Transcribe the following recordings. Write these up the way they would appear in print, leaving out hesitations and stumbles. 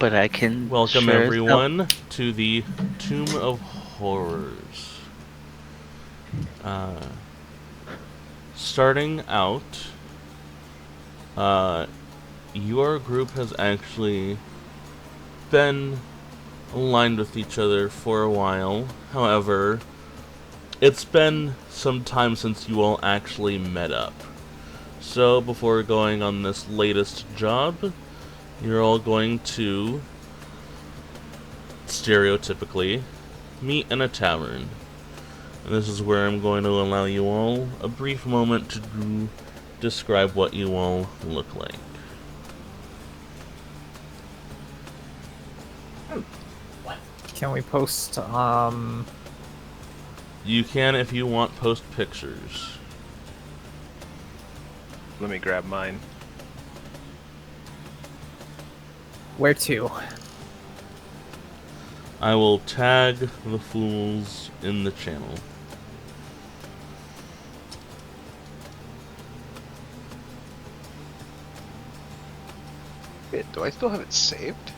but I can Welcome sure as hell. everyone to the Tomb of Horrors. Starting out, your group has actually been aligned with each other for a while. However, it's been some time since you all actually met up. So before going on this latest job, you're all going to, stereotypically, meet in a tavern. And this is where I'm going to allow you all a brief moment to describe what you all look like. Can we post, You can, if you want, post pictures. Let me grab mine. where to? I will tag the fools in the channel. Wait, do I still have it saved?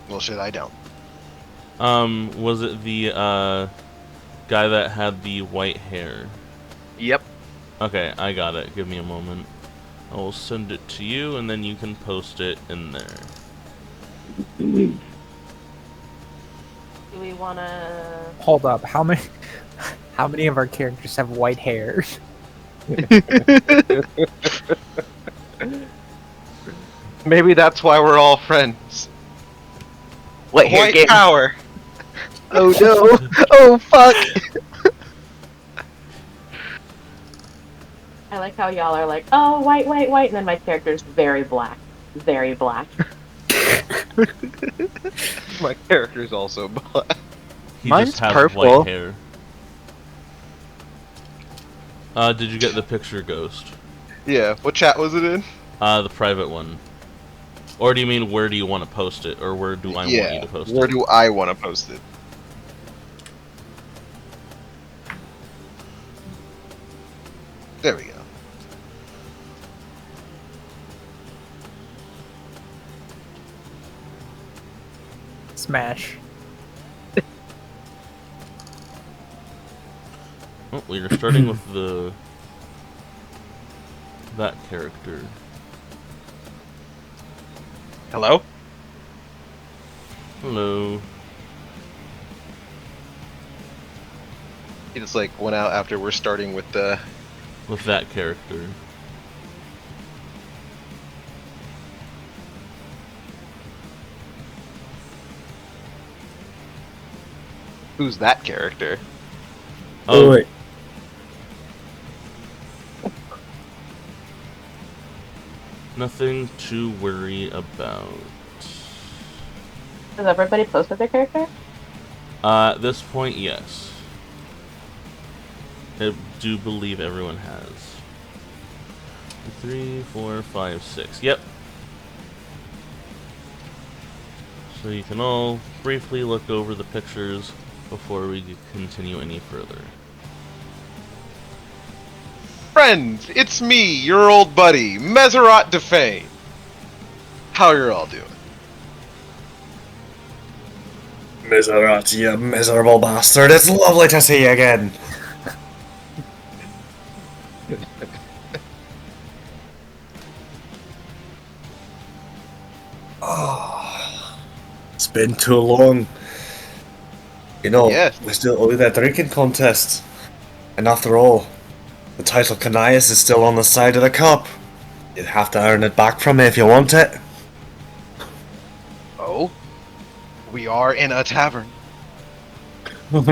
Well, shit, I don't. Was it the, guy that had the white hair? Yep. Okay, I got it. Give me a moment. I will send it to you, and then you can post it in there. Do we wanna... Hold up, how many of our characters have white hair? Maybe that's why we're all friends. What hair White getting? power! Oh no! Oh fuck! I like how y'all are like, oh, white, white, white, and then my character's very black. Very black. My character's also black. He Mine's just has purple. white hair. Did you get the picture, Ghost? Yeah, what chat was it in? The private one. Or do you mean where do you want to post it, or where do I want you to post where it? do I want to post it? There we go. Smash. Oh, well, you're starting with that character. Hello? Hello. He just like went out after we're starting with the... With that character. Who's that character? Oh, wait. nothing to worry about. Has everybody posted their character? At this point, yes. I do believe everyone has. 3, 4, 5, 6. Yep. So you can all briefly look over the pictures before we continue any further. Friends, it's me, your old buddy, Messerot Defane. How you're all doing? Miserat, you miserable bastard. It's lovely to see you again. Oh, it's been too long. You know, Yes. we still owe you that drinking contest. And after all, the title Canias is still on the side of the cup. You'd have to earn it back from me if you want it. Oh? We are in a tavern. 5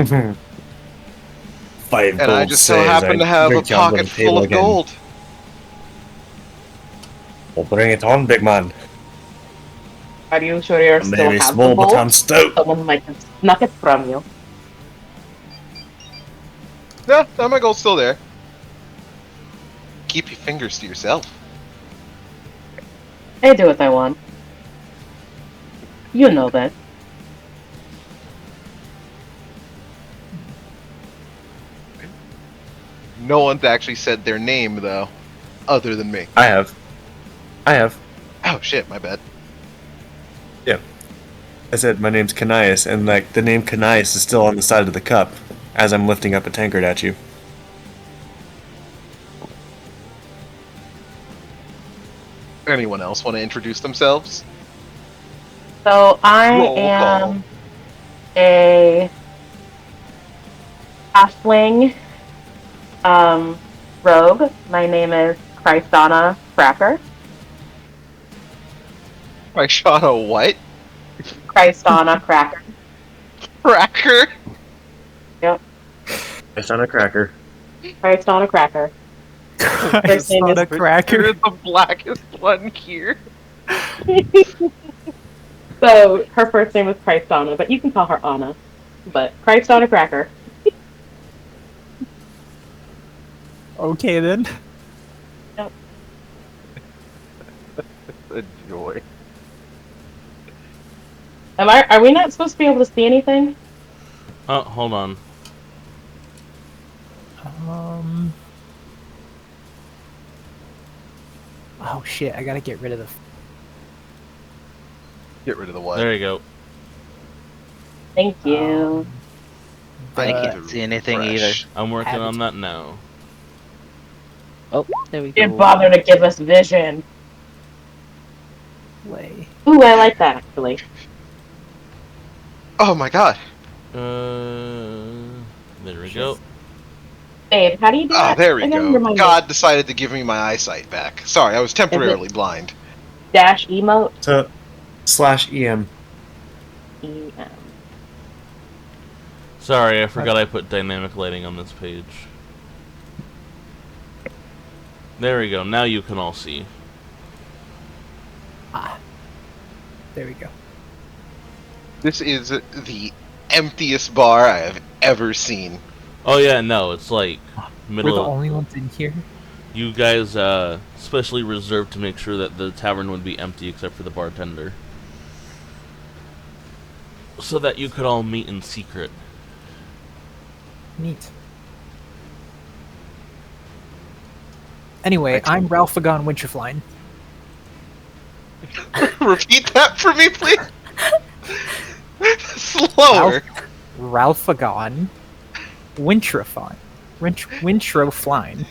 And gold I just so saves, happen to have a drink you under pocket the table full of again. gold. Well, bring it on, big man. Are you sure you're still Maybe have small, the but gold? I'm stout. Someone might have snuck it from you. No, my gold's still there. Keep your fingers to yourself. I do what I want. You know that. No one's actually said their name though, other than me. I have. Oh shit, my bad. I said my name's Canias, and like the name Canias is still on the side of the cup as I'm lifting up a tankard at you. Anyone else want to introduce themselves? So I Roll am a halfling rogue. My name is Christana Cracker. I shot a what? Christana Cracker. Cracker? It's on a cracker. Christana Cracker. It's name not is a cracker. You're the blackest one here. So her first name is Christana, but you can call her Anna. But Christana Cracker. Okay then. A joy. Are we not supposed to be able to see anything? Oh, hold on. Oh shit! I gotta get rid of the. Get rid of the what? There you go. Thank you. I the- can't see anything Fresh. I'm working Haven't- on that now. Oh, there we Didn't go. bother to give us vision. Play. Ooh, I like that actually. Oh my god. There we go. Babe, how do you do Ah, that? there we Again, go. remind me. God decided to give me my eyesight back. Sorry, I was temporarily blind. Dash emote. So, /EM. EM. Sorry, I forgot I put dynamic lighting on this page. There we go. Now you can all see. There we go. This is the emptiest bar I have ever seen. Oh yeah, no, it's like We're the middle. only ones in here. You guys specially reserved to make sure that the tavern would be empty except for the bartender, so that you could all meet in secret. Neat. Anyway, I'm Ralph Agon Winterfline. Repeat that for me, please. Slower. Ralph Agon Winterfline. Winterfline.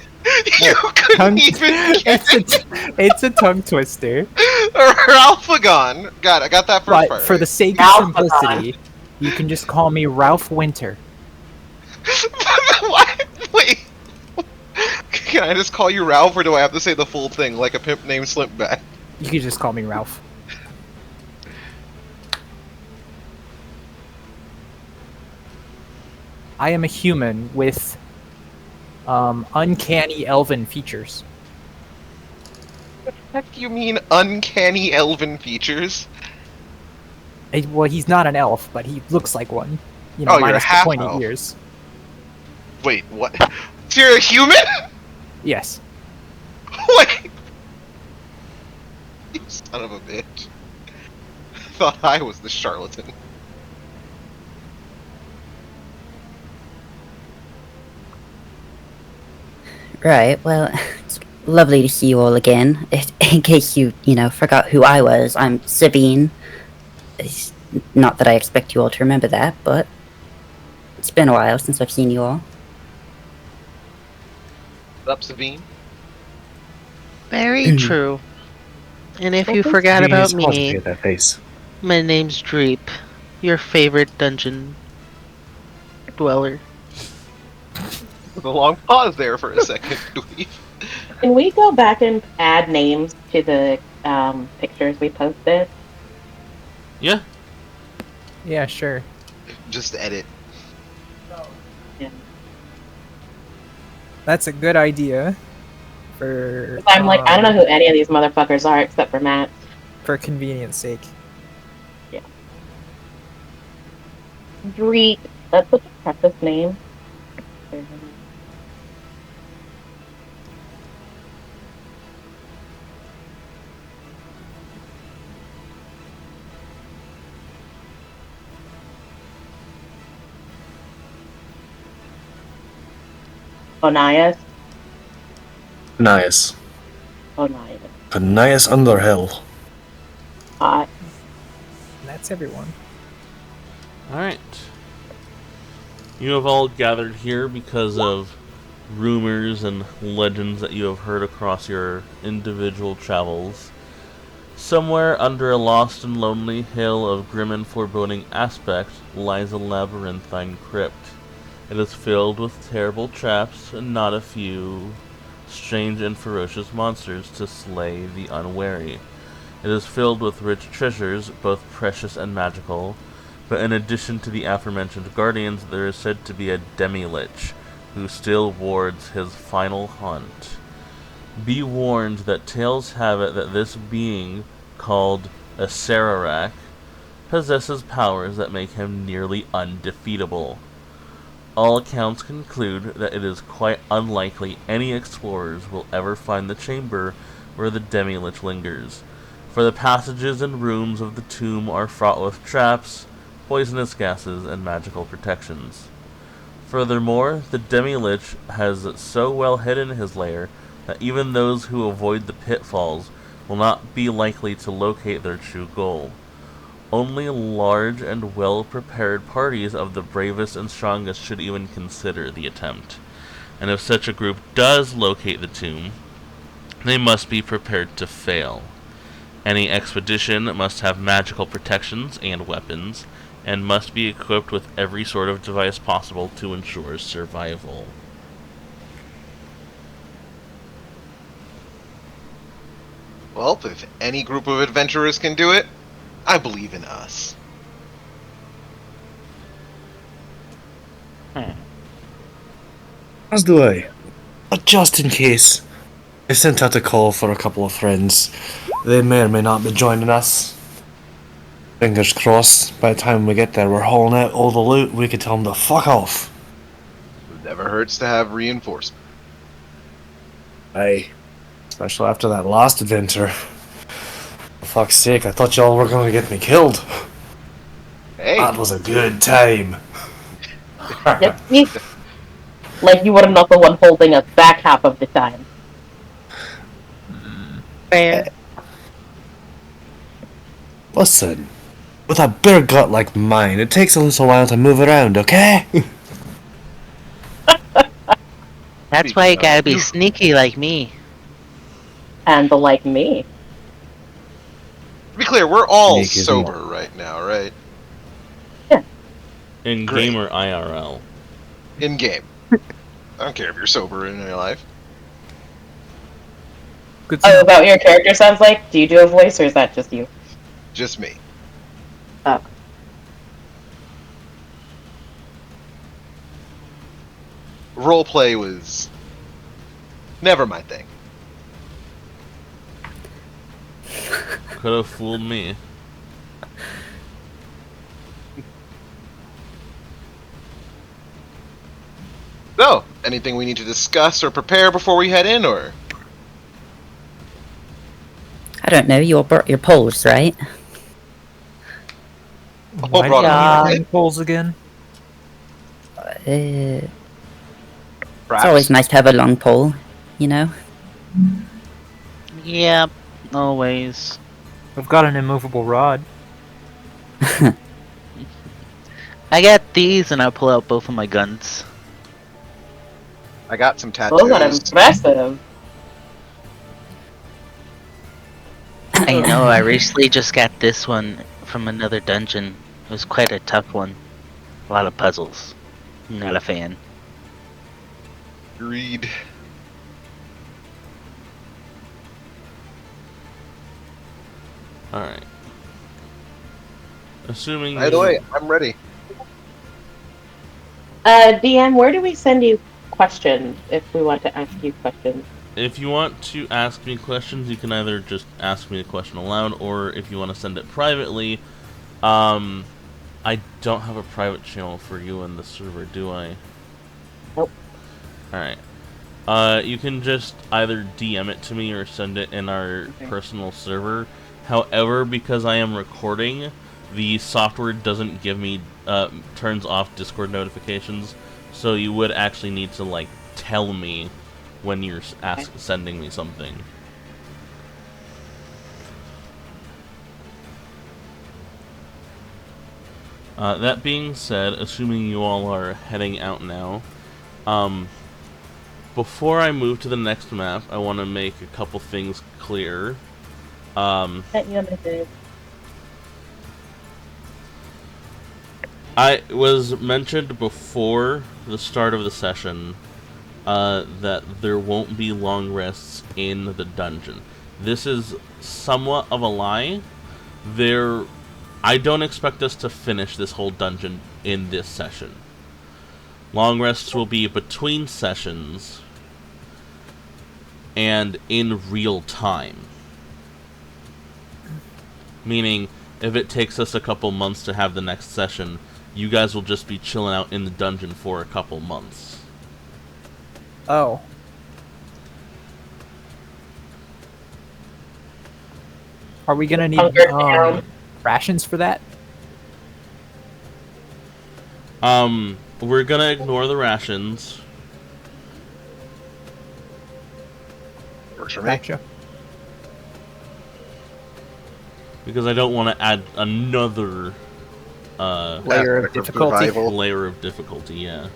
You couldn't Tongue- even get It's a tongue twister. Ralphagon. Got it. I got that first But part. for the sake of Ralph Agon. simplicity, you can just call me Ralph Winter. What? Wait. Can I just call you Ralph, or do I have to say the full thing like a pimp named Slimpback? You can just call me Ralph. I am a human with uncanny elven features. What the heck do you mean uncanny elven features? Well, he's not an elf, but he looks like one. You know, Oh, you're a minus the half pointy elf. ears. Wait, what? So you're a human? Yes. Wait. You son of a bitch. I thought I was the charlatan. Right, well, it's lovely to see you all again. In case you, forgot who I was, I'm Sabine. It's not that I expect you all to remember that, but it's been a while since I've seen you all. Up, Sabine? Very true. And if you forgot Jeez, about why'd you me, get that face. my name's Dreep, your favorite dungeon dweller. With a long pause there for a second, Dweeb. Can we go back and add names to the pictures we posted? Yeah. Yeah, sure. Just edit. Yeah. That's a good idea. For I'm like, I don't know who any of these motherfuckers are except for Matt. for convenience sake. Dreep. That's such a precious name. Onias. Canias. Onias. Canias Underhill. Hot. That's everyone. Alright. You have all gathered here because of rumors and legends that you have heard across your individual travels. Somewhere under a lost and lonely hill of grim and foreboding aspect lies a labyrinthine crypt. It is filled with terrible traps and not a few strange and ferocious monsters to slay the unwary. It is filled with rich treasures, both precious and magical, but in addition to the aforementioned guardians, there is said to be a demi-lich, who still wards his final hunt. Be warned that tales have it that this being, called a Sararak, possesses powers that make him nearly undefeatable. All accounts conclude that it is quite unlikely any explorers will ever find the chamber where the demi-lich lingers, for the passages and rooms of the tomb are fraught with traps, poisonous gases, and magical protections. Furthermore, the demi-lich has so well hidden his lair that even those who avoid the pitfalls will not be likely to locate their true goal. Only large and well-prepared parties of the bravest and strongest should even consider the attempt. And if such a group does locate the tomb, they must be prepared to fail. Any expedition must have magical protections and weapons, and must be equipped with every sort of device possible to ensure survival. Well, if any group of adventurers can do it, I believe in us. As do I. But just in case, I sent out a call for a couple of friends. They may or may not be joining us. Fingers crossed, by the time we get there, we're hauling out all the loot, we can tell them to fuck off. It never hurts to have reinforcement. Aye. Especially after that last adventure. For fuck's sake, I thought y'all were gonna get me killed. Hey, That was a good time. Yep. Like you were not the one holding us back half of the time. Fair. Listen, with a bare gut like mine, it takes a little while to move around, okay? That's why you gotta be sneaky like me. And the like me. to be clear, we're all Sneak is sober right now, right? In Great. game or IRL? In game. I don't care if you're sober in real life. Good to Oh, know. about your character sounds like? Do you do a voice or is that just you? Just me. Oh. Roleplay was never my thing. Could have fooled me. So, anything we need to discuss or prepare before we head in, or? I don't know. You all brought your poles, right? Why brought do them. you need poles again? It's Perhaps? always nice to have a long pole, you know? Yep, always. I've got an immovable rod. I got these and I pull out both of my guns. I got some tattoos. Those are impressive. I know, I recently just got this one from another dungeon. It was quite a tough one. A lot of puzzles. Not a fan. Agreed. Alright. Assuming By the way, I'm ready. DM, where do we send you questions if we want to ask you questions? if you want to ask me questions, you can either just ask me a question aloud, or if you want to send it privately, I don't have a private channel for you in the server, do I? Nope. Alright. You can just either DM it to me or send it in our personal server. However, because I am recording, the software doesn't give me, turns off Discord notifications, so you would actually need to, like, tell me when you're sending me something. That being said, assuming you all are heading out now, before I move to the next map, I want to make a couple things clear. I was mentioned before the start of the session that there won't be long rests in the dungeon. This is somewhat of a lie. I don't expect us to finish this whole dungeon in this session. Long rests will be between sessions and in real time. Meaning, if it takes us a couple months to have the next session, you guys will just be chilling out in the dungeon for a couple months. Oh. Are we gonna need rations for that? We're gonna ignore the rations. Works for me. Gotcha. Because I don't want to add another Layer of difficulty. layer of difficulty, yeah.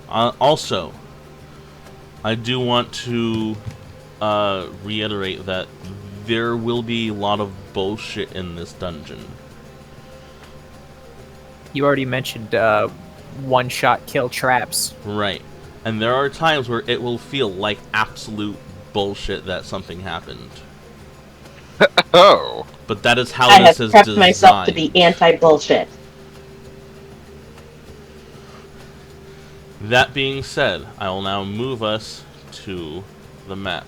Also, I do want to reiterate that there will be a lot of bullshit in this dungeon. You already mentioned one-shot kill traps. Right. And there are times where it will feel like absolute bullshit that something happened. Oh. But that is how I have this is prepped designed. myself to be anti-bullshit. That being said, I will now move us to the map.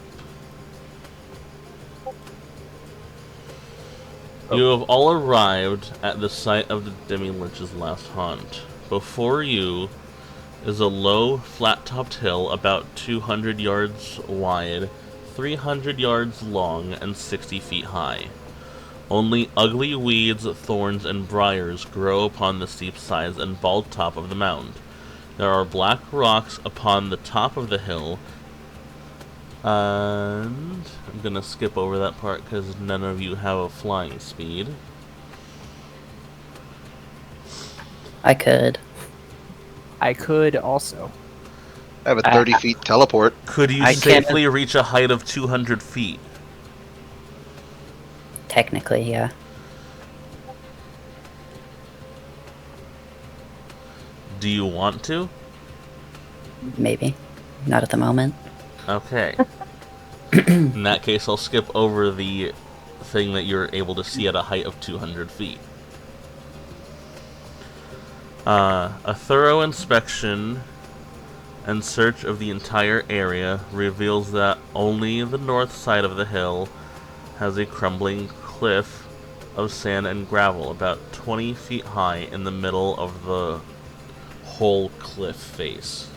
You have all arrived at the site of the Demi-Lich's last haunt. Before you is a low, flat-topped hill about 200 yards wide, 300 yards long, and 60 feet high. Only ugly weeds, thorns, and briars grow upon the steep sides and bald top of the mound. There are black rocks upon the top of the hill, and I'm gonna skip over that part because none of you have a flying speed. I could. I could also. I have a 30 feet teleport. Could you I safely reach a height of 200 feet? Technically, yeah. Do you want to? Maybe. Not at the moment. Okay. In that case, I'll skip over the thing that you're able to see at a height of 200 feet. A thorough inspection and search of the entire area reveals that only the north side of the hill has a crumbling cliff of sand and gravel about 20 feet high in the middle of the whole cliff face.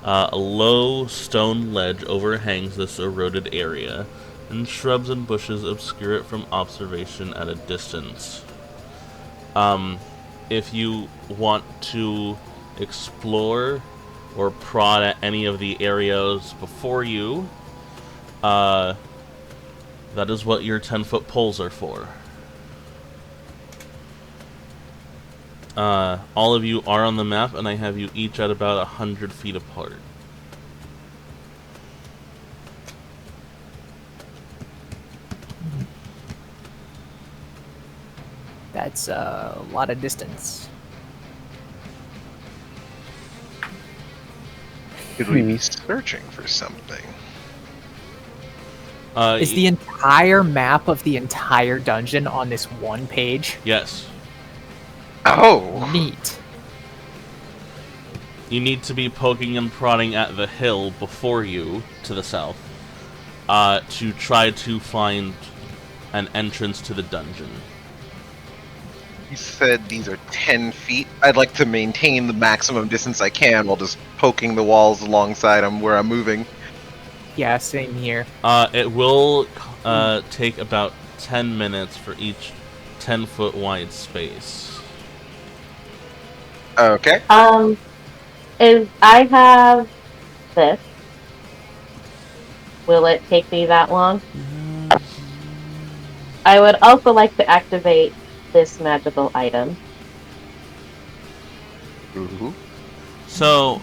A low stone ledge overhangs this eroded area, and shrubs and bushes obscure it from observation at a distance. If you want to explore or prod at any of the areas before you, that is what your 10-foot poles are for. All of you are on the map, and I have you each at about 100 feet apart. That's a lot of distance. Could we be searching for something? Is the entire map of the entire dungeon on this one page? Yes. Oh! Neat. You need to be poking and prodding at the hill before you, to the south, to try to find an entrance to the dungeon. You said these are 10 feet. I'd like to maintain the maximum distance I can while just poking the walls alongside them where I'm moving. Yeah, same here. It will take about 10 minutes for each 10-foot wide space. Okay. Is I have this. Will it take me that long? I would also like to activate this magical item. Ooh. So,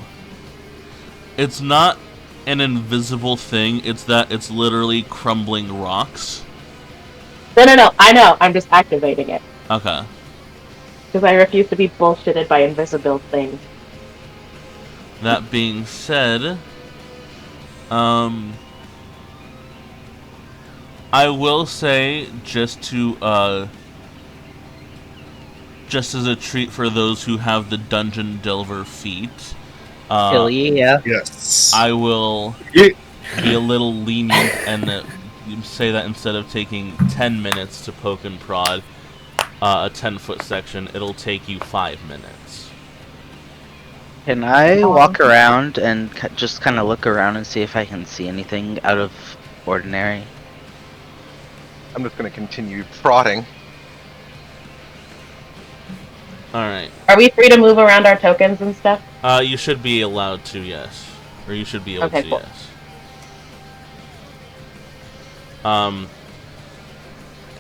it's not an invisible thing, it's that it's literally crumbling rocks. No. I know. I'm just activating it. Okay. Because I refuse to be bullshitted by invisible things. That being said, I will say, just as a treat for those who have the Dungeon Delver feat, Hell yeah. Yes. I will Yeah. be a little lenient and say that instead of taking 10 minutes to poke and prod a 10-foot section, it'll take you 5 minutes. Can I walk around and just kind of look around and see if I can see anything out of ordinary? I'm just gonna continue prodding. Alright. Are we free to move around our tokens and stuff? You should be allowed to, yes. Or you should be able Okay, to, cool. yes.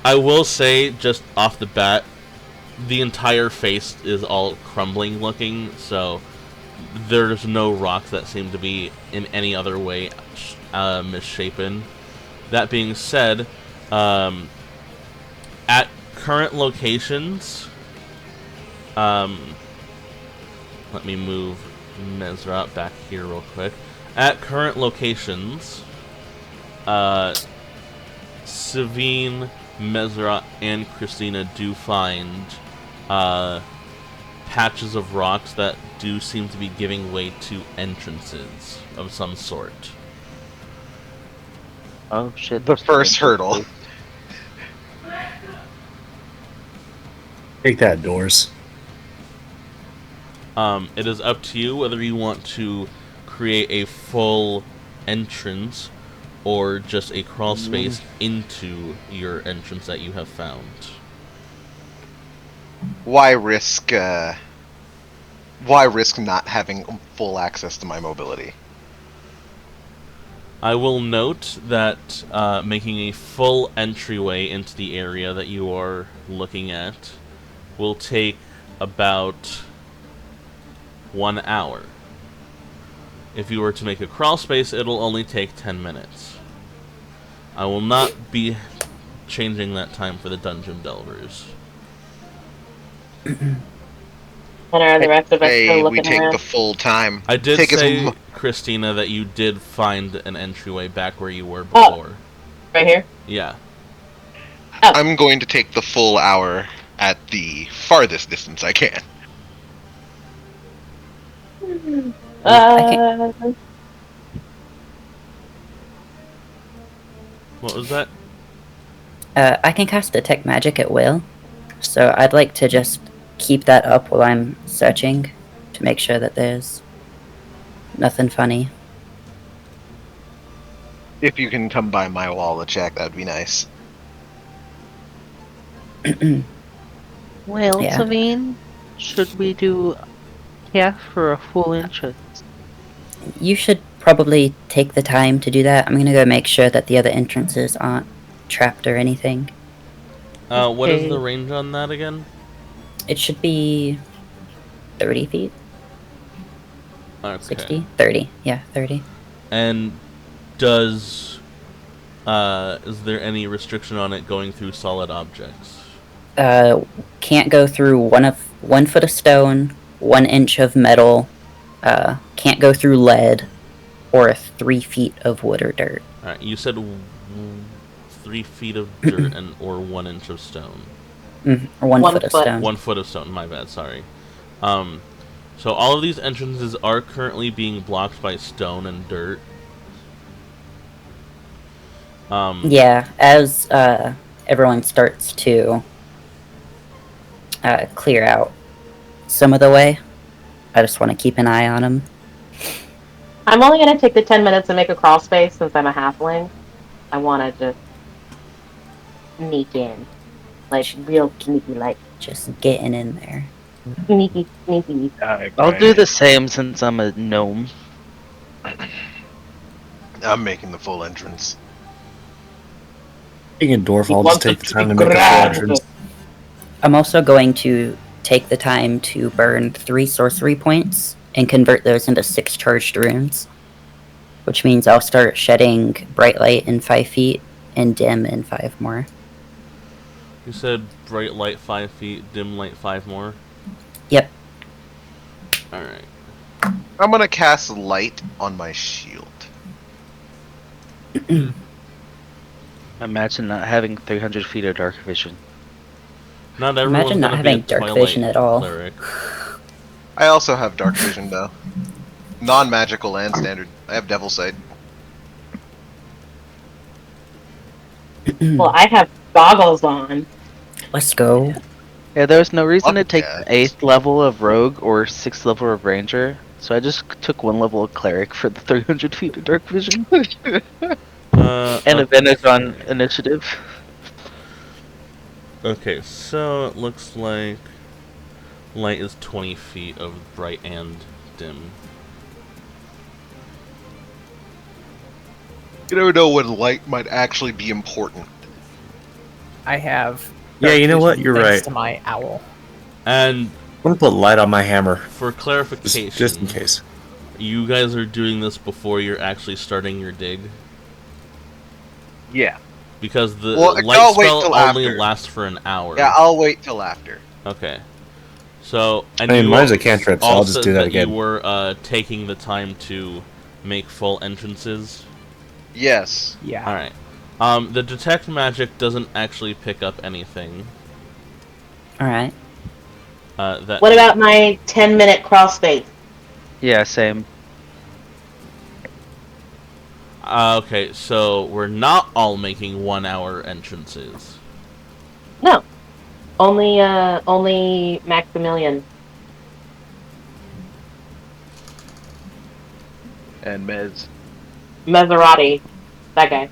I will say, just off the bat, the entire face is all crumbling looking, so there's no rocks that seem to be in any other way misshapen. That being said, at current locations, let me move Mesra back here real quick. At current locations, Savine, Mesra, and Christina do find patches of rocks that do seem to be giving way to entrances of some sort. Oh shit. The first hurdle. Take that, doors. It is up to you whether you want to create a full entrance or just a crawl space into your entrance that you have found. Why risk not having full access to my mobility? I will note that making a full entryway into the area that you are looking at will take about 1 hour. If you were to make a crawl space, it'll only take 10 minutes. I will not be changing that time for the Dungeon Delvers. And are the rest of us Hey, still we looking take around? the full time. I did Take as say, mu- Christina, that you did find an entryway back where you were before. Right here? Yeah. I'm going to take the full hour at the farthest distance I can. What was that? I can cast Detect Magic at will, so I'd like to just keep that up while I'm searching to make sure that there's nothing funny. If you can come by my wall to check, that'd be nice. Well, Yeah. Savine, should we do half for a full entrance? You should probably take the time to do that. I'm gonna go make sure that the other entrances aren't trapped or anything. What is Okay. the range on that again? It should be 30 feet? Okay. 60? 30. Yeah, 30. And does is there any restriction on it going through solid objects? Can't go through 1 foot of stone, 1 inch of metal, can't go through lead, or 3 feet of wood or dirt. Alright, you said 3 feet of dirt and or 1 inch of stone. Or 1 1 foot of foot. stone. 1 foot of stone, my bad, sorry. So all of these entrances are currently being blocked by stone and dirt. Yeah, as everyone starts to clear out some of the way, I just want to keep an eye on them. I'm only going to take the 10 minutes and make a crawl space since I'm a halfling. I want to just sneak in. Like, real sneaky, like, Just getting in there. sneaky, sneaky. I'll do the same since I'm a gnome. I'm making the full entrance. Being a dwarf, He I'll wants just take it the to time be to make a full grand. entrance. I'm also going to take the time to burn 3 sorcery points and convert those into 6 charged runes. Which means I'll start shedding bright light in 5 feet and dim in 5 more. You said bright light 5 feet, dim light 5 more? Yep. Alright. I'm gonna cast light on my shield. Imagine not having 300 feet of dark vision. Not everyone's Imagine not gonna be having a dark Twilight vision at all. Cleric. I also have dark vision though. Non-magical and standard. I have devil sight. Well, I have goggles on. Let's go. Yeah, there was no reason to Fuck take yes. 8th level of rogue or 6th level of ranger, so I just took 1 level of cleric for the 300 feet of dark vision and advantage on initiative. Okay, so it looks like light is 20 feet of bright and dim. You never know when light might actually be important. I have. Yeah, dark you know what? vision You're thanks right. To my owl. And I'm gonna put light on my hammer, for clarification, just in case. you guys are doing this before you're actually starting your dig? Yeah. Because the Well, light I'll wait spell till only after. lasts for an hour. Yeah, I'll wait till after. Okay. So, and I mean, you mine's a cantrip, so all I'll just said do that again. You were taking the time to make full entrances. Yes. Yeah. All right. The detect magic doesn't actually pick up anything. Alright. That What about my 10-minute crossfade? Yeah, same. Okay, so we're not all making 1 hour entrances. No. Only Maximilian. And Mez. Maserati. That guy.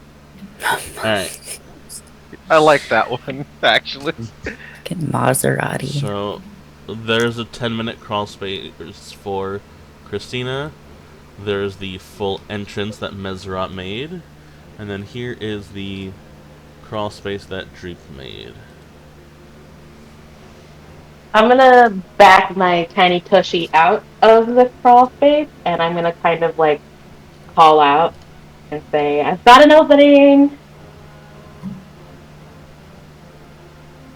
Alright, I like that one, actually. Get Maserati. so there's a 10-minute crawl space for Christina. There's the full entrance that Mesrat made. And then here is the crawl space that Dreep made. I'm gonna back my tiny tushy out of the crawl space, and I'm gonna kind of like call out and say, "I've got an opening."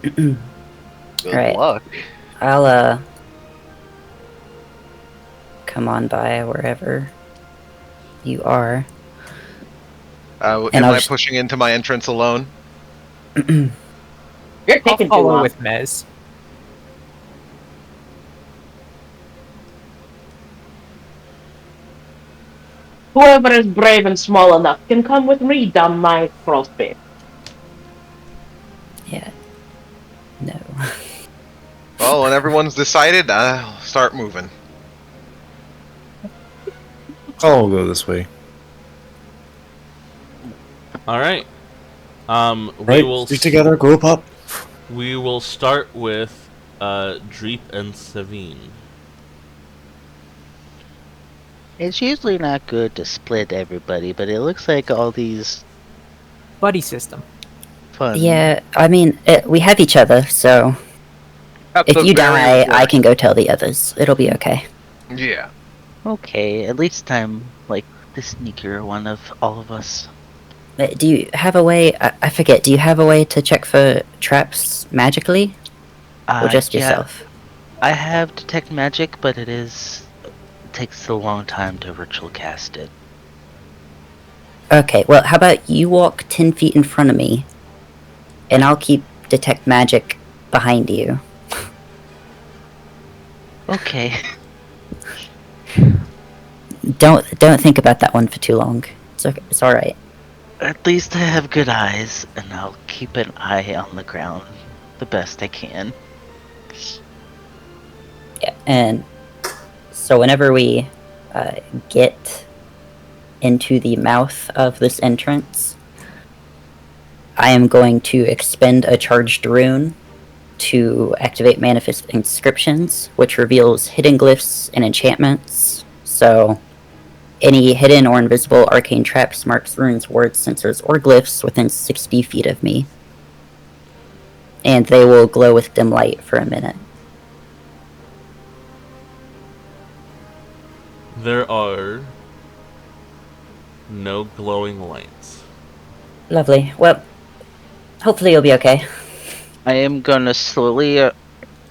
Good Alright. luck. I'll come on by wherever you are. Am And I'll I just- pushing into my entrance alone? You're I'll taking too follow long. with Mez. Whoever is brave and small enough can come with me down my crawl space. Yeah. No. Well, when everyone's decided, I'll start moving. I'll go this way. Alright. Right? We will Stick together, group up. We will start with Dreep and Savine. It's usually not good to split everybody, but it looks like all these Buddy system. fun. Yeah, I mean, we have each other, so At if the you very die, I worst. can go tell the others. It'll be okay. Yeah. Okay, at least I'm like the sneakier one of all of us. Do you have a way? I forget. Do you have a way to check for traps magically, or just Yeah, yourself? I have detect magic, but it takes a long time to ritual cast it. Okay. Well, how about you walk 10 feet in front of me, and I'll keep detect magic behind you. Okay. Don't think about that one for too long. It's okay. It's all right. At least I have good eyes, and I'll keep an eye on the ground the best I can. Yeah, and so whenever we get into the mouth of this entrance, I am going to expend a charged rune to activate Manifest Inscriptions, which reveals hidden glyphs and enchantments. So, any hidden or invisible arcane traps, marks, runes, words, sensors, or glyphs within 60 feet of me. And they will glow with dim light for a minute. There are no glowing lights. Lovely. Well, hopefully you'll be okay. I am gonna slowly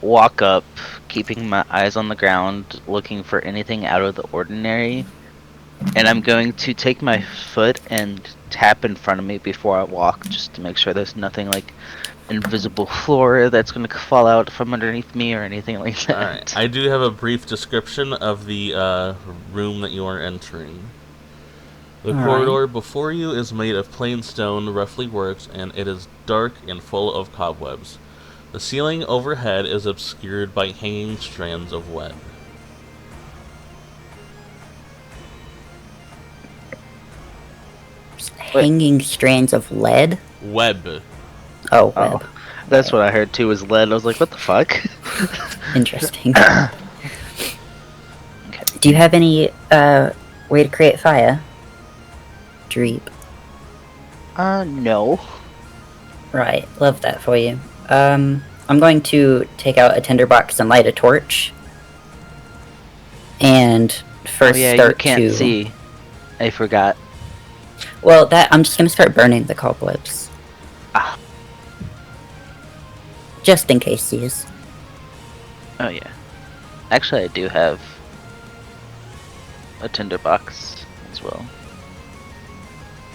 walk up, keeping my eyes on the ground, looking for anything out of the ordinary. And I'm going to take my foot and tap in front of me before I walk, just to make sure there's nothing like invisible floor that's gonna fall out from underneath me or anything like that. Alright, I do have a brief description of the room that you are entering. The All corridor before you is made of plain stone, roughly worked, and it is dark and full of cobwebs. The ceiling overhead is obscured by hanging strands of web. Hanging strands of lead? Web. Oh, Oh, web. that's what I heard too. Was lead. I was like, what the fuck? Interesting. Do you have any way to create fire? Dreep. No. Right, love that for you. I'm going to take out a tinderbox and light a torch. And first Oh yeah, start you can't to... see. I forgot. Well, I'm just gonna start burning the cobwebs. Ah. Just in case these. Oh yeah. Actually, I do have a tinderbox as well.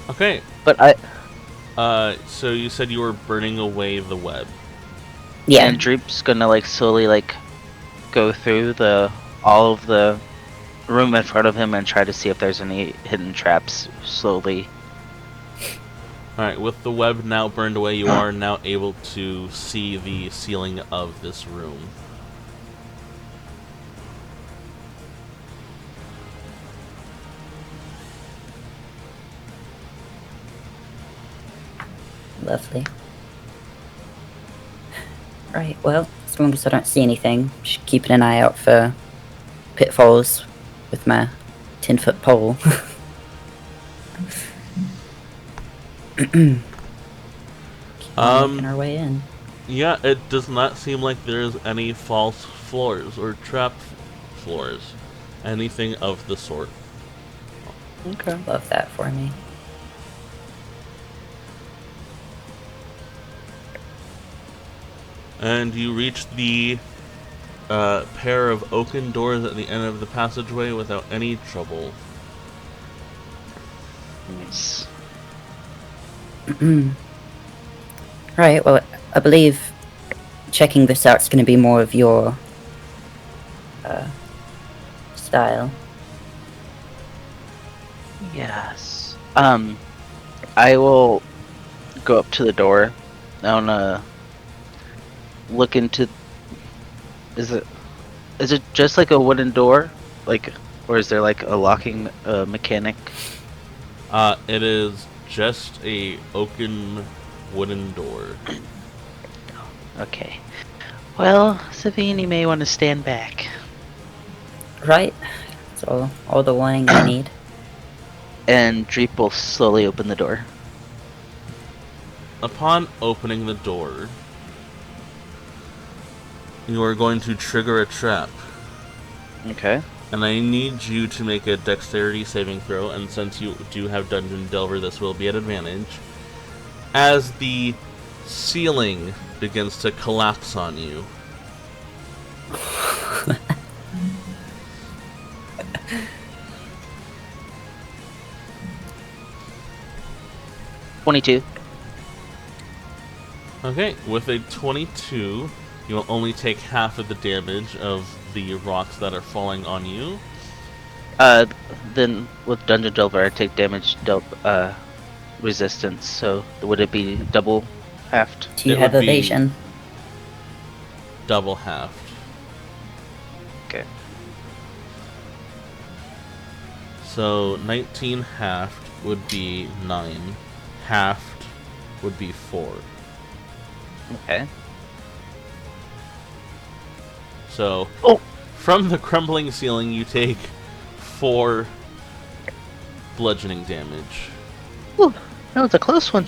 Okay, But so you said you were burning away the web. Yeah. and Droop's gonna like slowly like go through all of the room in front of him and try to see if there's any hidden traps slowly. Alright, with the web now burned away, you are now able to see the ceiling of this room. Lovely. Right, well, as long as I don't see anything, just keeping an eye out for pitfalls with my 10-foot pole. Keep on making our way in. Yeah, it does not seem like there's any false floors or trap floors. Anything of the sort. Okay. Love that for me. And you reach the pair of oaken doors at the end of the passageway without any trouble. Nice. Right, well, I believe checking this out is going to be more of your style. Yes. I will go up to the door. I wanna look into. Is it just like a wooden door, like, or is there like a locking mechanic? It is just a oaken wooden door. Okay. Well, Savini may want to stand back. Right? That's all the warning I need. And Dreep will slowly open the door. Upon opening the door, you are going to trigger a trap. Okay. And I need you to make a dexterity saving throw, and since you do have Dungeon Delver, this will be at advantage. As the ceiling begins to collapse on you. $22. Okay, with a 22, you will only take half of the damage of the rocks that are falling on you. Then with Dungeon Delver, I take damage resistance. So would it be double halved? Do you It have would be- evasion? Double halved. Okay. So 19 halved would be 9. Halved would be 4. Okay. So, Oh. from the crumbling ceiling, you take 4 bludgeoning damage. Ooh, that was a close one.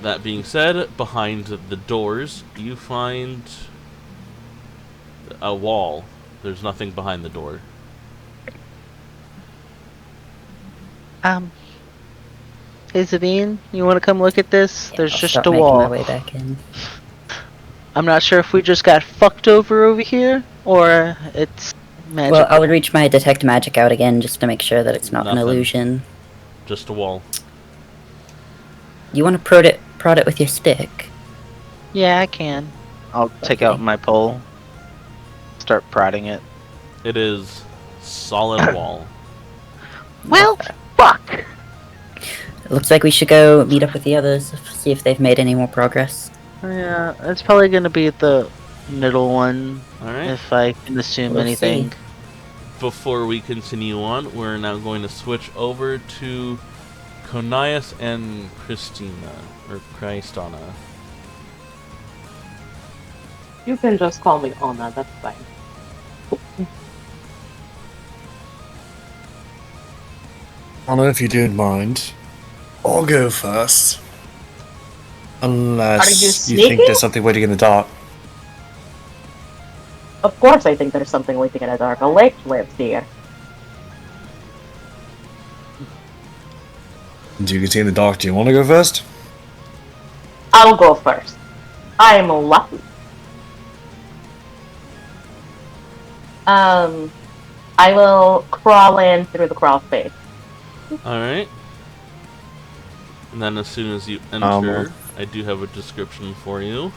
That being said, behind the doors, you find a wall. There's nothing behind the door. Hey Zavine, you want to come look at this? Yeah, There's I'll just start a making wall. my way back in. I'm not sure if we just got fucked over here, or it's magic. Well, I'll reach my detect magic out again just to make sure that it's not Nothing. an illusion. Just a wall. You want to prod it with your stick? Yeah, I can. I'll take out my pole. Start prodding it. It is solid wall. Well, fuck! It looks like we should go meet up with the others, see if they've made any more progress. Yeah, it's probably gonna be the middle one, Alright. if I can assume We'll anything. see. Before we continue on, we're now going to switch over to Conias and Christina. Or Christana. You can just call me Anna, that's fine. Anna, if you don't mind, I'll go first. Unless Are you you think sneaking? there's something waiting in the dark. Of course I think there's something waiting in the dark. A lake lives here. And you can see in the dark. Do you want to go first? I'll go first. I'm lucky. I will crawl in through the crawl space. Alright. And then as soon as you enter, I do have a description for you.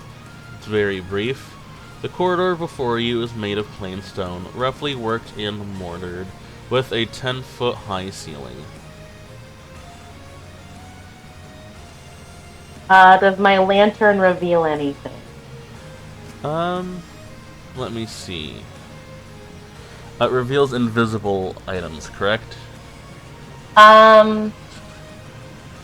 It's very brief. The corridor before you is made of plain stone, roughly worked and mortared, with a 10-foot high ceiling. Does my lantern reveal anything? Let me see. It reveals invisible items, correct?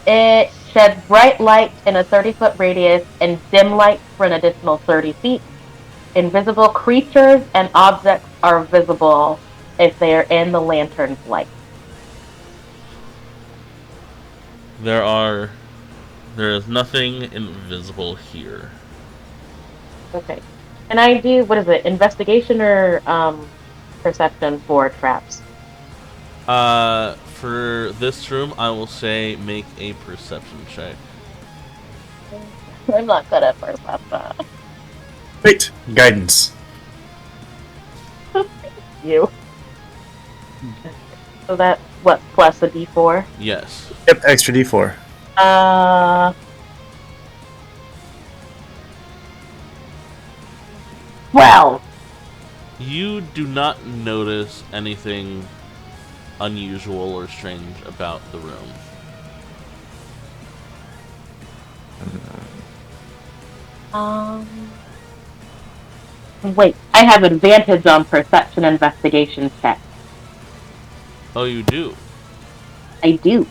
It sheds bright light in a 30-foot radius and dim light for an additional 30 feet. Invisible creatures and objects are visible if they are in the lantern's light. There is nothing invisible here. Okay. Can I do, what is it, investigation or perception for traps? For this room, I will say make a perception check. I'm not good at perception. Wait, guidance. You. So that's, what, plus a d4? Yes. Yep, extra D4. 12. You do not notice anything unusual or strange about the room. Wait, I have advantage on perception investigation check. Oh, you do? I do.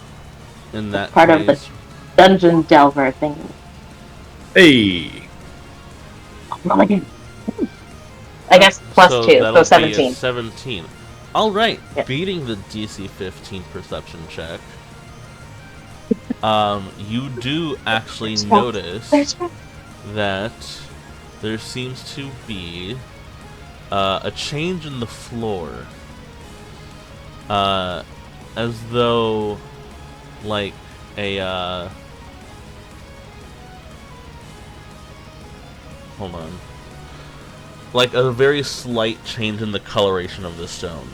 In that Part of the case, dungeon delver thing. Hey. Roll again. I guess plus 2, that'll so be a 17. 17. Alright, Yep. beating the DC 15 perception check. You do actually notice that there seems to be a change in the floor. As though, like, hold on. Like a very slight change in the coloration of the stone.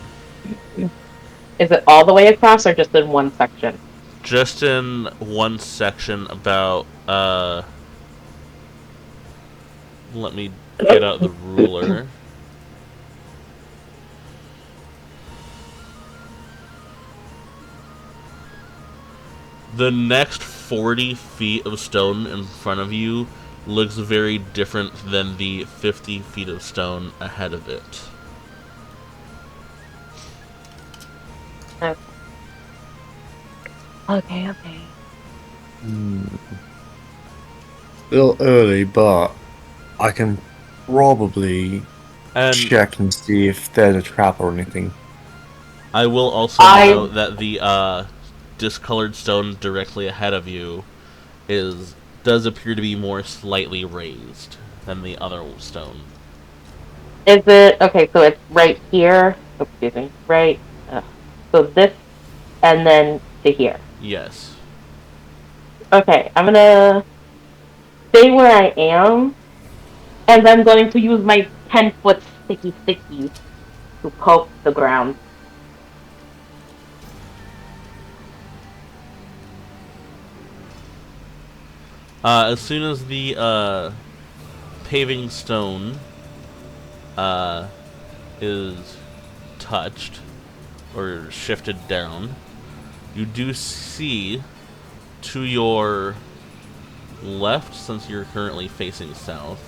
Is it all the way across or just in one section? Just in one section about, let me get out the ruler. The next 40 feet of stone in front of you looks very different than the 50 feet of stone ahead of it. Okay. a little early, but I can probably And check and see if there's a trap or anything. I will also I- note that the discolored stone directly ahead of you does appear to be more slightly raised than the other stone. Is it okay? So it's right here. Oh, excuse me. Right. So this, and then to here. Yes. Okay, I'm gonna stay where I am, and I'm going to use my 10-foot sticky to poke the ground. As soon as the paving stone is touched or shifted down, you do see to your left, since you're currently facing south,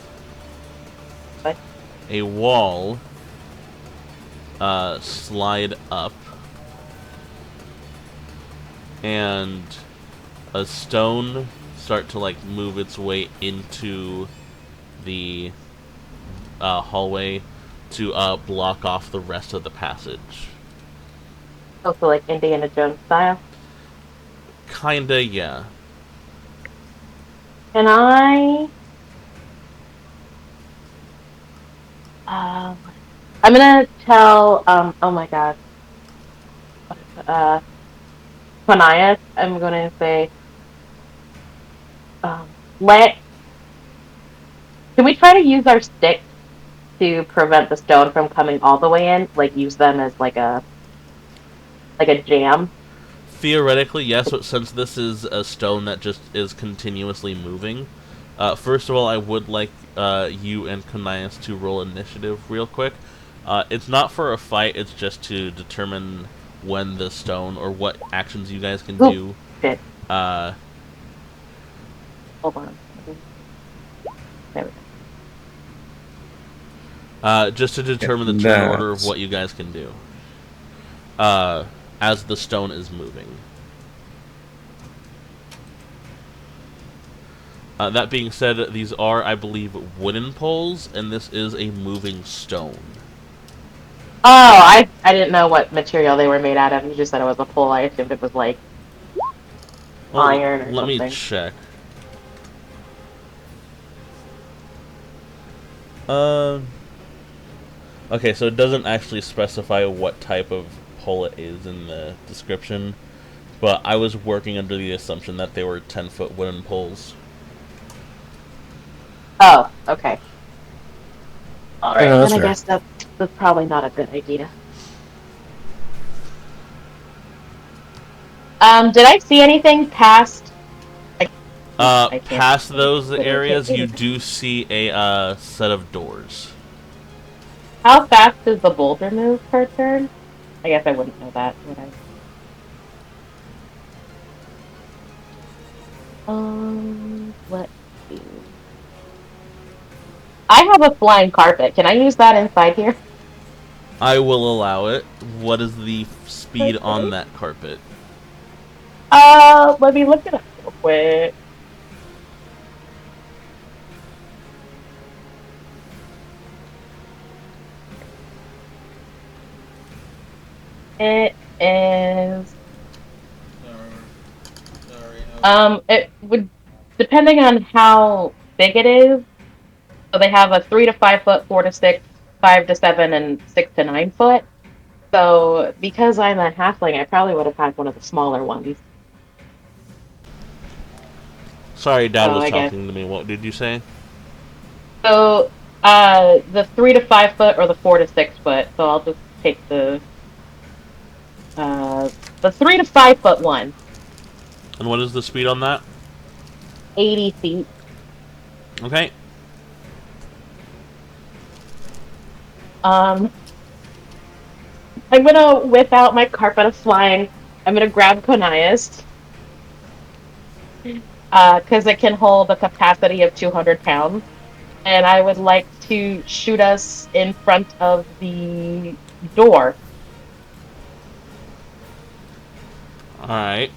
What? a wall slide up, and a stone start to like move its way into the hallway to block off the rest of the passage. Also, like Indiana Jones style. Kinda, yeah. Can I? I'm gonna tell. Oh my god. Panias. I'm gonna say. Let. Can we try to use our sticks to prevent the stone from coming all the way in? Like use them as like a jam. Theoretically, yes, but since this is a stone that just is continuously moving, first of all, I would like you and Konias to roll initiative real quick. It's not for a fight, it's just to determine when the stone, or what actions you guys can do. Shit. Uh, Hold on. There we go. just to determine the Yeah, turn order of that's- what you guys can do. As the stone is moving. That being said, these are, I believe, wooden poles, and this is a moving stone. Oh, I didn't know what material they were made out of. You just said it was a pole. I assumed it was like Well, iron or let me something. check. Okay, so it doesn't actually specify what type of pole it is in the description, but I was working under the assumption that they were 10-foot wooden poles. Oh, okay. Alright, Yeah, that's then I fair. guess that's probably not a good idea. Did I see anything past? I can't- Past those I can't areas, see you anything. do see a set of doors. How fast does the boulder move per turn? I guess I wouldn't know that, would I? Let's see. I have a flying carpet. Can I use that inside here? I will allow it. What is the speed Okay. on that carpet? Let me look it up real quick. It is. It would, depending on how big it is. So they have a 3 to 5 foot, 4 to 6, 5 to 7, and 6 to 9 foot. So because I'm a halfling, I probably would have had one of the smaller ones. Sorry, Dad Oh, was I guess. talking to me. What did you say? So, the 3 to 5 foot or the 4 to 6 foot. So I'll just take the 3 to 5 foot one. And what is the speed on that? 80 feet. Okay. I'm gonna whip out my carpet of flying. I'm gonna grab Konias. Because it can hold a capacity of 200 pounds. And I would like to shoot us in front of the door. Alright.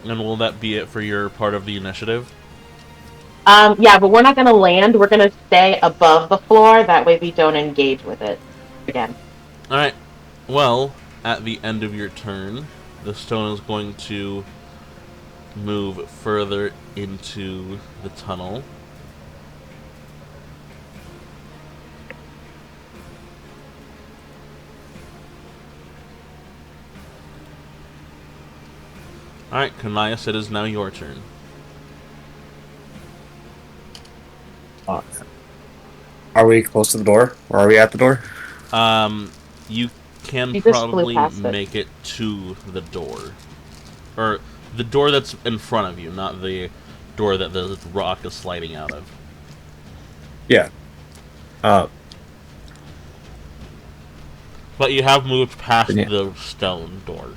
And will that be it for your part of the initiative? Yeah, but we're not gonna land. We're gonna stay above the floor. That way we don't engage with it again. Alright. Well, at the end of your turn, the stone is going to move further into the tunnel. Alright, Kanias, it is now your turn. Are we close to the door? Or are we at the door? You can You just flew probably past it. make it to the door. Or the door that's in front of you, not the door that the rock is sliding out of. Yeah. But you have moved past Yeah. the stone door.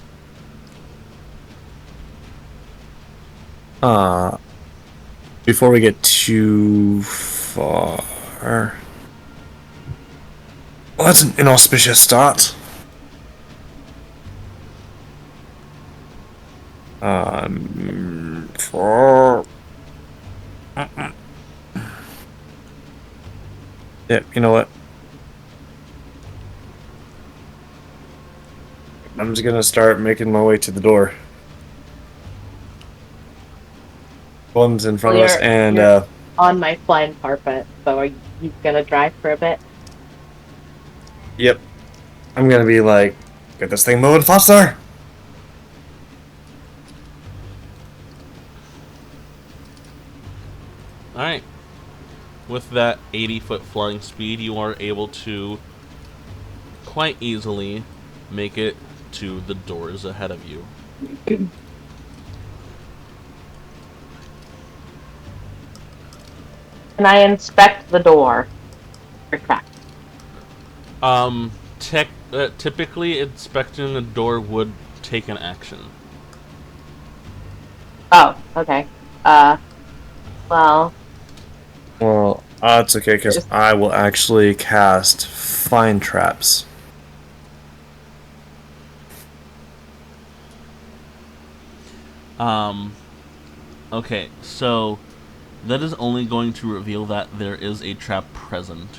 Before we get too far... Well, that's an inauspicious start. For... Yeah, you know what? I'm just gonna start making my way to the door. One's in front of us, and You're on my flying carpet. So are you gonna drive for a bit? yep, I'm gonna be like, get this thing moving faster. Alright. With that 80-foot flying speed, you are able to quite easily make it to the doors ahead of you. Can I inspect the door? Or crack? Typically, inspecting a door would take an action. Oh, okay. Well, Well, it's okay because I will actually cast Find Traps. Okay, so that is only going to reveal that there is a trap present.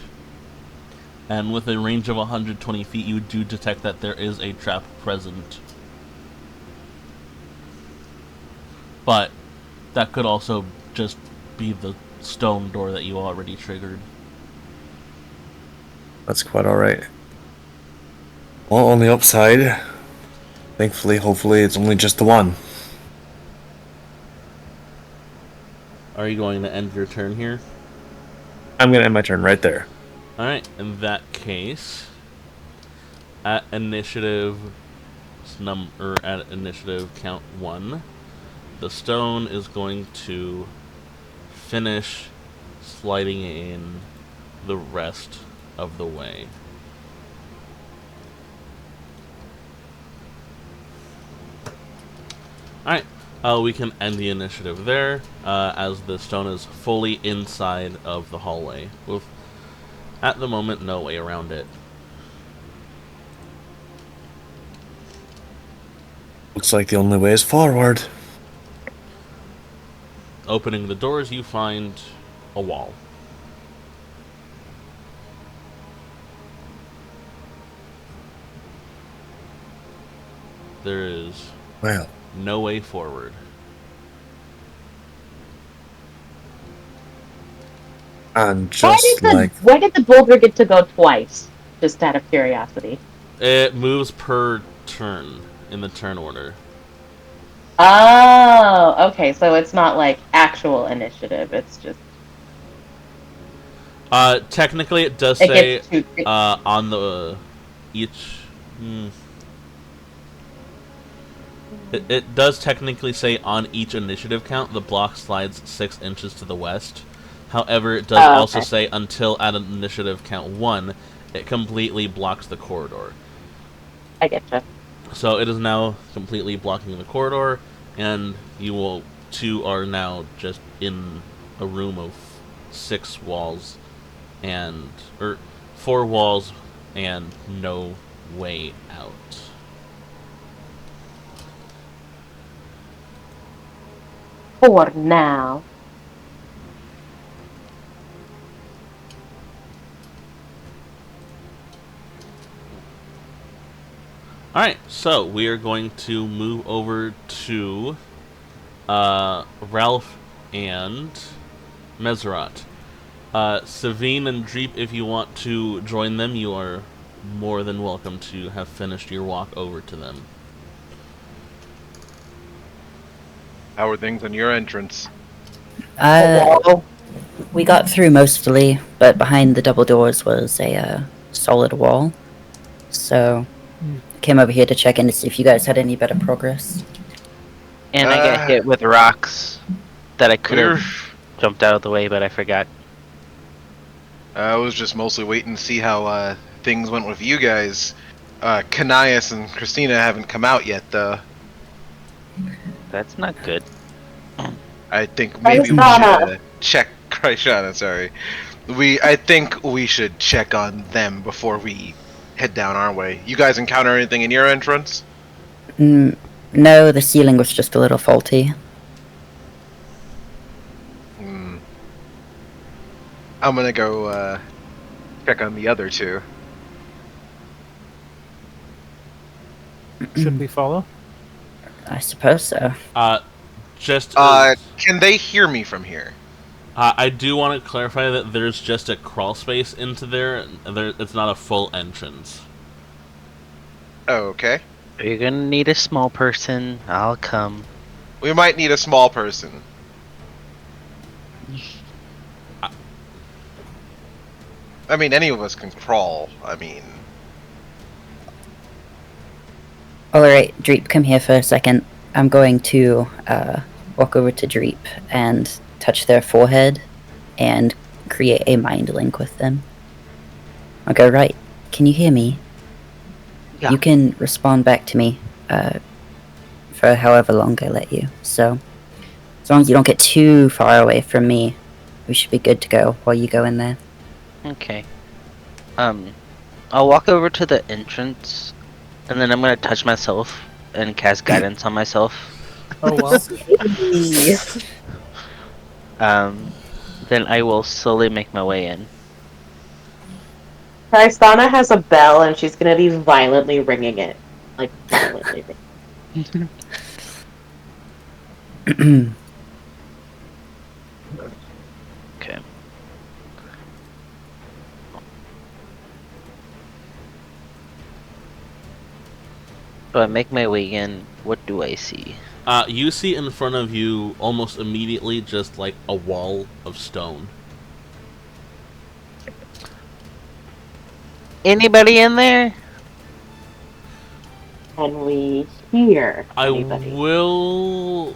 And with a range of 120 feet, you do detect that there is a trap present. But that could also just be the stone door that you already triggered. That's quite alright. Well, on the upside, thankfully, hopefully, it's only just the one. Are you going to end your turn here? I'm gonna end my turn right there. Alright, in that case, at initiative count 1, the stone is going to finish sliding in the rest of the way. Alright, we can end the initiative there, as the stone is fully inside of the hallway, with, at the moment, no way around it. Looks like the only way is forward. Opening the doors, you find a wall. There is Well, no way forward. and just why did the boulder get to go twice? Just out of curiosity. It moves per turn in the turn order. Oh, okay. So it's not like actual initiative. It's just Technically, it does it say gets to. on the each. It does technically say on each initiative count the block slides 6 inches to the west. However, it does also Okay. say until at initiative count 1, it completely blocks the corridor. I getcha. So it is now completely blocking the corridor, and you two are now just in a room of 6 walls, or 4 walls, and no way out. for now. Alright, so we are going to move over to Ralph and Mesrat. Savine and Dreep, if you want to join them, you are more than welcome to have finished your walk over to them. How are things on your entrance? We got through mostly, but behind the double doors was a solid wall. So, came over here to check in to see if you guys had any better progress. And I got hit with rocks that I could have jumped out of the way, but I forgot. I was just mostly waiting to see how things went with you guys. Kanias and Christina haven't come out yet, though. That's not good. I think maybe we Krishana. should check Krishana, sorry. I think we should check on them before we head down our way. You guys encounter anything in your entrance? No, the ceiling was just a little faulty. I'm gonna go check on the other two. Should we follow? I suppose so. Just as, Can they hear me from here? I do want to clarify that there's just a crawl space into there. It's not a full entrance. Oh, okay. You're gonna need a small person. I'll come. We might need a small person. I mean, any of us can crawl. I mean... Alright, Dreep, come here for a second. I'm going to walk over to Dreep and touch their forehead and create a mind link with them. I'll go, right, can you hear me? Yeah. You can respond back to me for however long I let you. So, as long as you don't get too far away from me, we should be good to go while you go in there. Okay. I'll walk over to the entrance, and then I'm gonna touch myself and cast guidance on myself. Oh well. Then I will slowly make my way in. Tristana has a bell and she's gonna be violently ringing it. Like, violently ringing. Okay. So I make my way in. What do I see? You see in front of you, almost immediately, just like a wall of stone. Anybody in there? Can we hear I anybody? will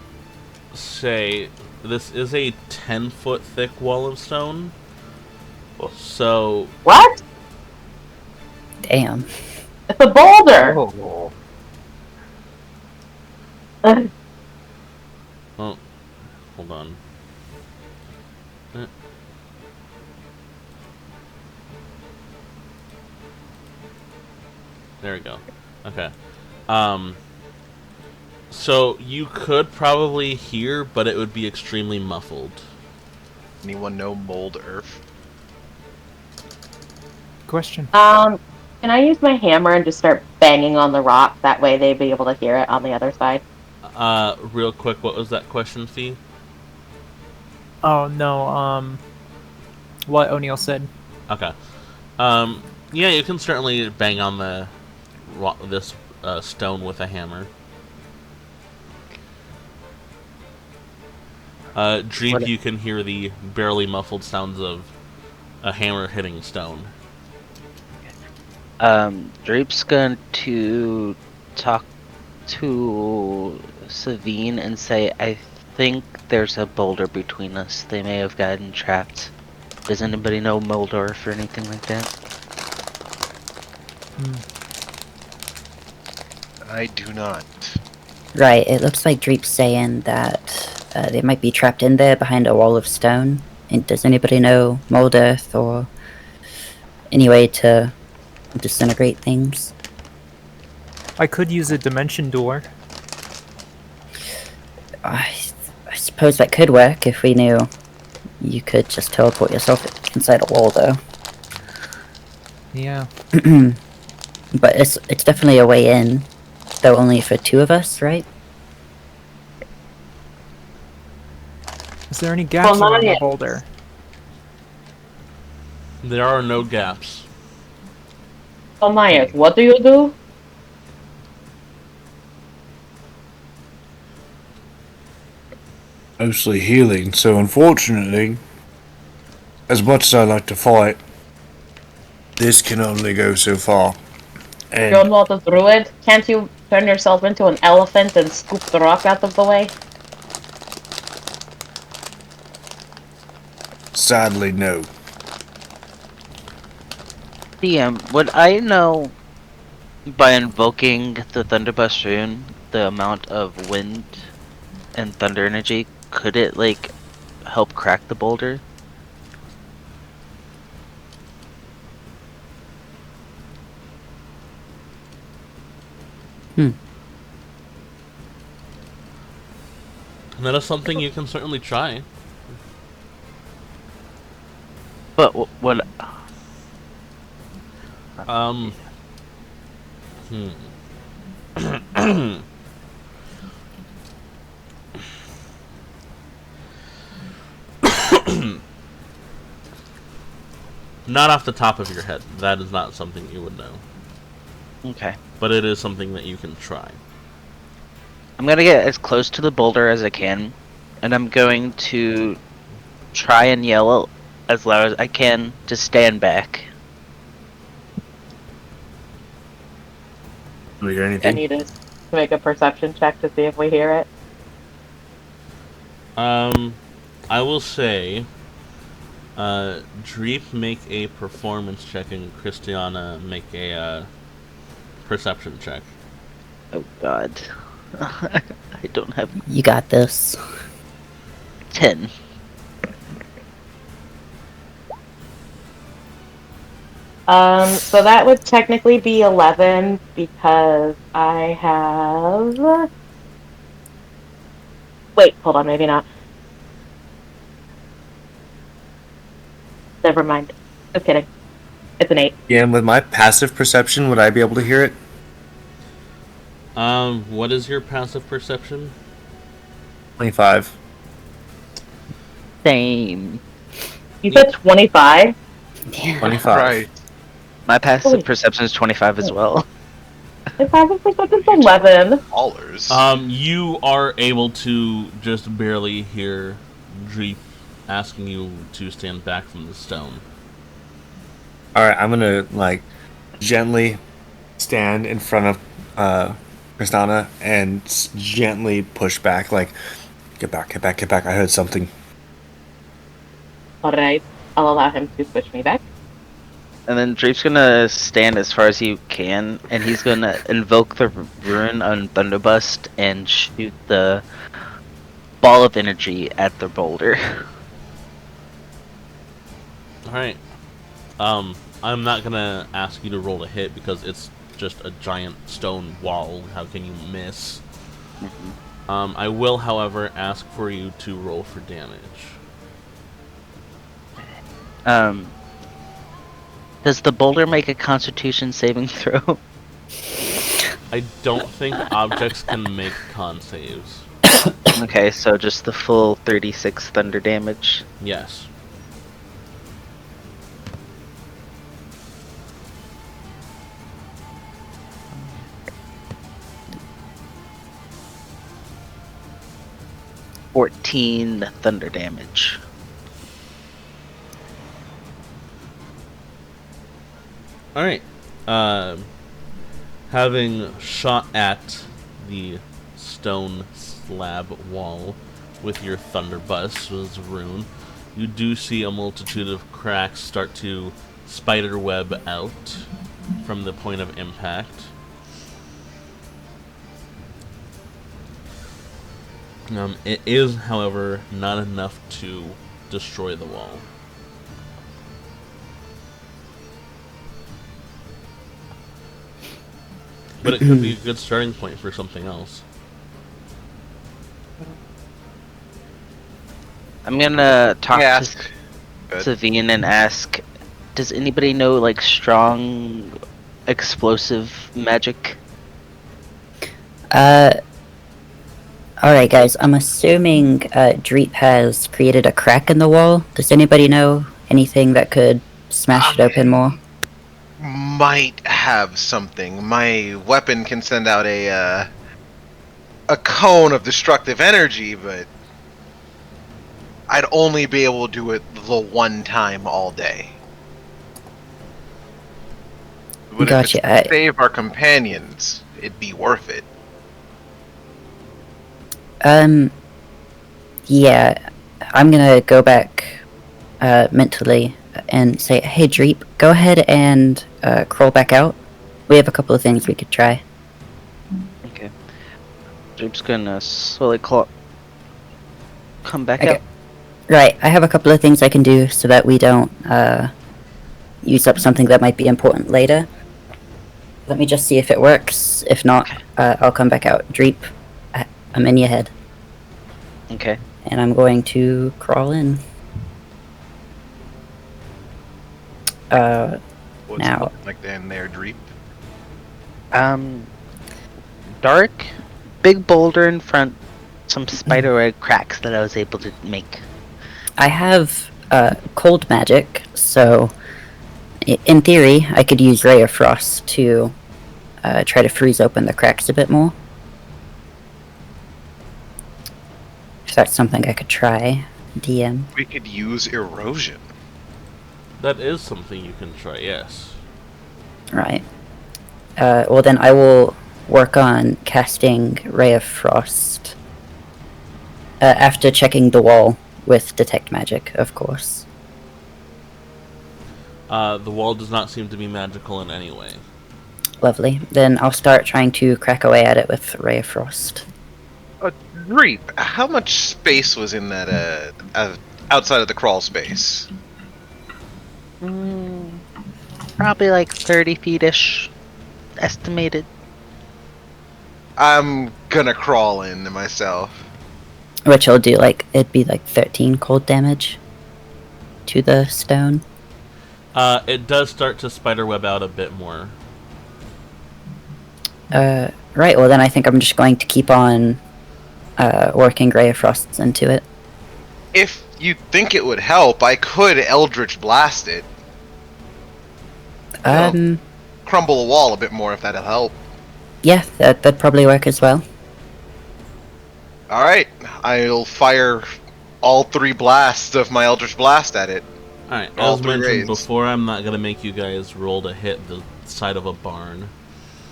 say this is a 10-foot thick wall of stone. So, What? Damn. It's a boulder! Oh. oh, hold on. There we go. Okay. So you could probably hear, but it would be extremely muffled. Anyone know Mold Earth? Question. Can I use my hammer and just start banging on the rock? That way they'd be able to hear it on the other side. Real quick, what was that question, Fee? Oh no. What O'Neill said. Okay. Yeah, you can certainly bang on the this stone with a hammer. Dreep, you can hear the barely muffled sounds of a hammer hitting stone. Dreep's going to talk to Savine and say, I think there's a boulder between us. They may have gotten trapped. Does anybody know Moldorf or anything like that? I do not. Right, it looks like Dreep's saying that they might be trapped in there behind a wall of stone. And does anybody know mold earth or any way to disintegrate things? I could use a dimension door. I suppose that could work if we knew you could just teleport yourself inside a wall, though. Yeah. But it's definitely a way in, though only for 2 of us, right? Is there any gaps not around the yet. boulder? There are no gaps. So Myers, what do you do? Mostly healing, so unfortunately, as much as I like to fight, this can only go so far. And You're not a druid. Can't you turn yourself into an elephant and scoop the rock out of the way? sadly, no. DM, would I know by invoking the Thunderburst rune the amount of wind and thunder energy? Could it like help crack the boulder? That is something you can certainly try. But what? Not off the top of your head. That is not something you would know. Okay. But it is something that you can try. I'm gonna get as close to the boulder as I can, and I'm going to try and yell as loud as I can to stand back. Do we hear I anything? need to make a perception check to see if we hear it. I will say, Dreep make a performance check and Christiana make a perception check. Oh God. I don't have You got this. 10. So that would technically be 11 because I have. Wait, hold on, maybe not. Never mind. Just kidding. It's an 8. Yeah, and with my passive perception, would I be able to hear it? What is your passive perception? 25. Same. You said 25? Yeah. 25. Right. My passive Holy- perception is 25 as well. If I was like, it's 11. Ballers. You are able to just barely hear Dreep asking you to stand back from the stone. Alright, I'm gonna, like, gently stand in front of, Kristana and gently push back, like, get back, get back, get back, I heard something. Alright, I'll allow him to push me back. And then Drape's gonna stand as far as he can, and he's gonna invoke the rune on Thunderbust and shoot the ball of energy at the boulder. Alright. I'm not gonna ask you to roll a hit because it's just a giant stone wall. How can you miss? I will, however, ask for you to roll for damage. Does the boulder make a Constitution saving throw? I don't think objects can make con saves. Okay, so just the full 36 thunder damage. Yes. $14 thunder damage. Alright. Having shot at the stone slab wall with your Thunderbust rune, you do see a multitude of cracks start to spider web out from the point of impact. It is, however, not enough to destroy the wall. But it could be a good starting point for something else. I'm gonna talk Yeah. to Good. Savine and ask, does anybody know like strong explosive magic? Alright guys, I'm assuming Dreep has created a crack in the wall. Does anybody know anything that could smash it open more? Might have something. My weapon can send out a cone of destructive energy, but I'd only be able to do it the one time all day. But Gotcha, if it's to save our companions, it'd be worth it. Yeah, I'm gonna go back mentally and say, hey Dreep, go ahead and crawl back out. We have a couple of things we could try. Okay. Dreep's gonna slowly come back Okay. out. Right, I have a couple of things I can do so that we don't use up something that might be important later. Let me just see if it works. If not, I'll come back out. Dreep, I'm in your head. Okay. And I'm going to crawl in. What's Now. it looking like down there, Dreep? Dark, big boulder in front, some spiderweb cracks that I was able to make. I have cold magic, so in theory, I could use Ray of Frost to try to freeze open the cracks a bit more. If that's something I could try, DM. We could use erosion. That is something you can try, yes. Right. Well then I will work on casting Ray of Frost. After checking the wall with Detect Magic, of course. The wall does not seem to be magical in any way. Lovely. Then I'll start trying to crack away at it with Ray of Frost. Dreep, how much space was in that outside of the crawl space? Probably like 30 feet-ish, estimated. I'm gonna crawl in myself. Which will do, like, it'd be like 13 cold damage to the stone. It does start to spiderweb out a bit more. Right, well then I think I'm just going to keep on working Ray of Frost into it. If you think it would help, I could Eldritch Blast it. Crumble a wall a bit more if that'll help. Yeah, that'd probably work as well. Alright, I'll fire all 3 blasts of my Eldritch Blast at it. Alright, All as 3 mentioned raids. before, I'm not gonna make you guys roll to hit the side of a barn.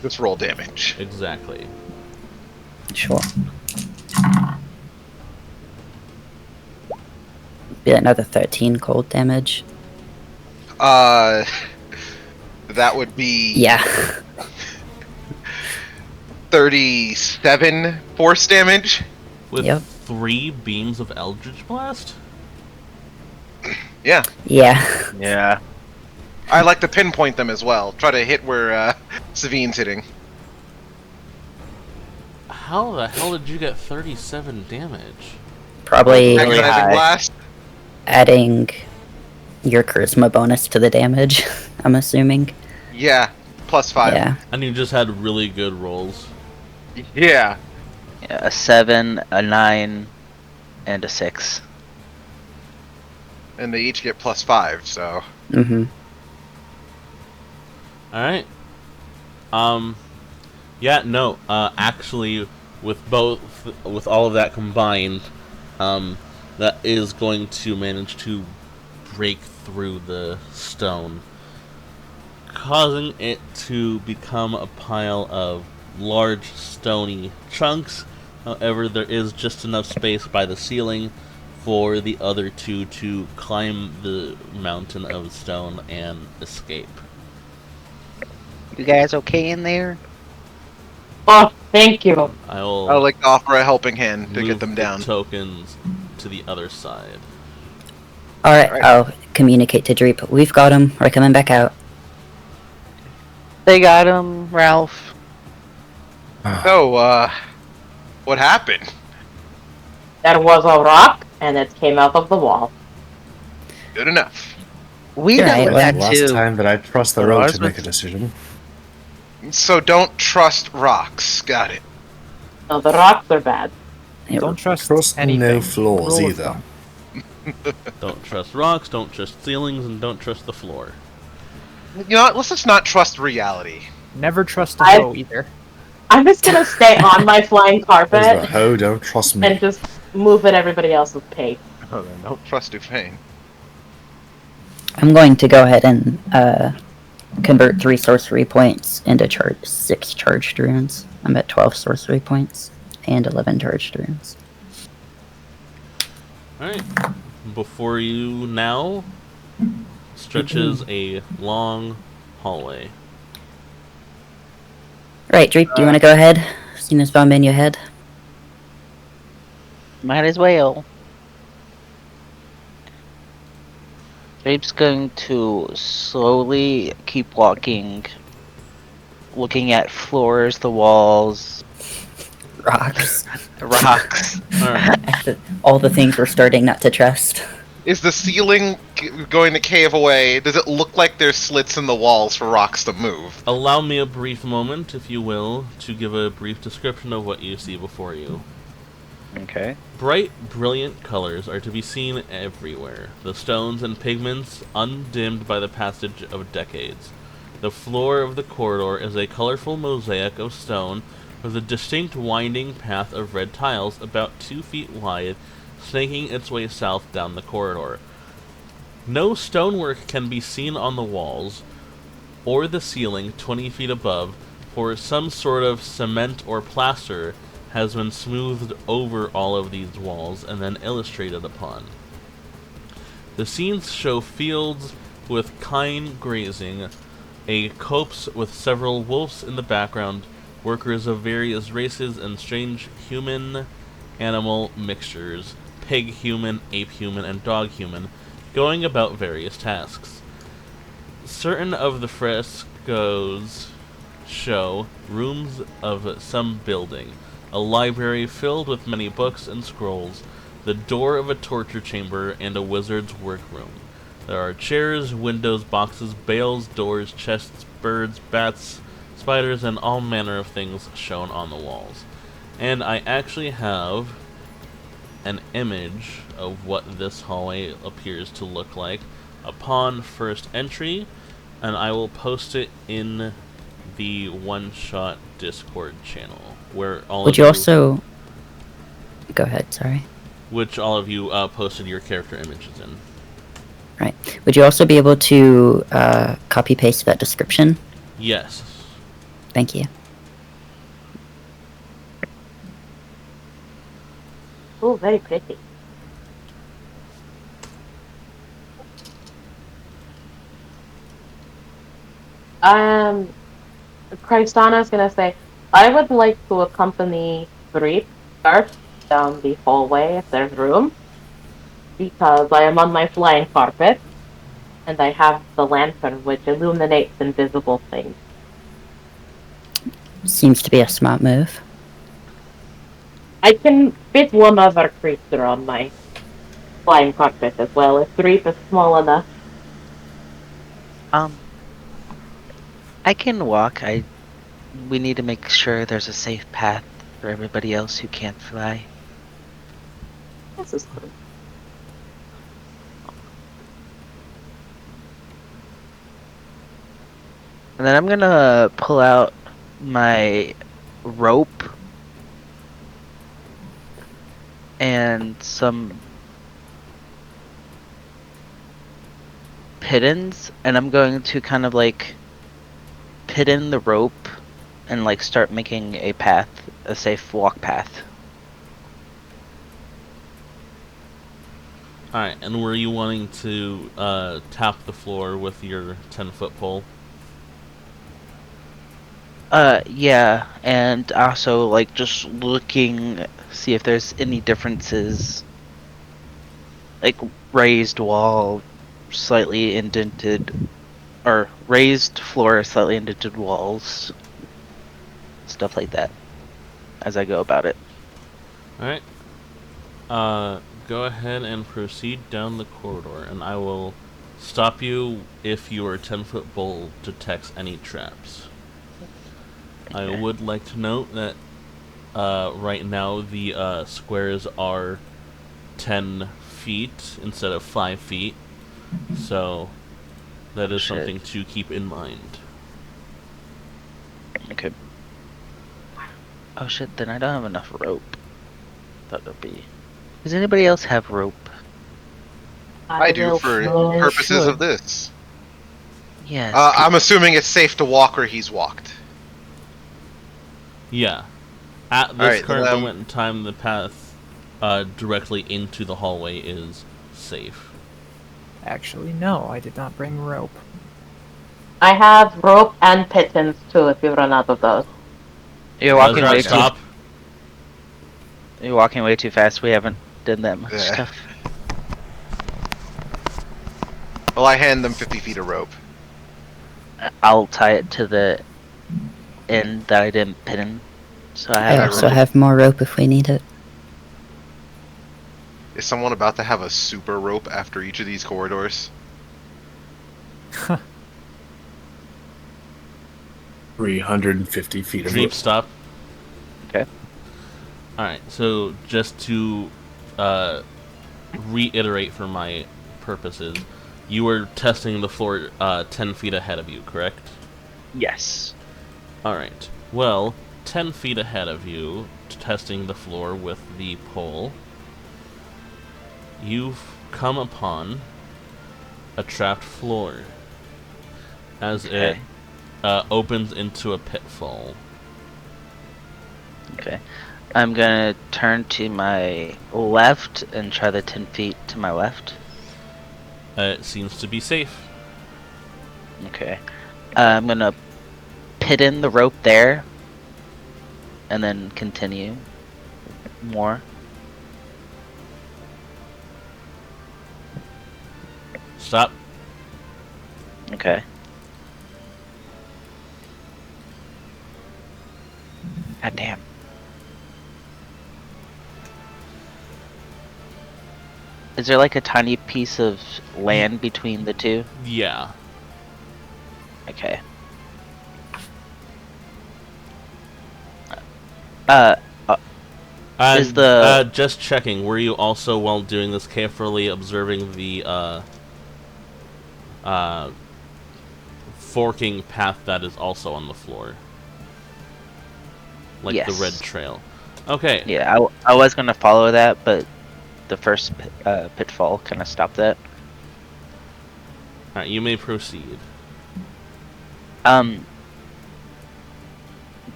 Just roll damage. Exactly. Sure. Be another 13 cold damage. That would be Yeah. 37 force damage. With Yep. 3 beams of Eldritch Blast? Yeah. Yeah. Yeah. I like to pinpoint them as well. Try to hit where Savine's hitting. How the hell did you get 37 damage? Probably Really Agonizing high. Blast. adding your charisma bonus to the damage, I'm assuming. Yeah, +5. Yeah. And you just had really good rolls. Yeah. Yeah, a 7, a 9, and a 6. And they each get +5, so. Mm-hmm. Alright. Yeah, no, actually, with all of that combined, that is going to manage to break through the stone, causing it to become a pile of large stony chunks. However, there is just enough space by the ceiling for the other two to climb the mountain of stone and escape. You guys okay in there? Oh, thank you. I'll I like to offer a helping hand to move get them the down. tokens to the other side. Alright, Alright. I'll communicate to Dreep. We've got him. We're coming back out. They got him, Ralph. So, what happened? There was a rock, and it came off of the wall. Good enough. We Yeah, know it was that Last too. time that I trust the But road ours to make a was- decision. So don't trust rocks. Got it. No, the rocks are bad. Don't trust Trust anything. no floors Rule of either. thumb. Don't trust rocks, don't trust ceilings, and don't trust the floor. You know what? Let's just not trust reality. Never trust a I- hoe either. I'm just gonna stay on my flying As the carpet hoe, don't trust me. and just move at everybody else's pace. Oh, then don't trust Dufane. I'm going to go ahead and convert 3 sorcery points into 6 charged runes. I'm at 12 sorcery points and 11 charged runes. Alright. Before you now stretches a long hallway. Right, Drake, do you want to go ahead? Seeing as I'm in your head. Might as well. Drape's going to slowly keep walking, looking at floors, the walls, Rocks. rocks. Alright. All the things we're starting not to trust. Is the ceiling going to cave away? Does it look like there's slits in the walls for rocks to move? Allow me a brief moment, if you will, to give a brief description of what you see before you. Okay. Bright, brilliant colors are to be seen everywhere, the stones and pigments undimmed by the passage of decades. The floor of the corridor is a colorful mosaic of stone with a distinct winding path of red tiles about 2 feet wide, snaking its way south down the corridor. No stonework can be seen on the walls or the ceiling 20 feet above, for some sort of cement or plaster has been smoothed over all of these walls and then illustrated upon. The scenes show fields with kine grazing, a copse with several wolves in the background, workers of various races and strange human-animal mixtures, pig-human, ape-human, and dog-human, going about various tasks. Certain of the frescoes show rooms of some building, a library filled with many books and scrolls, the door of a torture chamber, and a wizard's workroom. There are chairs, windows, boxes, bales, doors, chests, birds, bats, spiders, and all manner of things shown on the walls. And I actually have an image of what this hallway appears to look like upon first entry, and I will post it in the one-shot Discord channel, where all Would of you also... Go ahead, sorry. which all of you posted your character images in. Right. Would you also be able to copy-paste that description? Yes. Thank you. Oh, very pretty. Christana's gonna say, I would like to accompany Reap first down the hallway if there's room, because I am on my flying carpet, and I have the lantern which illuminates invisible things. Seems to be a smart move. I can fit one other creature on my flying carpet as well, if Reap is small enough. I can walk. We need to make sure there's a safe path for everybody else who can't fly. This is cool. And then I'm gonna pull out my rope and some pittons, and I'm going to kind of like pitten the rope and like start making a path, a safe walk path. Alright, and were you wanting to tap the floor with your 10-foot pole? Yeah, and also like just looking, see if there's any differences. Like raised wall, slightly indented, or raised floor, slightly indented walls. Stuff like that, as I go about it. Alright. go ahead and proceed down the corridor, and I will stop you if your 10-foot bowl detects any traps. I would like to note that right now the squares are 10 feet instead of 5 feet, so that is something to keep in mind. Okay. Oh shit, then I don't have enough rope. Thought it'd be. Does anybody else have rope? I do will for finish. purposes of this. Yes. I'm assuming it's safe to walk where he's walked. Yeah. At this Alright, current then, moment in time, the path directly into the hallway is safe. Actually, no, I did not bring rope. I have rope and pittons too if you run out of those. You're walking Ezra, way stop. You're walking way too fast. We haven't done that much Yeah. stuff. Well, I hand them 50 feet of rope. I'll tie it to the end that I didn't pin in. So I I have also have more rope if we need it. Is someone about to have a super rope after each of these corridors? 350 feet of Jeep, rope. stop. Okay. Alright, so just to reiterate for my purposes, you were testing the floor 10 feet ahead of you, correct? Yes. Alright, well, 10 feet ahead of you, testing the floor with the pole, you've come upon a trapped floor as it opens into a pitfall. Okay. I'm gonna turn to my left and try the 10 feet to my left. It seems to be safe. Okay. I'm gonna pit in the rope there and then continue more. Stop. Okay. God damn. Is there like a tiny piece of land between the two? Yeah. Okay. And, Is the- just checking, were you also, while doing this, carefully observing the forking path that is also on the floor? Like the Yes. red trail. Okay. Yeah, I was gonna follow that, but the first pitfall kind of stopped that. Alright, you may proceed.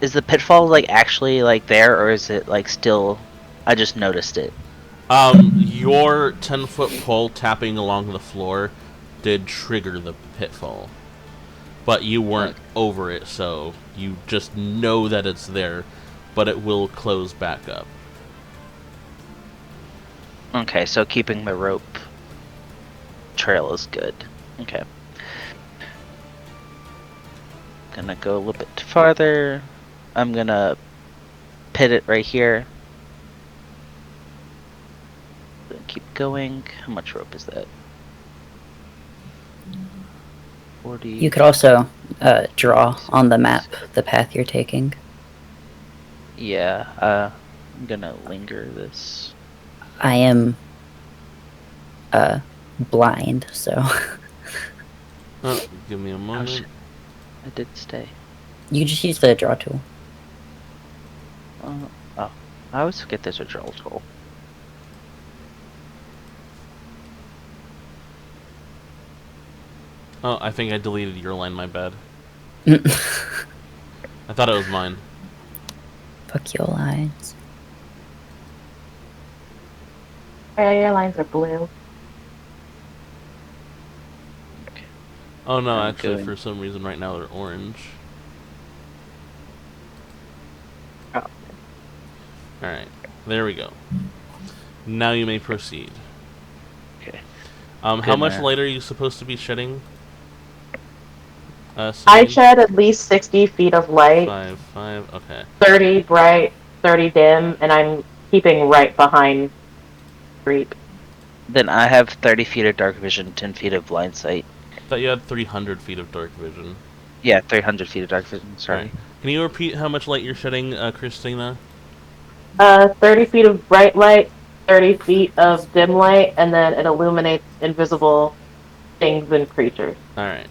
Is the pitfall like actually like there, or is it like still? I just noticed it. Your 10-foot pole tapping along the floor did trigger the pitfall. But you weren't over it, so you just know that it's there, but it will close back up. Okay, so keeping the rope trail is good. Okay. Gonna go a little bit farther. I'm gonna pit it right here. Then keep going. How much rope is that? 40. You could also draw on the map the path you're taking. Yeah, I'm gonna linger this. I am blind, so Oh, give me a Oh moment. shit. I did stay. you just use the draw tool. Oh, I always forget there's a drill tool. Oh, I think I deleted your line, my bad. Fuck I thought it was mine. your lines. Yeah, your lines are blue. Oh no, I'm actually, going- for some reason right now they're orange. Oh. Alright, there we go. Now you may proceed. Okay. How much Gonna- light are you supposed to be shedding? I Celine? shed at least 60 feet of light, 5, okay. 30 bright, 30 dim, and I'm keeping right behind creep. Then I have 30 feet of dark vision, 10 feet of blind sight. I thought you had 300 feet of dark vision. Yeah, 300 feet of dark vision, sorry. Right. Can you repeat how much light you're shedding, Christina? 30 feet of bright light, 30 feet of dim light, and then it illuminates invisible things and creatures. Alright.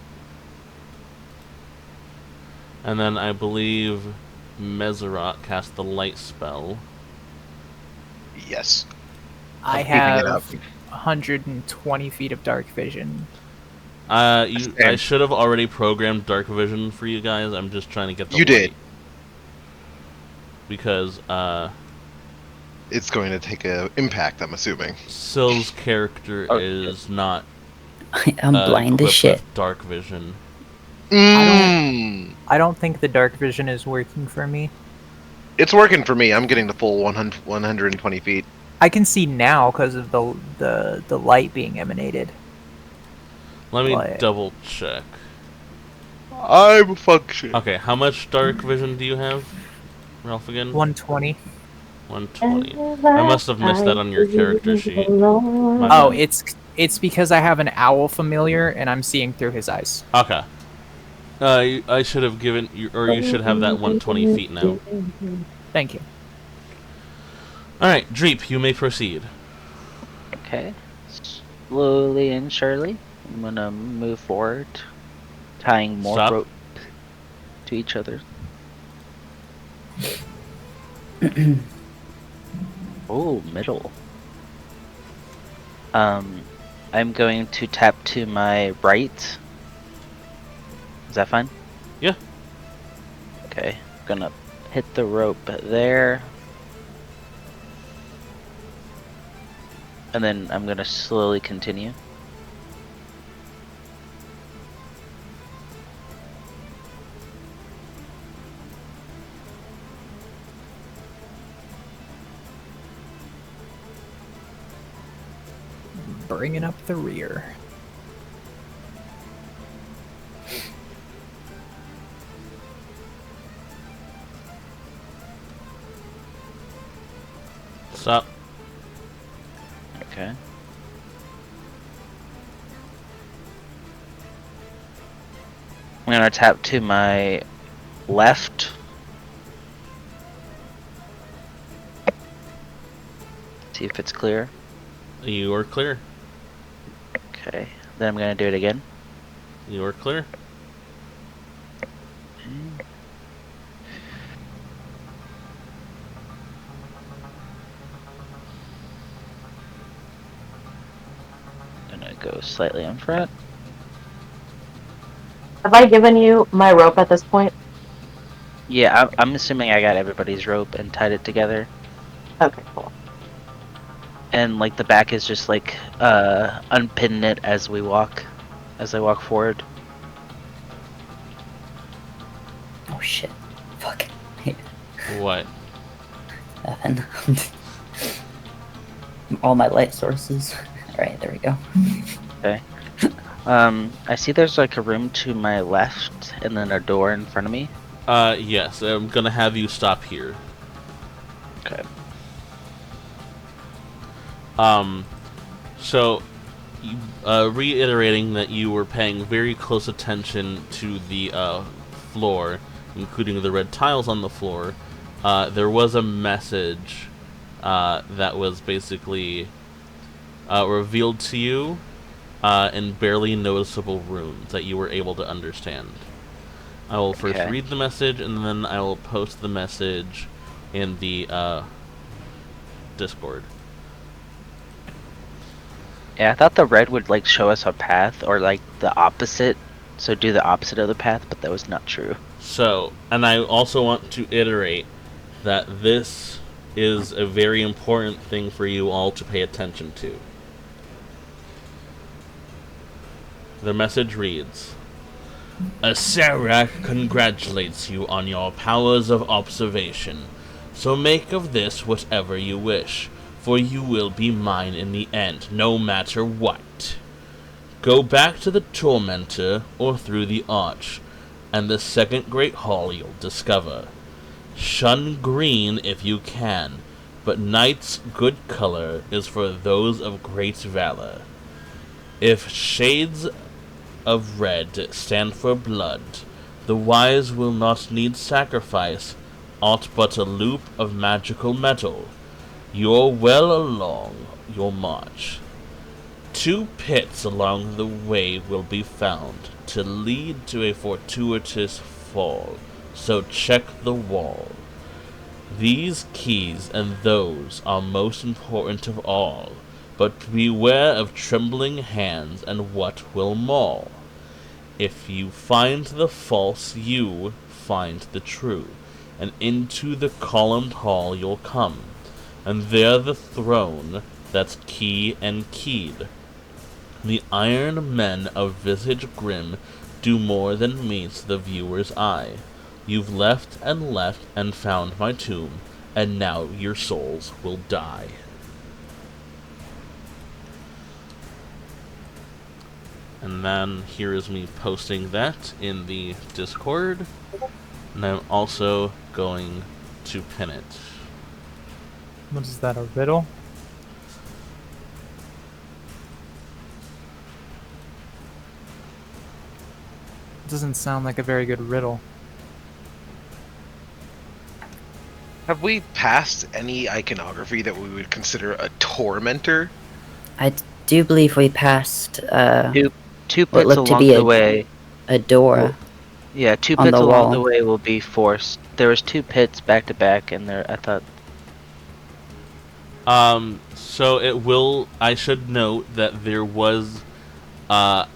And then I believe Messerot cast the light spell. Yes. I I'm keeping it up. have 120 feet of dark vision. I should have already programmed dark vision for you guys. I'm just trying to get the You light. did. Because, It's going to take an impact, I'm assuming. Syl's character Oh, is not I'm blind as equipped shit. with dark vision. I don't think the dark vision is working for me. It's working for me. I'm getting the full 120 feet. I can see now because of the light being emanated. Let me But- double check. I'm functioning. Okay, how much dark vision do you have, Ralph, again? 120. 120. I must have missed that on your character sheet. My Oh, bad. it's because I have an owl familiar and I'm seeing through his eyes. Okay. I should have given you, or you should have that 120 feet now. Thank you. Alright, Dreep, you may proceed. Okay. Slowly and surely, I'm gonna move forward, tying more Stop. rope to each other. Oh, middle. I'm going to tap to my right. Is that fine? Yeah. Okay, gonna hit the rope there. And then I'm gonna slowly continue. Bringing up the rear. Stop. Okay. I'm gonna tap to my left. See if it's clear. You are clear. Okay. Then I'm gonna do it again. You are clear. Gonna go slightly in front. Have I given you my rope at this point? Yeah, I'm assuming I got everybody's rope and tied it together. Okay, cool. And like the back is just like unpinning it as we walk, as I walk forward. Oh shit. Fuck. What? Nothing. All my light sources. Alright, there we go. Okay. I see there's like a room to my left and then a door in front of me. Yes, I'm gonna have you stop here. Okay. So, reiterating that you were paying very close attention to the, floor, including the red tiles on the floor, there was a message, that was basically, revealed to you, in barely noticeable runes that you were able to understand. I will first Okay. read the message, and then I will post the message in the, Discord. Yeah, I thought the red would like show us a path or like the opposite. So do the opposite of the path, but that was not true. So, and I also want to iterate that this is a very important thing for you all to pay attention to. The message reads, Acerak congratulates you on your powers of observation, so make of this whatever you wish, for you will be mine in the end, no matter what. Go back to the Tormentor or through the Arch, and the second great hall you'll discover. Shun green if you can, but knight's good color is for those of great valor. If shades of red stand for blood, the wise will not need sacrifice aught but a loop of magical metal. You're well along your march. 2 pits along the way will be found to lead to a fortuitous fall, so check the wall. These keys and those are most important of all, but beware of trembling hands and what will maul. If you find the false, you find the true, and into the columned hall you'll come, and there the throne that's key and keyed. The iron men of visage grim do more than meets the viewer's eye. You've left and found my tomb, and now your souls will die. And then here is me posting that in the Discord. And I'm also going to pin it. What is that, a riddle? Doesn't sound like a very good riddle. Have we passed any iconography that we would consider a tormentor? I do believe we passed Two what pits looked to along be the way. a door. Yeah, 2 on pits the along wall. the way will be forced. There was 2 pits back to back, and there I thought. So it will. I should note that there was, on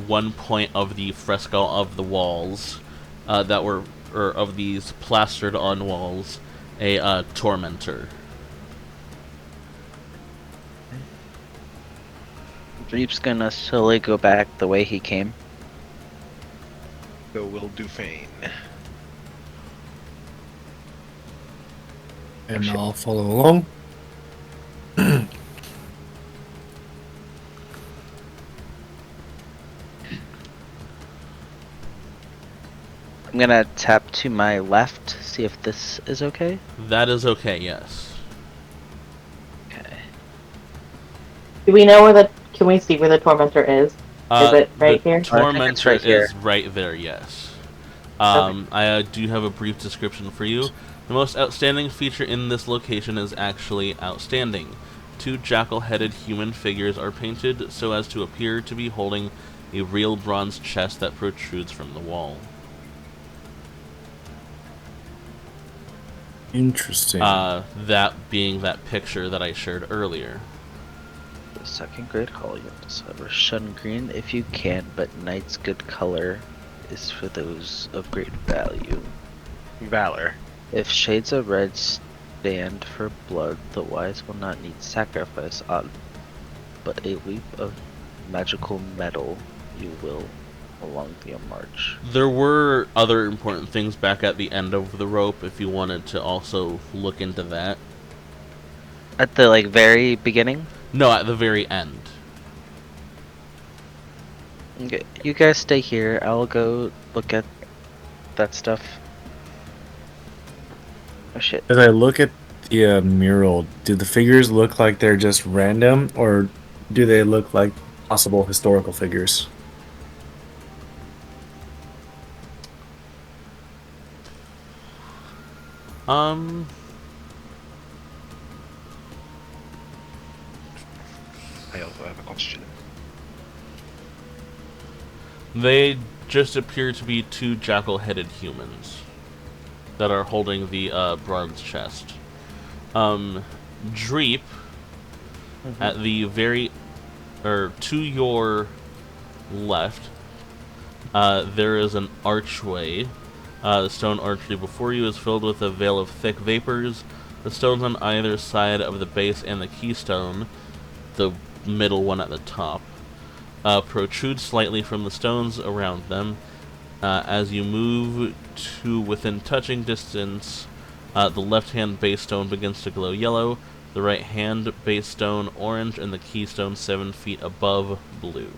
one point of the fresco of the walls, that were, or of these plastered on walls, a tormentor. Reap's gonna slowly go back the way he came. So will Dufane. And I'll follow along. I'm gonna tap to my left, see if this is okay. That is okay, yes. Okay. Do we know where the? Can we see where the tormentor is? Is it right the here? Tormentor right here. is right there, yes. Okay. I do have a brief description for you. The most outstanding feature in this location is actually outstanding. 2 jackal-headed human figures are painted so as to appear to be holding a real bronze chest that protrudes from the wall. Interesting. That being that picture that I shared earlier. The 2nd grade hall units, however, shun green if you can, but knight's good color is for those of great value. Valor. If shades of red stand for blood, the wise will not need sacrifice on, but a leap of magical metal you will along the march. There were other important things back at the end of the rope if you wanted to also look into that. At the very beginning? No, at the very end. Okay, you guys stay here. I'll go look at that stuff. Oh shit. As I look at the mural, do the figures look like they're just random, or do they look like possible historical figures? I also have a question. They just appear to be 2 jackal-headed humans that are holding the bronze chest. Dreep, at the very, or to your left, there is an archway. The stone archway before you is filled with a veil of thick vapors. The stones on either side of the base and the keystone, the middle one at the top, protrude slightly from the stones around them. As you move to within touching distance, the left-hand base stone begins to glow yellow, the right-hand base stone orange, and the keystone 7 feet above blue.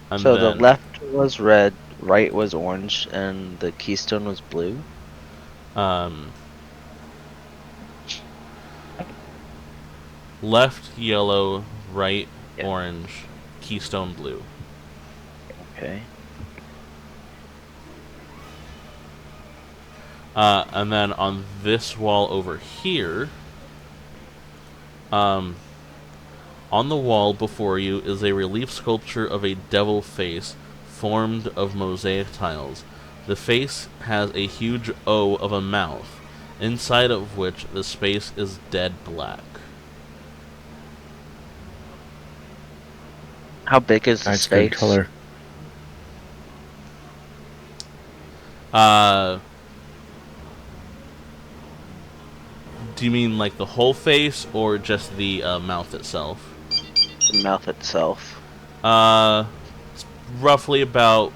And So then, the left was red, right was orange, and the keystone was blue? Left yellow, right Yeah. orange, keystone blue. Okay. And then on this wall over here, on the wall before you is a relief sculpture of a devil face formed of mosaic tiles. The face has a huge O of a mouth, inside of which the space is dead black. How big is the That's space? good color. Do you mean like the whole face or just the mouth itself? The mouth itself. It's roughly about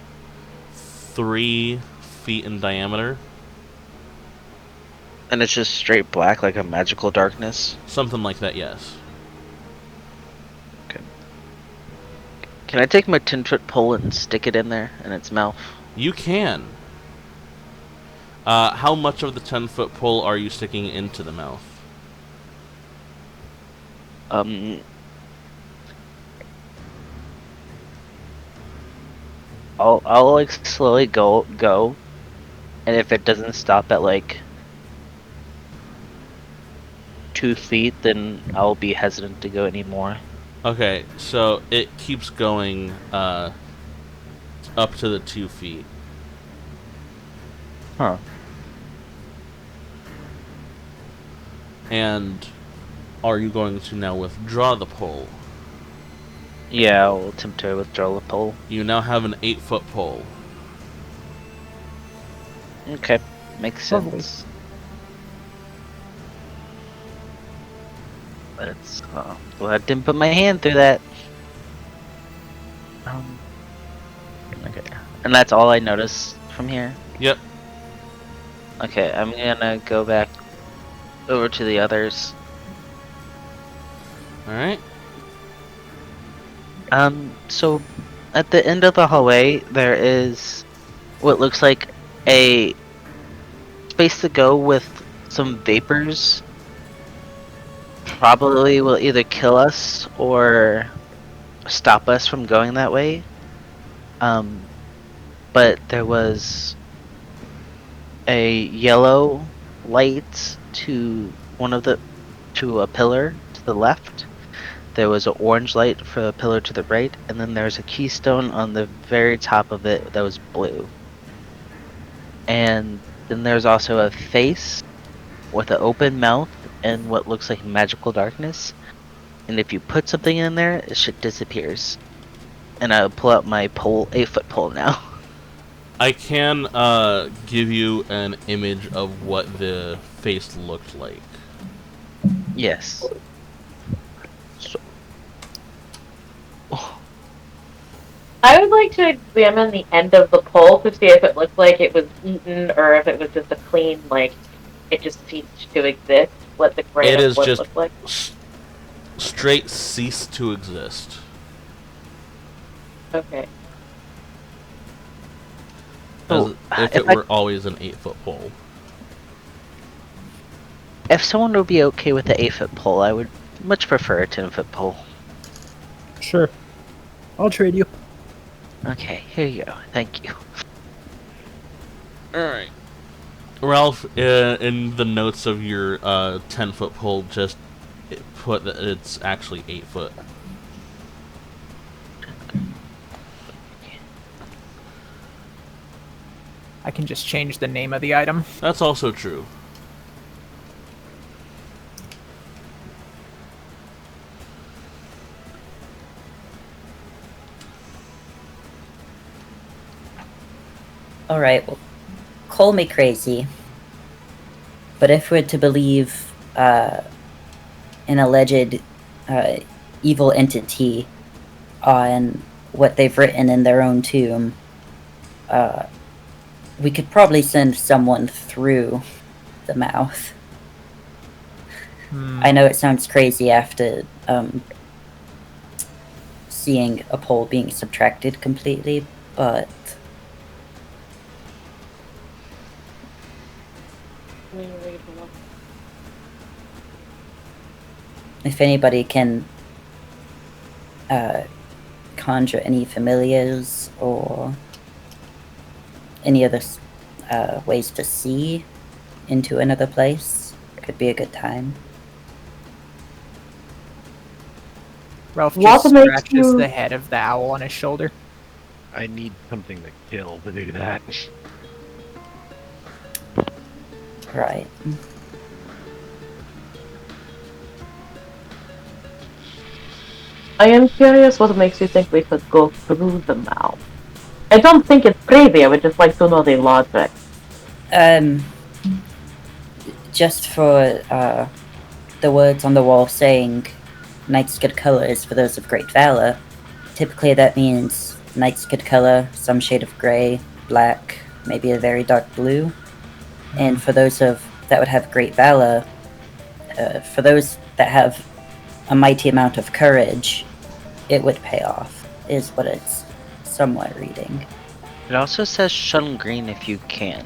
3 feet in diameter. And it's just straight black, like a magical darkness. Something like that, yes. Can I take my 10-foot pole and stick it in there, in its mouth? You can. How much of the 10-foot pole are you sticking into the mouth? I'll like slowly go, and if it doesn't stop at like 2 feet, then I'll be hesitant to go anymore. Okay, so it keeps going up to the 2 feet. Huh. And are you going to now withdraw the pole? Yeah, I'll attempt to withdraw the pole. You now have an 8-foot pole. Okay, makes Lovely. sense. Let's well, I didn't put my hand through that. Okay, and that's all I noticed from here. Yep. Okay, I'm gonna go back over to the others. Alright. So at the end of the hallway, there is what looks like a space to go with some vapors. Probably will either kill us or stop us from going that way. But there was a yellow light to a pillar to the left. There was an orange light for a pillar to the right, and then there's a keystone on the very top of it that was blue. And then there's also a face with an open mouth and what looks like magical darkness. And if you put something in there, it shit disappears. And I'll pull out my pole, 8-foot pole now. I can give you an image of what the face looked like. Yes. So, I would like to examine the end of the pole to see if it looked like it was eaten or if it was just a clean, like, it just ceased to exist. What the grain It of is wood just looked like. straight cease to exist. Okay. As Oh, if it were always an 8-foot pole. if someone would be okay with the 8-foot pole, I would much prefer a 10-foot pole. Sure. I'll trade you. Okay, here you go. Thank you. Alright. Ralph, in the notes of your 10-foot pole, just put that it's actually 8 foot. I can just change the name of the item. That's also true. Alright, well, call me crazy. But if we're to believe an alleged evil entity on what they've written in their own tomb, we could probably send someone through the mouth. I know it sounds crazy after seeing a pole being subtracted completely, but if anybody can conjure any familiars or any other ways to see into another place, could be a good time. Ralph Walter just makes scratches you- the head of the owl on his shoulder. I need something to kill to do that. Right. I am curious what makes you think we could go through the mouth. I don't think it's crazy, I would just like to know the logic. Just for the words on the wall saying Knight's good color is for those of great valor, typically that means Knight's good color, some shade of gray, black, maybe a very dark blue. And for those that would have great valor, for those that have a mighty amount of courage, it would pay off, is what it's somewhat reading. It also says shun green if you can.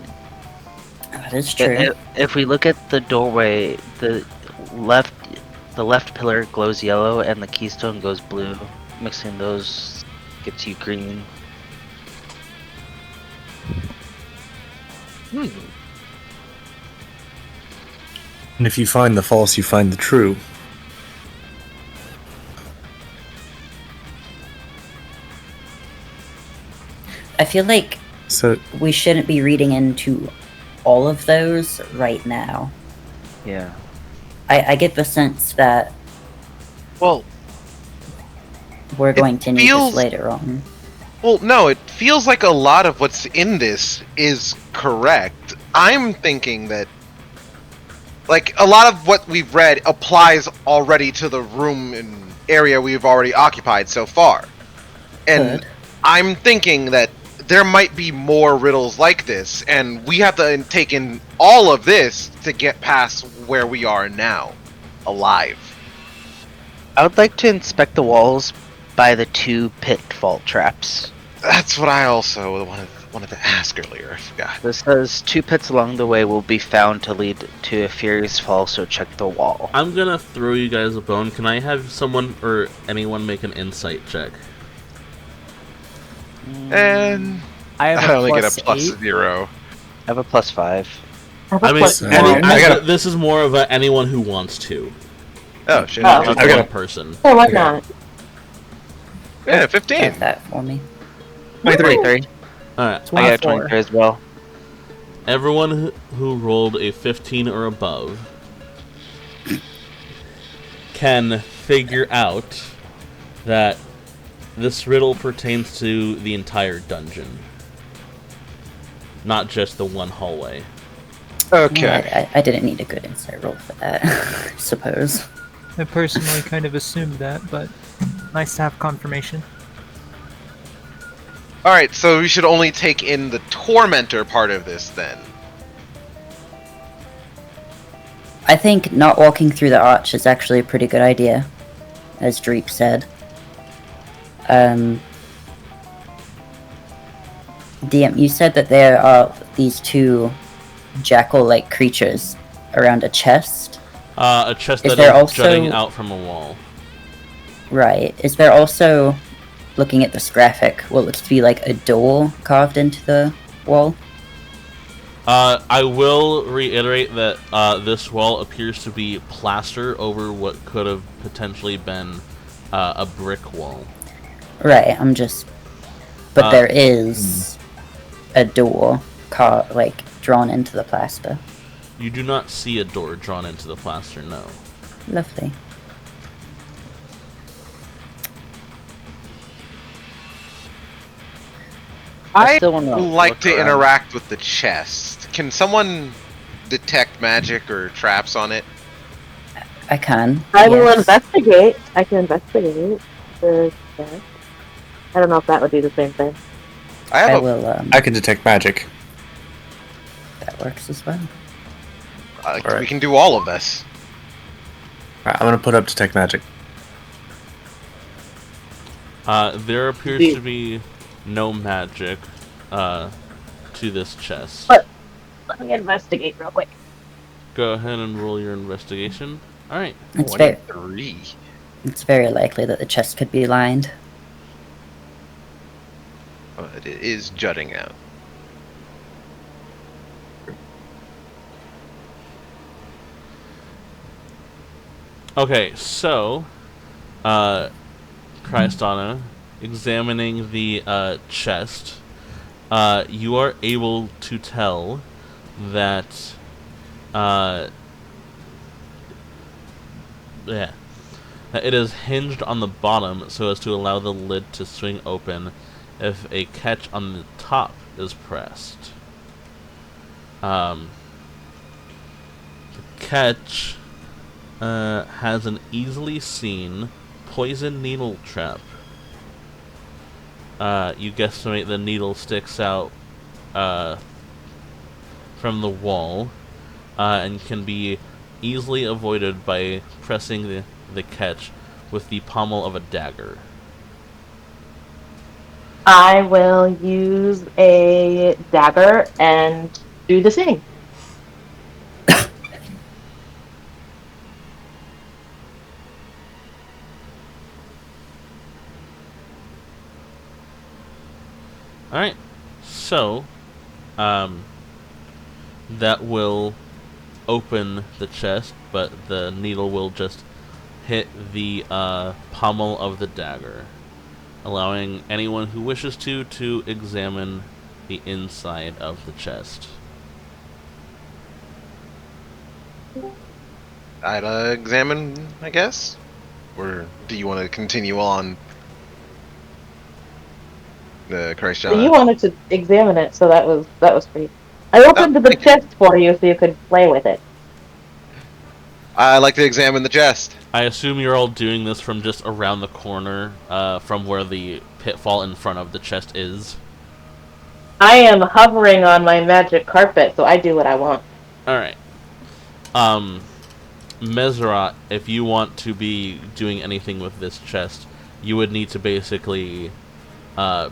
That is true. If we look at the doorway, the left pillar glows yellow and the keystone goes blue. Mixing those gets you green. And if you find the false, you find the true. I feel like So we shouldn't be reading into all of those right now. Yeah. I get the sense that Well, we're going to need feels- this later on. Well, no, it feels like a lot of what's in this is correct. I'm thinking that, like, a lot of what we've read applies already to the room and area we've already occupied so far. And Good. I'm thinking that there might be more riddles like this, and we have to take in all of this to get past where we are now, alive. I would like to inspect the walls by the 2 pitfall traps. That's what I also wanted to ask earlier. I forgot. This says 2 pits along the way will be found to lead to a furious fall, so check the wall. I'm gonna throw you guys a bone. Can I have someone or anyone make an insight check? And I have I a only get plus a plus 8. 0. I have a +5. I mean, Plus any- one. I got this is more of a anyone who wants to. Oh shit! Oh. Just I got one a- person. Sure, why Okay. not? Yeah, 15. Get that for me. 23. Alright, I got a 24. 23 as well. everyone who rolled a 15 or above can figure out that this riddle pertains to the entire dungeon, not just the one hallway. I didn't need a good insight roll for that, I suppose. I personally kind of assumed that, but nice to have confirmation. Alright, so we should only take in the Tormentor part of this then. I think not walking through the arch is actually a pretty good idea, as Dreep said. DM, you said that there are these 2 jackal-like creatures around a chest. A chest Is that there is also- jutting out from a wall. Right. Is there also, looking at this graphic, what looks to be like a door carved into the wall? I will reiterate that this wall appears to be plaster over what could have potentially been a brick wall. Right, But Uh, there is a door drawn into the plaster. You do not see a door drawn into the plaster, no. Lovely. I I still wanna like look to around. interact with the chest. Can someone detect magic or traps on it? I can. I will yes. investigate. I can investigate the chest. I don't know if that would do the same thing. I have I a will, I can detect magic. that works as well. we Alright. can do all of this. Alright, I'm gonna put up detect magic. There appears to be no magic to this chest. But- Let me investigate real quick. Go ahead and roll your investigation. Alright. It's 23. it's very likely that the chest could be lined. But it is jutting out. Okay, so, Christana, examining the chest, you are able to tell that, that it is hinged on the bottom so as to allow the lid to swing open if a catch on the top is pressed. The catch has an easily seen poison needle trap. You guesstimate the needle sticks out from the wall and can be easily avoided by pressing the catch with the pommel of a dagger. I will use a dagger and do the same. Alright, so, that will open the chest, but the needle will just hit the pommel of the dagger, allowing anyone who wishes to examine the inside of the chest. I'd examine, I guess? Or do you want to continue on? Christ So you John. wanted to examine it, so that was sweet. I opened the thank you. chest for you so you could play with it. I like to examine the chest. I assume you're all doing this from just around the corner, from where the pitfall in front of the chest is. I am hovering on my magic carpet, so I do what I want. Alright. Mesrat, if you want to be doing anything with this chest, you would need to basically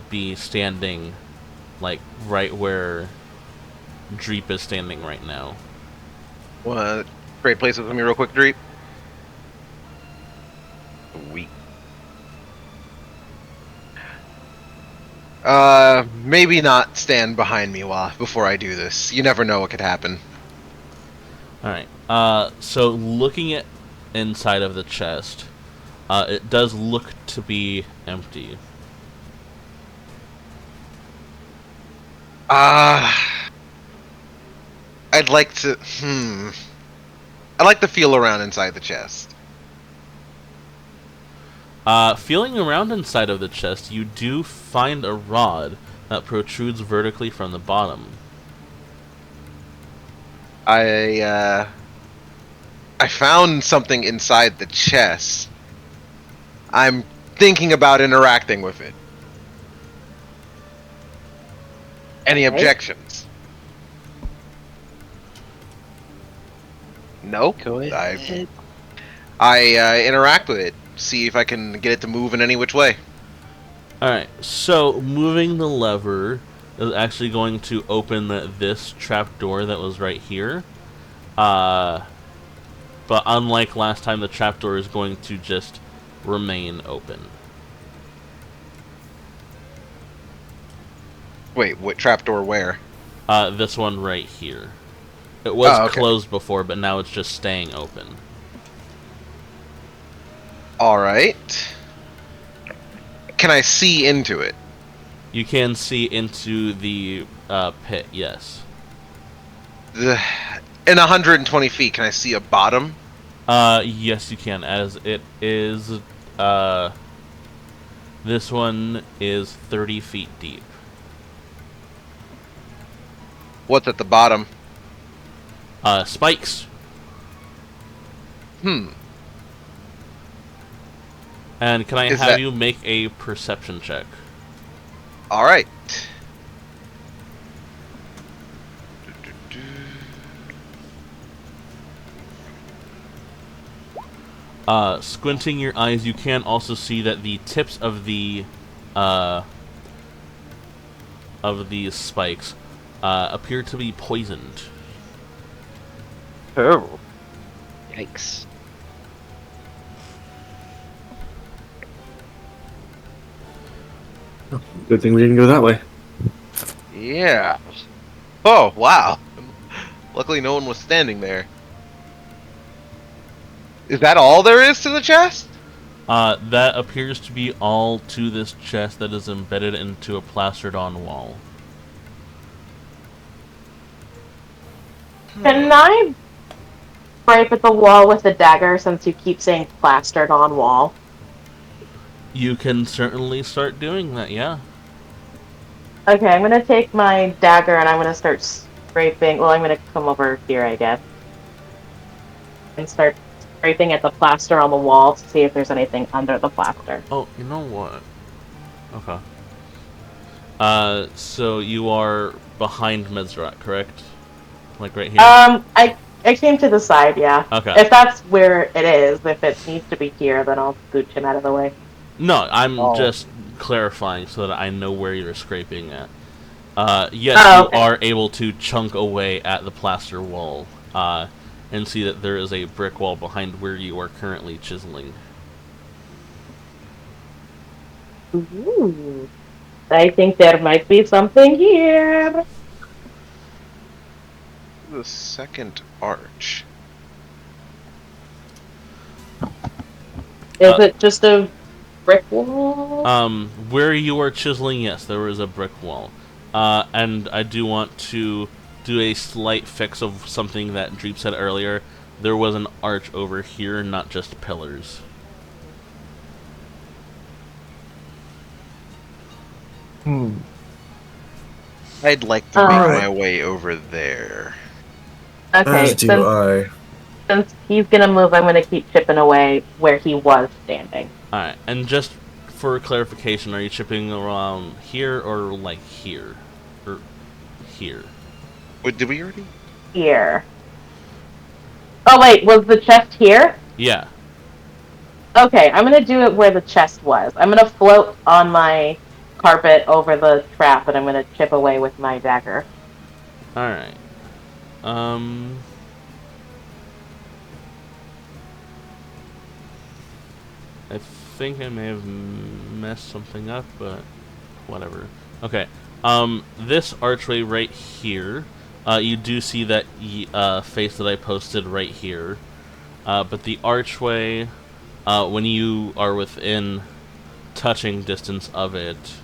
be standing, like, right where Dreep is standing right now. Great places with me real quick, Dreep. Sweet. Maybe not stand behind me before I do this. You never know what could happen. Alright, so looking at inside of the chest, it does look to be empty. I'd like to, I'd like to feel around inside the chest. Feeling around inside of the chest, you do find a rod that protrudes vertically from the bottom. I found something inside the chest. I'm thinking about interacting with it. Any objections? No? Go ahead. I interact with it. See if I can get it to move in any which way. Alright, so moving the lever is actually going to open this trapdoor that was right here. But unlike last time, the trapdoor is going to just remain open. Wait, what trapdoor where? This one right here. It was Oh, okay. closed before, but now it's just staying open. Alright. Can I see into it? You can see into the pit, yes. In 120 feet, can I see a bottom? Yes you can, as it is, this one is 30 feet deep. What's at the bottom? Spikes. And can I Is have that- you make a perception check? Alright. Squinting your eyes, you can also see that the tips of the spikes appear to be poisoned. Oh. Yikes. Good thing we didn't go that way. Yeah. Oh, wow. Luckily no one was standing there. Is that all there is to the chest? That appears to be all to this chest that is embedded into a plastered-on wall. Can I scrape at the wall with a dagger since you keep saying plastered on wall? You can certainly start doing that, yeah. Okay, I'm gonna take my dagger and I'm gonna start scraping. Well, I'm gonna come over here, I guess. And start scraping at the plaster on the wall to see if there's anything under the plaster. Oh, you know what? Okay. So you are behind Mizrak, correct? Like right here? I came to the side, yeah. Okay. If that's where it is, if it needs to be here, then I'll scooch him out of the way. No, I'm Oh. just clarifying so that I know where you're scraping at. Yes, Oh, you okay. are able to chunk away at the plaster wall, and see that there is a brick wall behind where you are currently chiseling. Ooh. I think there might be something here. The second arch. Is it just a brick wall? Where you are chiseling, yes, there is a brick wall. And I do want to do a slight fix of something that Dreep said earlier. There was an arch over here, not just pillars. I'd like to make Alright. my way over there. Okay, As do I. since he's gonna move, I'm gonna keep chipping away where he was standing. Alright, and just for clarification, are you chipping around here or like here? Or here? Wait, did we already? Here. Oh wait, was the chest here? Yeah. Okay, I'm gonna do it where the chest was. I'm gonna float on my carpet over the trap, and I'm gonna chip away with my dagger. Alright. I think I may have messed something up, but whatever. Okay. This archway right here, you do see that face that I posted right here. But the archway, when you are within touching distance of it,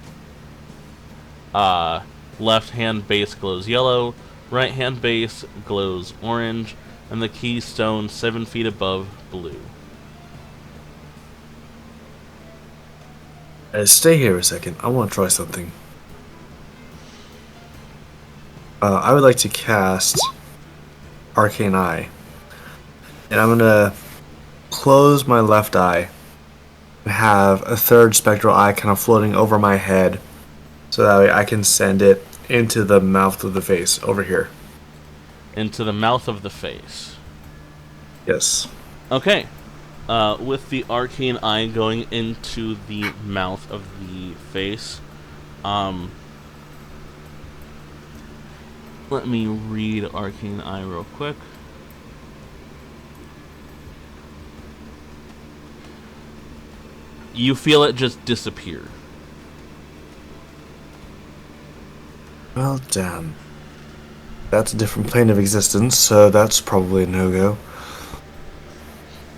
left hand base glows yellow, right hand base glows orange, and the keystone 7 feet above blue. Stay here a second. I want to try something. I would like to cast Arcane Eye. And I'm going to close my left eye and have a third spectral eye kind of floating over my head. So that way I can send it into the mouth of the face over here. Into the mouth of the face. Yes. Okay. With the arcane eye going into the mouth of the face, let me read arcane eye real quick. You feel it just disappear. Well, damn. That's a different plane of existence, so that's probably a no-go.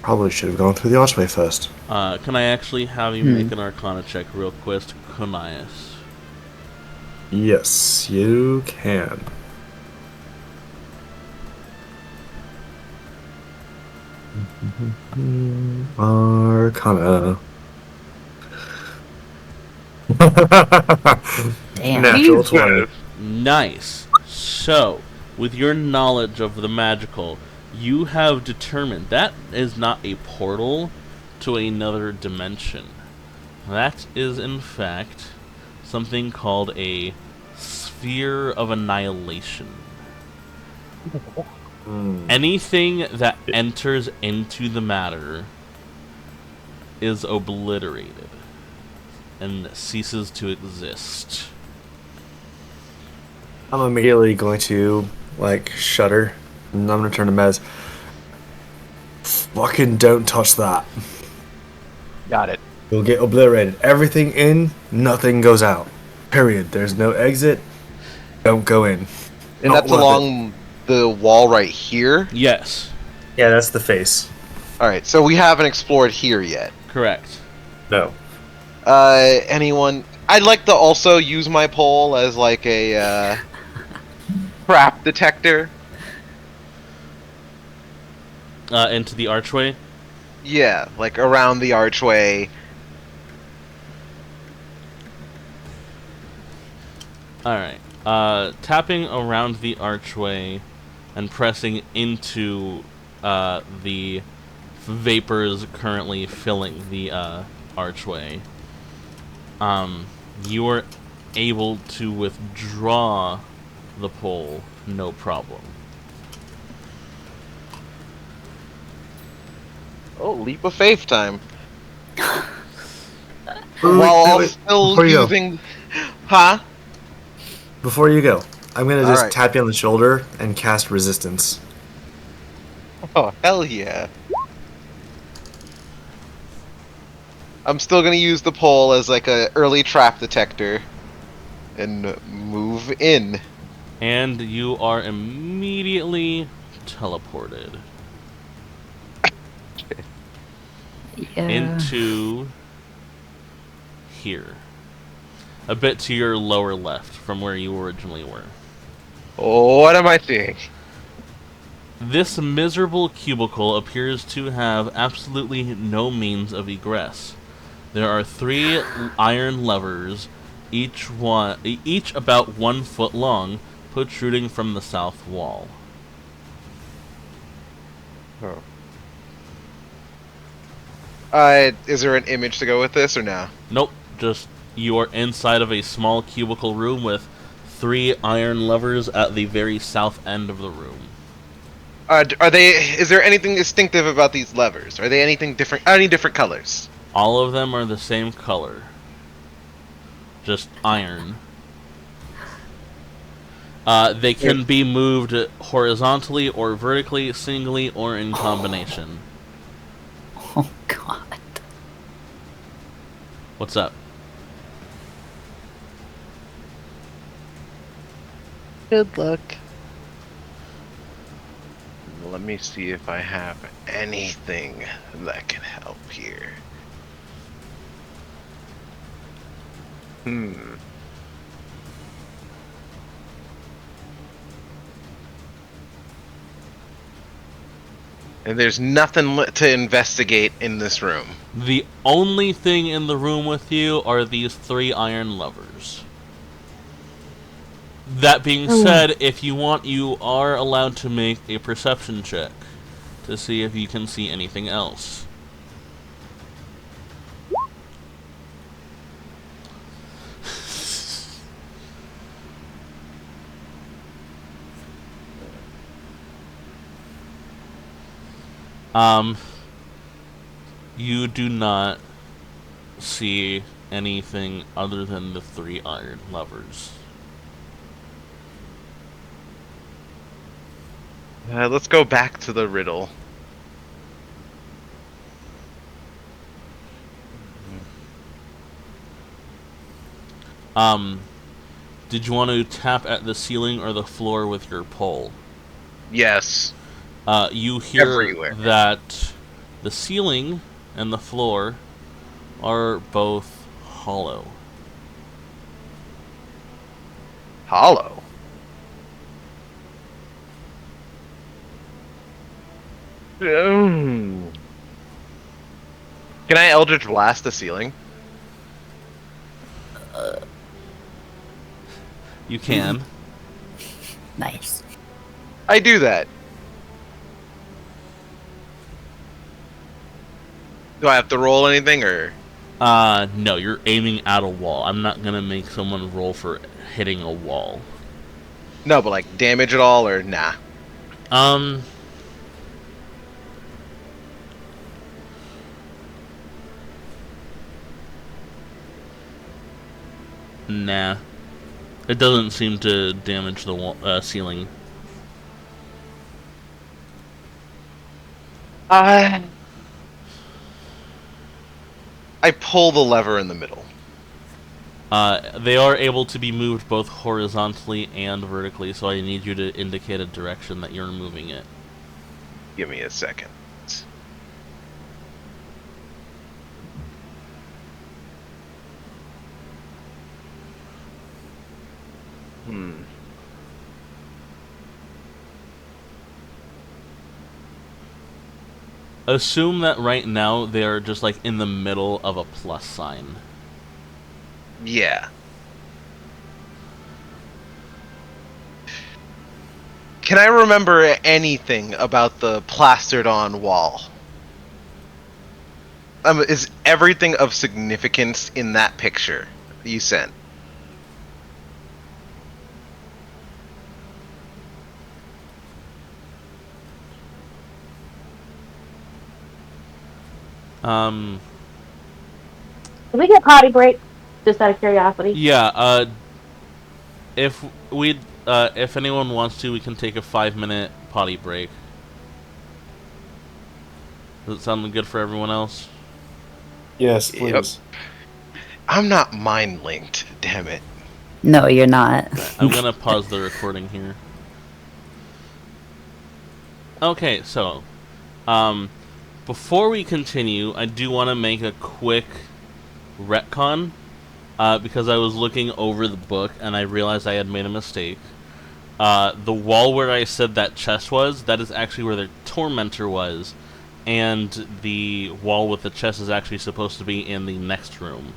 Probably should have gone through the archway first. Can I actually have you make an arcana check real quick, Conias? Yes, you can. Arcana. Damn. Natural 20. Nice. So, with your knowledge of the magical, you have determined that is not a portal to another dimension. That is, in fact, something called a sphere of annihilation. Anything that enters into the matter is obliterated and ceases to exist. I'm immediately going to, shudder. And I'm going to turn to Mez. Fucking don't touch that. Got it. You'll get obliterated. Everything in, nothing goes out. Period. There's no exit. Don't go in. And Not that's worth along the wall right here? Yes, it. Yeah, that's the face. Alright, so we haven't explored here yet. correct. No. Anyone... I'd like to also use my pole as like a, trap detector. Into the archway. Yeah, like around the archway. Alright. Tapping around the archway and pressing into the vapors currently filling the archway. You are able to withdraw the pole, no problem. Oh, leap of faith time. While Still using... Huh? Before you go, I'm gonna just Alright. tap you on the shoulder and cast resistance. Oh, hell yeah. I'm still gonna use the pole as like a early trap detector. And move in. And you are immediately teleported Yeah. into here. A bit to your lower left from where you originally were. Oh, what am I seeing? This miserable cubicle appears to have absolutely no means of egress. There are 3 iron levers, each about 1 foot long, protruding from the south wall. Oh. Is there an image to go with this or no? Nope, just you are inside of a small cubicle room with 3 iron levers at the very south end of the room. Is there anything distinctive about these levers? Are they anything different? Any different colors? All of them are the same color. Just iron. They can be moved horizontally or vertically, singly, or in combination. Oh god. What's up? Good luck. Let me see if I have anything that can help here. And there's nothing to investigate in this room. The only thing in the room with you are these 3 iron levers. That being said, if you want, you are allowed to make a perception check to see if you can see anything else. You do not see anything other than the 3 iron levers. Let's go back to the riddle. Did you want to tap at the ceiling or the floor with your pole? Yes. You hear Everywhere. that the ceiling and the floor are both hollow. Hollow. Can I Eldritch Blast the ceiling? You can. Nice. I do that. Do I have to roll anything, or? No, you're aiming at a wall. I'm not gonna make someone roll for hitting a wall. No, but like damage at all, or nah? Nah. It doesn't seem to damage the wall, ceiling. I I pull the lever in the middle. They are able to be moved both horizontally and vertically, so I need you to indicate a direction that you're moving it. Give me a second. Assume that right now they are just like in the middle of a plus sign. Yeah. Can I remember anything about the plastered on wall? Is everything of significance in that picture you sent? Can we get potty break? Just out of curiosity. Yeah, if anyone wants to, we can take a 5-minute potty break. Does it sound good for everyone else? Yes, please. Yep. I'm not mind linked, damn it. No, you're not. I'm gonna pause the recording here. Okay, so, before we continue, I do want to make a quick retcon, because I was looking over the book and I realized I had made a mistake. The wall where I said that chest was, that is actually where the tormentor was, and the wall with the chest is actually supposed to be in the next room,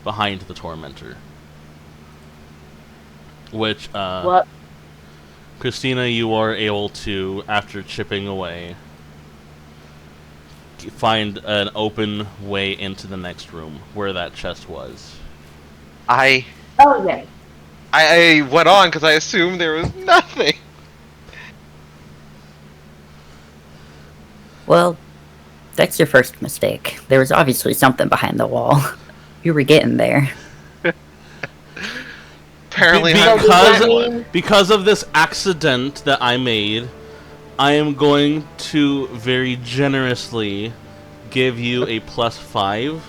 behind the tormentor. Which, What? Christina, you are able to, after chipping away, find an open way into the next room where that chest was. I Oh, yeah. I went on because I assumed there was nothing. Well, that's your first mistake. There was obviously something behind the wall. You were getting there. Apparently, Because of this accident that I made, I am going to very generously give you a +5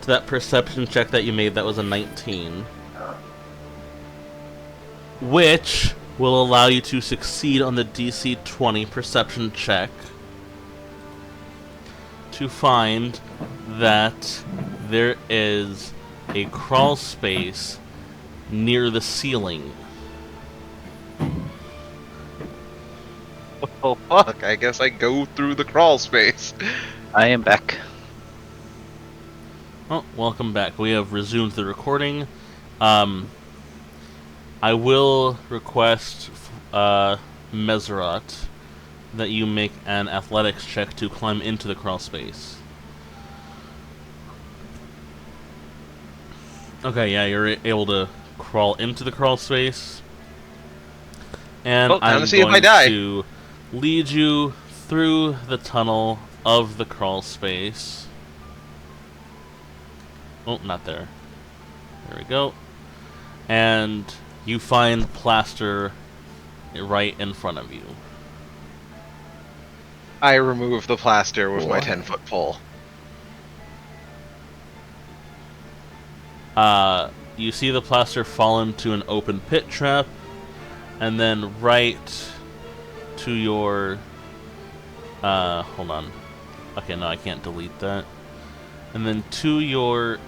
to that perception check that you made. That was a 19. Which will allow you to succeed on the DC 20 perception check to find that there is a crawl space near the ceiling. Oh fuck, I guess I go through the crawl space. I am back. Oh, welcome back. We have resumed the recording. I will request Messerot that you make an athletics check to climb into the crawl space. Okay, yeah, you're able to crawl into the crawl space. And Well, time I'm to see if going I die. to lead you through the tunnel of the crawl space. Oh, not there. There we go. And you find plaster right in front of you. I remove the plaster with my 10-foot pole. You see the plaster fall into an open pit trap, and then right to your... hold on. Okay, no, I can't delete that. And then to your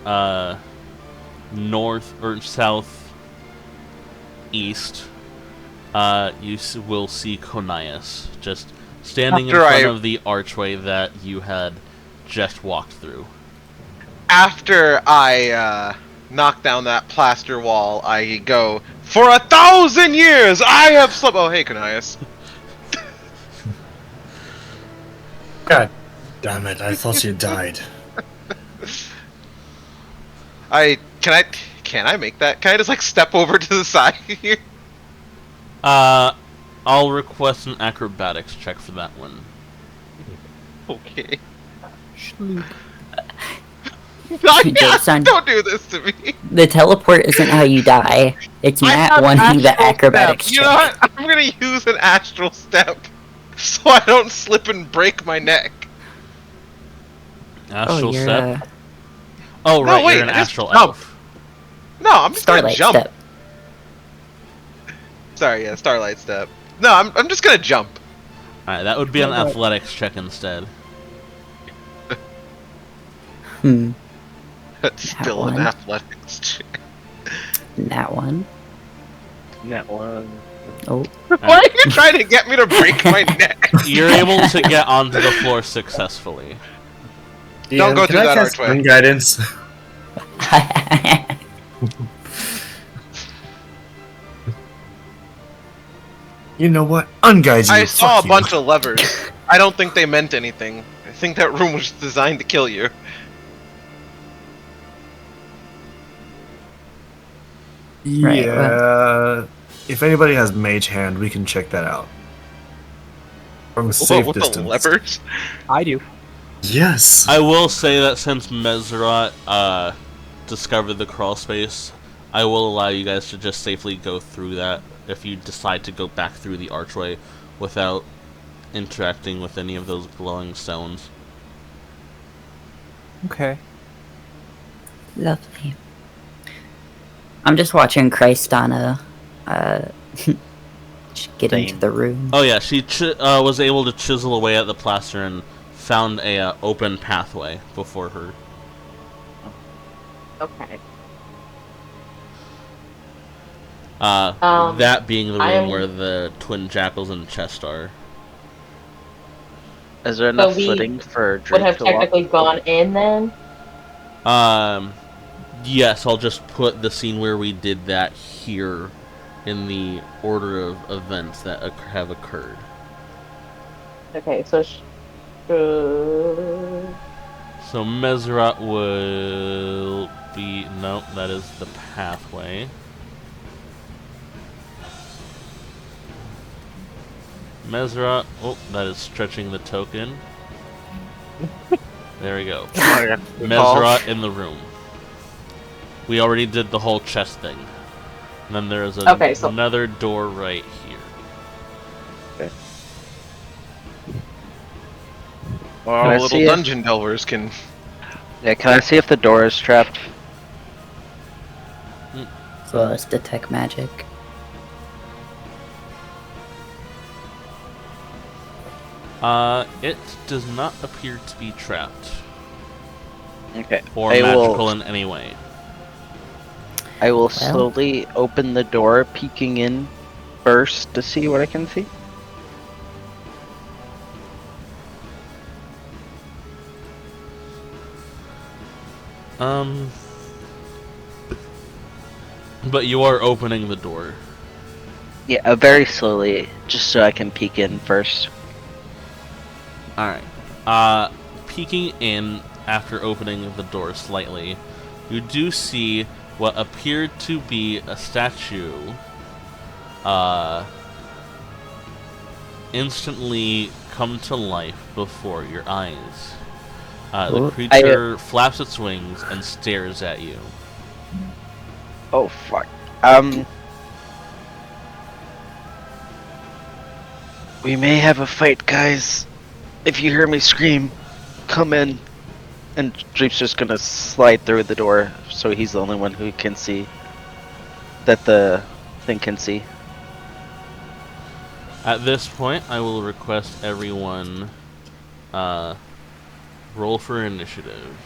north or south east, you will see Conias just standing in front of the archway that you had just walked through. After I knock down that plaster wall, I go, "For 1,000 years I have slept." Oh, hey, Conias. God damn it, I thought you died. Can I make that? Can I just like step over to the side here? I'll request an acrobatics check for that one. Okay. Son, Don't do this to me. the teleport isn't how you die. It's I Matt have wanting the astral acrobatics step. You know check. what? I'm gonna use an astral step so I don't slip and break my neck. Astral you're, step. Oh, No, right, wait, you're an I just astral jumped. elf. No, I'm just gonna Starlight jump. step. Sorry, yeah, Starlight Step. No, I'm just gonna jump. Alright, that would be an Alright. athletics check instead. Hmm. That's still an one. athletics check. That one. That one. Oh. Why are you trying to get me to break my neck? You're able to get onto the floor successfully. Don't go Can through I that cast archway. Guidance. You know what? Unguide you. I saw Fuck a you. bunch of levers. I don't think they meant anything. I think that room was designed to kill you. Right, Yeah. If anybody has Mage Hand, we can check that out. From a safe What, with distance. the levers? I do. Yes. I will say that since Mesrot discovered the crawl space, I will allow you guys to just safely go through that if you decide to go back through the archway without interacting with any of those glowing stones. Okay. Lovely. I'm just watching Christana get into Same. the room. Oh yeah, she was able to chisel away at the plaster and found a open pathway before her. Okay. That being the I room am- where the twin jackals and chest are. Is there enough we footing for Would Drake have to walk? technically gone in then. Yes, I'll just put the scene where we did that here in the order of events that have occurred. Okay, so So Mesrot will be... Nope, that is the pathway. Mesrot... Oh, that is stretching the token. There we go. Mesrot in the room. We already did the whole chest thing. And then there is Okay, so- another door right here. Well, Can I little see it? dungeon delvers can. Yeah, can I see if the door is trapped? So let's detect magic. It does not appear to be trapped. Okay. Or I magical will, in any way. I will slowly open the door, peeking in first to see what I can see. But you are opening the door. Yeah, very slowly, just so I can peek in first. Alright. Peeking in after opening the door slightly, you do see what appeared to be a statue instantly come to life before your eyes. The Oh, creature flaps its wings and stares at you. Oh fuck. We may have a fight, guys. If you hear me scream, come in. And Dreep's just gonna slide through the door, so he's the only one who can see. That the thing can see. At this point, I will request everyone roll for initiative.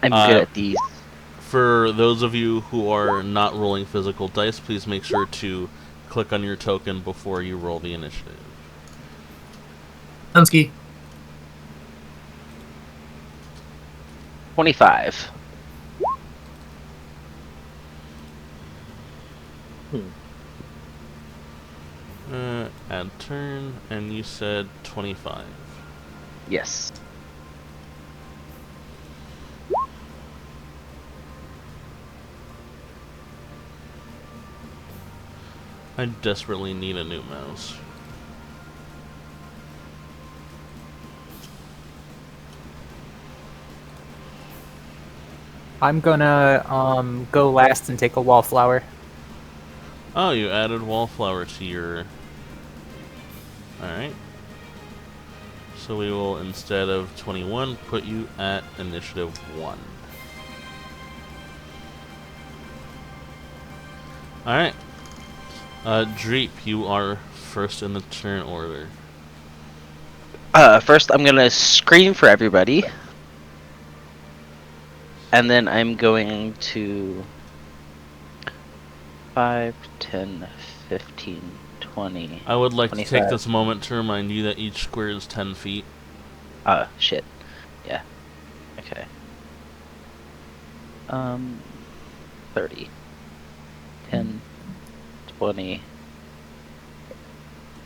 I'm good at these. For those of you who are not rolling physical dice, please make sure to click on your token before you roll the initiative. Hunsky. 25. Add turn, and you said 25. Yes. I desperately need a new mouse. I'm gonna go last and take a wallflower. Oh, you added wallflower to your... Alright. So we will, instead of 21, put you at initiative 1. Alright. Dreep, you are first in the turn order. First, I'm gonna scream for everybody. And then I'm going to 5, 10, 15, 20. I would like to 25. take this moment to remind you that each square is 10 feet. Shit. Yeah. Okay. 30. 10, 20,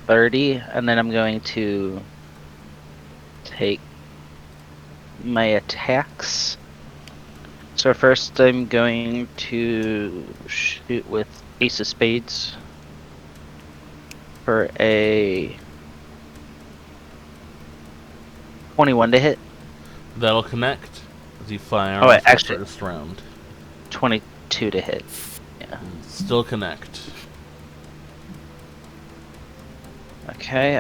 30, and then I'm going to take my attacks. So first I'm going to shoot with Ace of Spades for a 21 to hit. That'll connect as you fire Oh, wait, off the actually- first round. 22 to hit. Yeah. Still connect. Okay,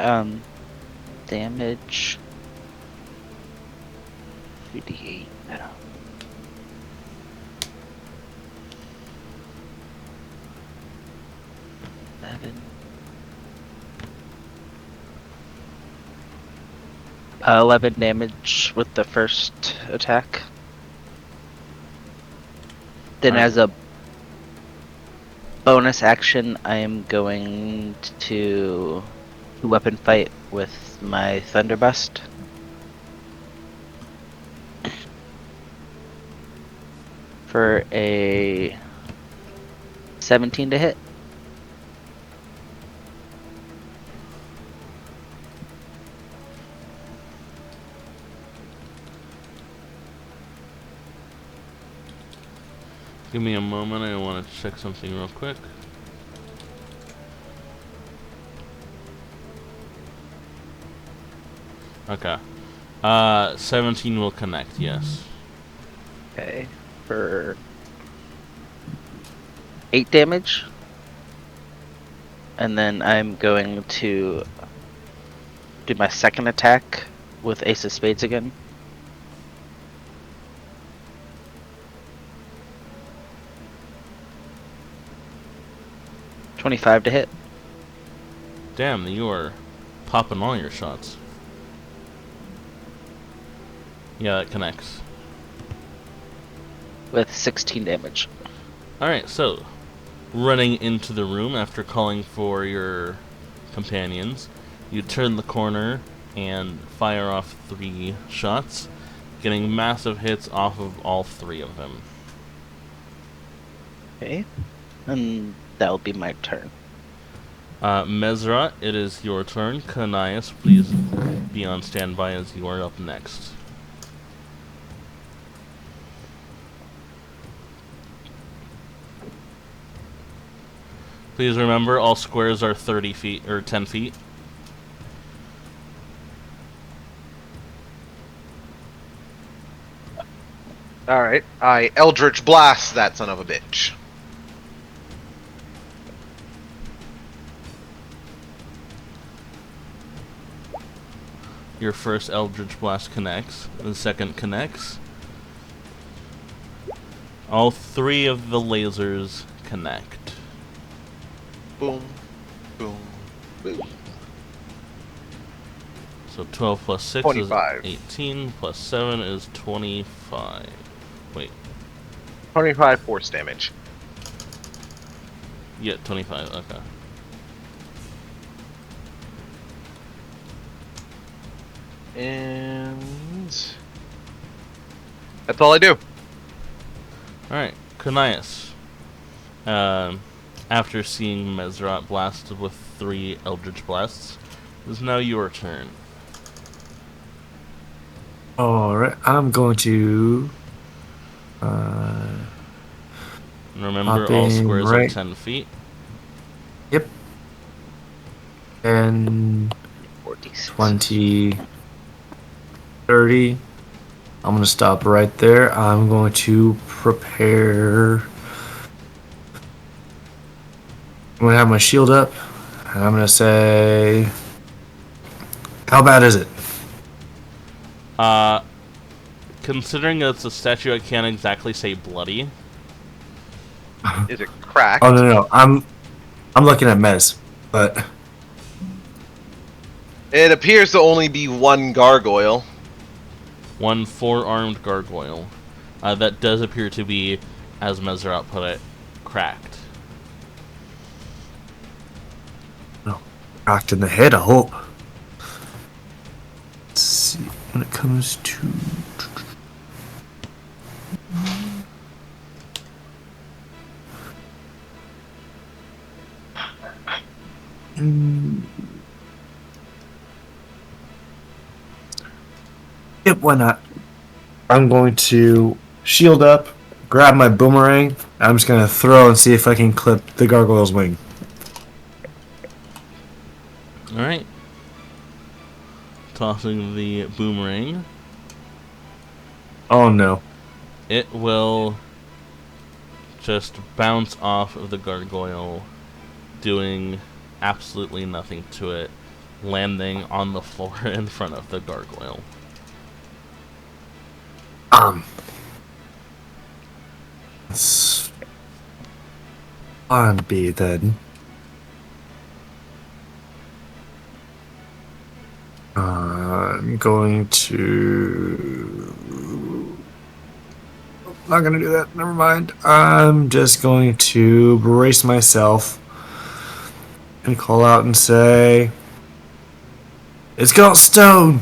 damage 2d8. 11. 11 damage with the first attack. Then Alright. as a bonus action, I am going to weapon fight with my Thunderburst. For a 17 to hit. Give me a moment, I want to check something real quick. Okay. 17 will connect, yes. Okay. For 8 damage. And then I'm going to do my second attack with Ace of Spades again. $25 to hit. Damn, you are popping all your shots. Yeah, that connects. With 16 damage. Alright, so, running into the room after calling for your companions, you turn the corner and fire off 3 shots, getting massive hits off of all 3 of them. Okay. And that'll be my turn. Mesra, it is your turn. Kanias, please be on standby as you are up next. Please remember, all squares are 30 feet, or 10 feet. Alright, I Eldritch Blast that son of a bitch. Your first Eldritch Blast connects. The second connects. All 3 of the lasers connect. Boom, boom, boom. So 12 plus 6 25. is 18, plus 7 is 25. Wait, 25 force damage. yeah, 25, okay. And that's all I do. Alright, Kanias. After seeing Mesrat blasted with 3 Eldritch Blasts, it is now your turn. Alright, I'm going to. And remember, all Hopping squares are right. 10 feet. Yep. And 46. 20, 30. I'm going to stop right there. I'm going to prepare. I'm going to have my shield up. And I'm going to say, how bad is it? Considering it's a statue, I can't exactly say bloody. Is it cracked? Oh no, I'm looking at Mez, but It appears to only be one gargoyle. One 4-armed gargoyle. That does appear to be, as Messerot put it, cracked. cracked in the head. I hope. Let's see when it comes to. Yep, why not? I'm going to shield up, grab my boomerang. I'm just going to throw and see if I can clip the gargoyle's wing. Alright. Tossing the boomerang. Oh no. It will just bounce off of the gargoyle, doing absolutely nothing to it, landing on the floor in front of the gargoyle. Let's on B then. I'm going to. Not gonna do that. Never mind. I'm just going to brace myself and call out and say, "It's got stone."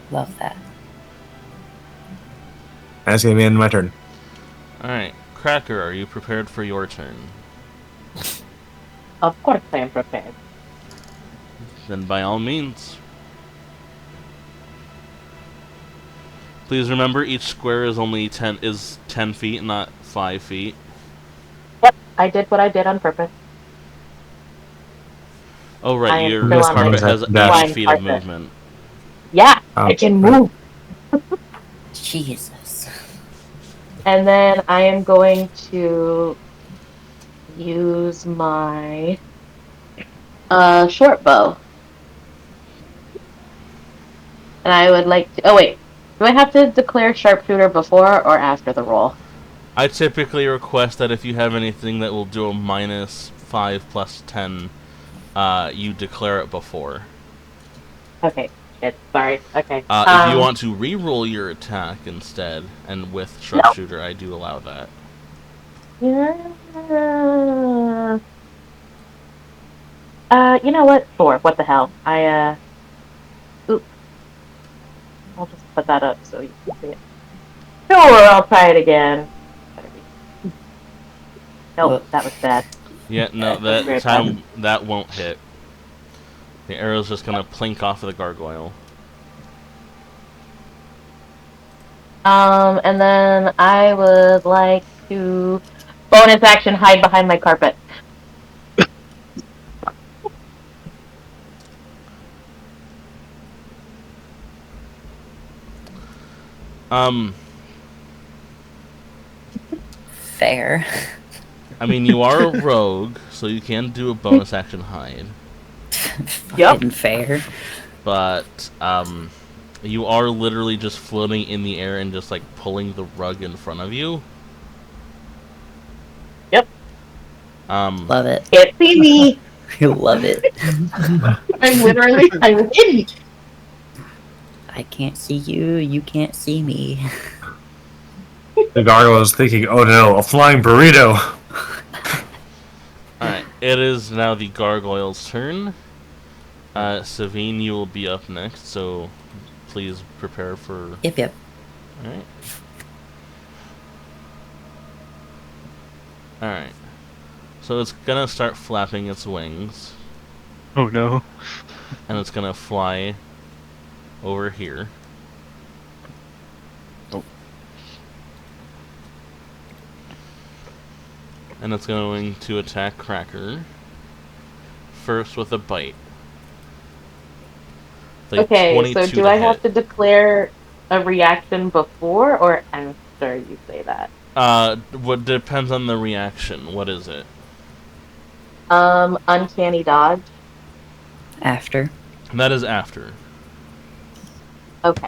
Love that. That's gonna be the end of my turn. Alright. Cracker, are you prepared for your turn? Of course I am prepared. Then by all means. Please remember each square is only 10 feet, not 5 feet. Yep, I did what I did on purpose. Oh I right, am your still on carpet my has dash. 80 feet of Carpet. movement. Yeah, Oh, I can right. move. Jesus. And then I am going to use my short bow. And I would like to. Oh, wait. Do I have to declare sharpshooter before or after the roll? I typically request that if you have anything that will do a -5 + 10, you declare it before. Okay, shit, sorry. Okay. If you want to re-roll your attack instead, and with sharpshooter, I do allow that. Yeah. You know what? 4. What the hell? Oops. I'll just put that up so you can see it. Sure, I'll try it again. Nope, that was bad. Yeah, no, That's very that time that won't hit. The arrow's just gonna plink off of the gargoyle. And then I would like to bonus action hide behind my carpet. Fair. I mean, you are a rogue, so you can do a bonus action hide. Yep. Fucking fair. But, you are literally just floating in the air and just, like, pulling the rug in front of you. Yep. Love it. Can't see me. Love it. I'm in. I can't see you, you can't see me. The gargoyle is thinking, "Oh no, a flying burrito." Alright, it is now the gargoyle's turn. Savine, you will be up next, so please prepare for... Yep. Alright. Alright. So it's gonna start flapping its wings, Oh no. and it's gonna fly over here. Oh. And it's going to attack Cracker. First with a bite. Like Okay, so 22 do to I have hit. to declare a reaction before or after you say that? What depends on the reaction. What is it? Uncanny dodge. After. That is after. Okay.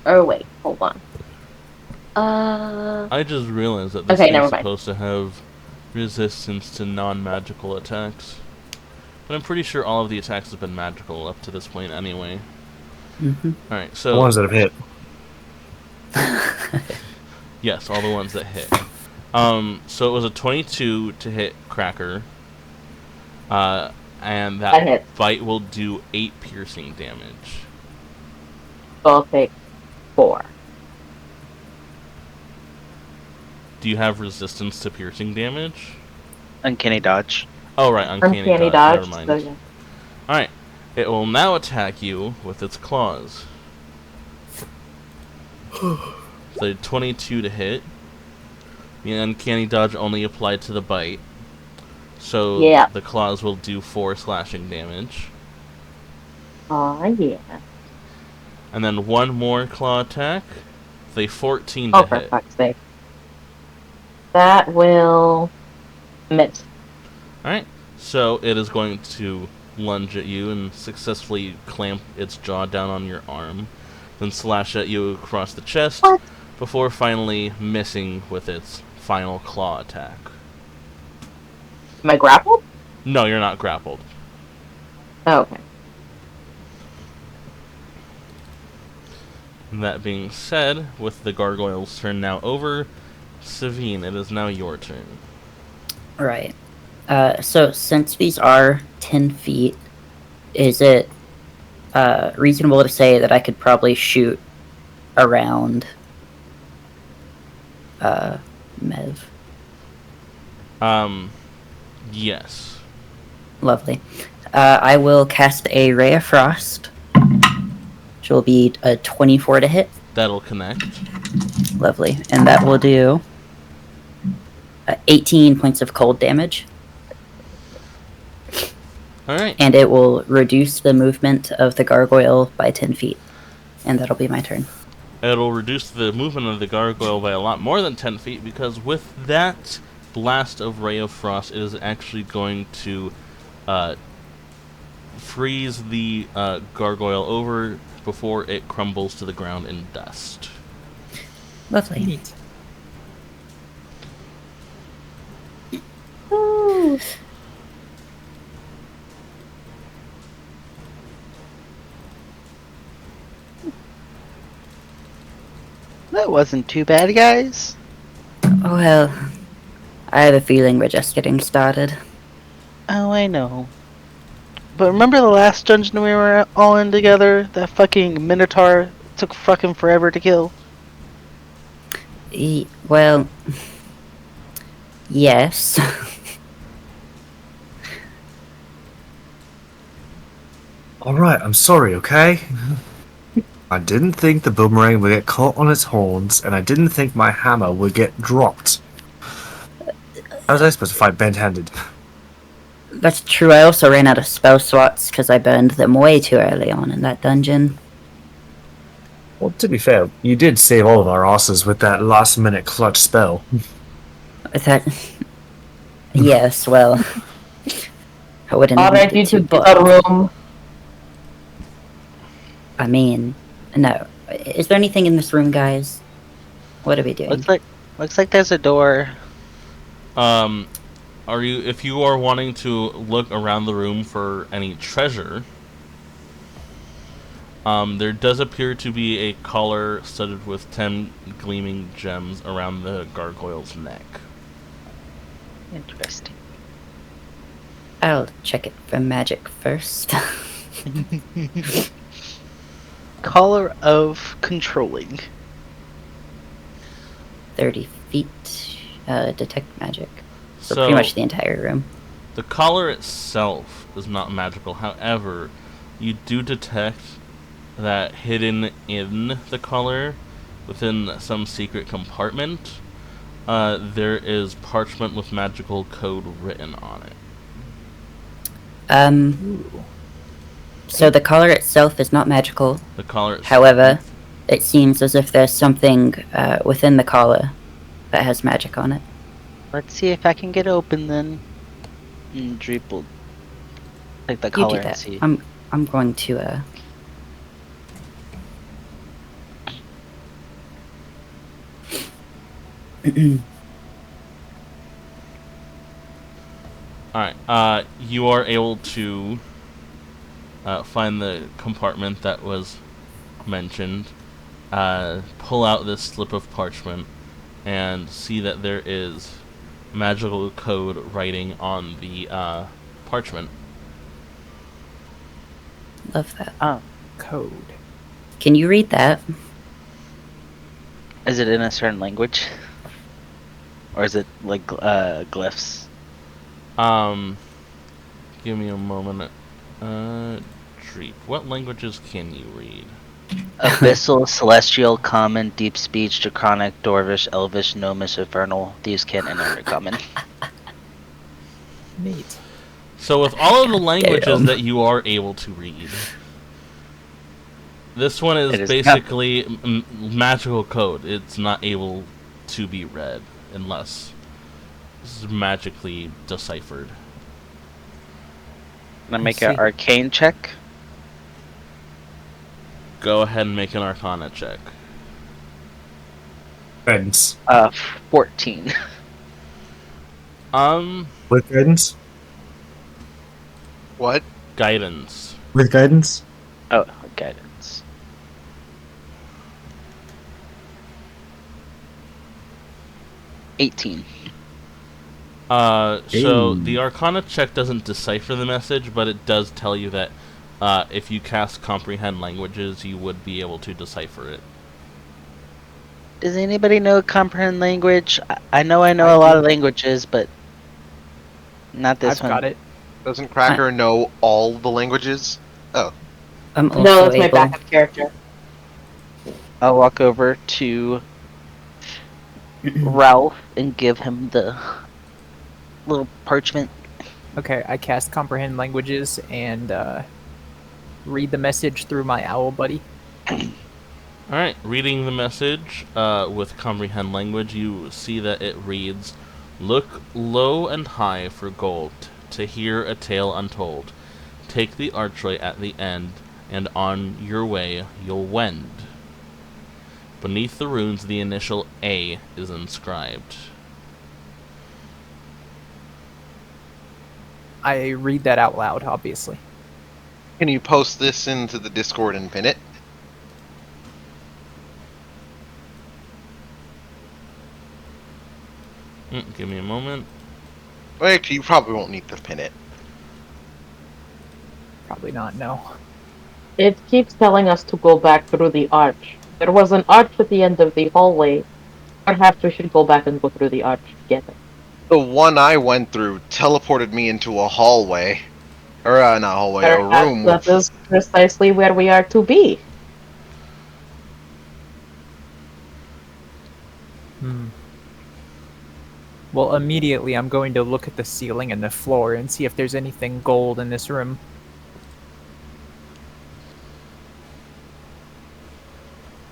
Oh wait, hold on. I just realized that this Okay, thing's never mind. supposed to have resistance to non-magical attacks. But I'm pretty sure all of the attacks have been magical up to this point anyway. Mm-hmm. Alright, The so... ones that have hit. Yes, all the ones that hit. So it was a 22 to hit Cracker. And That that hits. bite will do 8 piercing damage. So I'll take 4. Do you have resistance to piercing damage? Uncanny dodge. Oh, right, uncanny Dodge. Never mind. So yeah. Alright, it will now attack you with its claws. So 22 to hit. The uncanny dodge only applied to the bite. So Yeah. the claws will do 4 slashing damage. Aw, yeah. And then one more claw attack. With a 14 Oh, to for hit. fuck's sake. That will miss. Alright, so it is going to lunge at you and successfully clamp its jaw down on your arm. Then slash at you across the chest. What? Before finally missing with its final claw attack. Am I grappled? No, you're not grappled. Oh, okay. That being said, with the gargoyle's turn now over, Savine, it is now your turn. Right. So since these are 10 feet, is it reasonable to say that I could probably shoot around Mev? Yes. Lovely. I will cast a Ray of Frost, which will be a 24 to hit. That'll connect. Lovely. And that will do 18 points of cold damage. Alright. And it will reduce the movement of the gargoyle by 10 feet. And that'll be my turn. It'll reduce the movement of the gargoyle by a lot more than 10 feet, because with that blast of Ray of Frost, it is actually going to freeze the gargoyle over before it crumbles to the ground in dust. Lovely. Neat. Ooh. That wasn't too bad, guys. Well, I have a feeling we're just getting started. Oh, I know. But remember the last dungeon we were all in together? That fucking Minotaur took fucking forever to kill? Well, yes. Alright, I'm sorry, okay? I didn't think the boomerang would get caught on its horns, and I didn't think my hammer would get dropped. How was I supposed to fight bent-handed? That's true. I also ran out of spell slots because I burned them way too early on in that dungeon. Well, to be fair, you did save all of our asses with that last-minute clutch spell. That... yes, well... I wouldn't Alright, admit you it to, two but... the room. I mean... No. Is there anything in this room, guys? What are we doing? Looks like there's a door. If you are wanting to look around the room for any treasure, there does appear to be a collar studded with 10 gleaming gems around the gargoyle's neck. Interesting. I'll check it for magic first. Collar of controlling. 30 feet. Detect magic. So So pretty much the entire room. the collar itself is not magical. However, you do detect that hidden in the collar, within some secret compartment, there is parchment with magical code written on it. So the collar itself is not magical. The collar itself, However, it seems as if there's something within the collar that has magic on it. Let's see if I can get open then. Dreep will take the You collar do and that. see. I'm going to Alright, you are able to find the compartment that was mentioned, pull out this slip of parchment, and see that there is magical code writing on the parchment. love that. Code. Can you read that? Is it in a certain language? Or is it like glyphs? Give me a moment. Dreep. What languages can you read? Abyssal, Celestial, Common, Deep Speech, Draconic, Dwarvish, Elvish, Gnomish, Infernal. These can enter under Common. Neat. So with all of the languages Damn. that you are able to read, this one It is is basically magical code. It's not able to be read unless this is magically deciphered. Can I make I an see. arcane check? Go ahead and make an Arcana check. Guidance. 14. With guidance? What? Guidance. With guidance? Oh, guidance. $18. So Hey. the Arcana check doesn't decipher the message, but it does tell you that if you cast Comprehend Languages, you would be able to decipher it. Does anybody know comprehend language? I know a lot of languages, but not this I've one. got it. Doesn't Cracker know all the languages? Oh. I'm also No, that's my able. backup character. I'll walk over to Ralph and give him the little parchment. Okay, I cast comprehend languages and read the message through my owl buddy. Alright, reading the message with Comprehend Language, you see that it reads, "Look low and high for gold, to hear a tale untold. Take the archway at the end, and on your way you'll wend. Beneath the runes, the initial A is inscribed." I read that out loud, obviously. Can you post this into the Discord and pin it? Give me a moment. Well, actually, you probably won't need to pin it. Probably not, no. It keeps telling us to go back through the arch. There was an arch at the end of the hallway. Perhaps we should go back and go through the arch together. The one I went through teleported me into a hallway. Or, not hallway, a Perhaps room. that is precisely where we are to be. Well, immediately I'm going to look at the ceiling and the floor and see if there's anything gold in this room.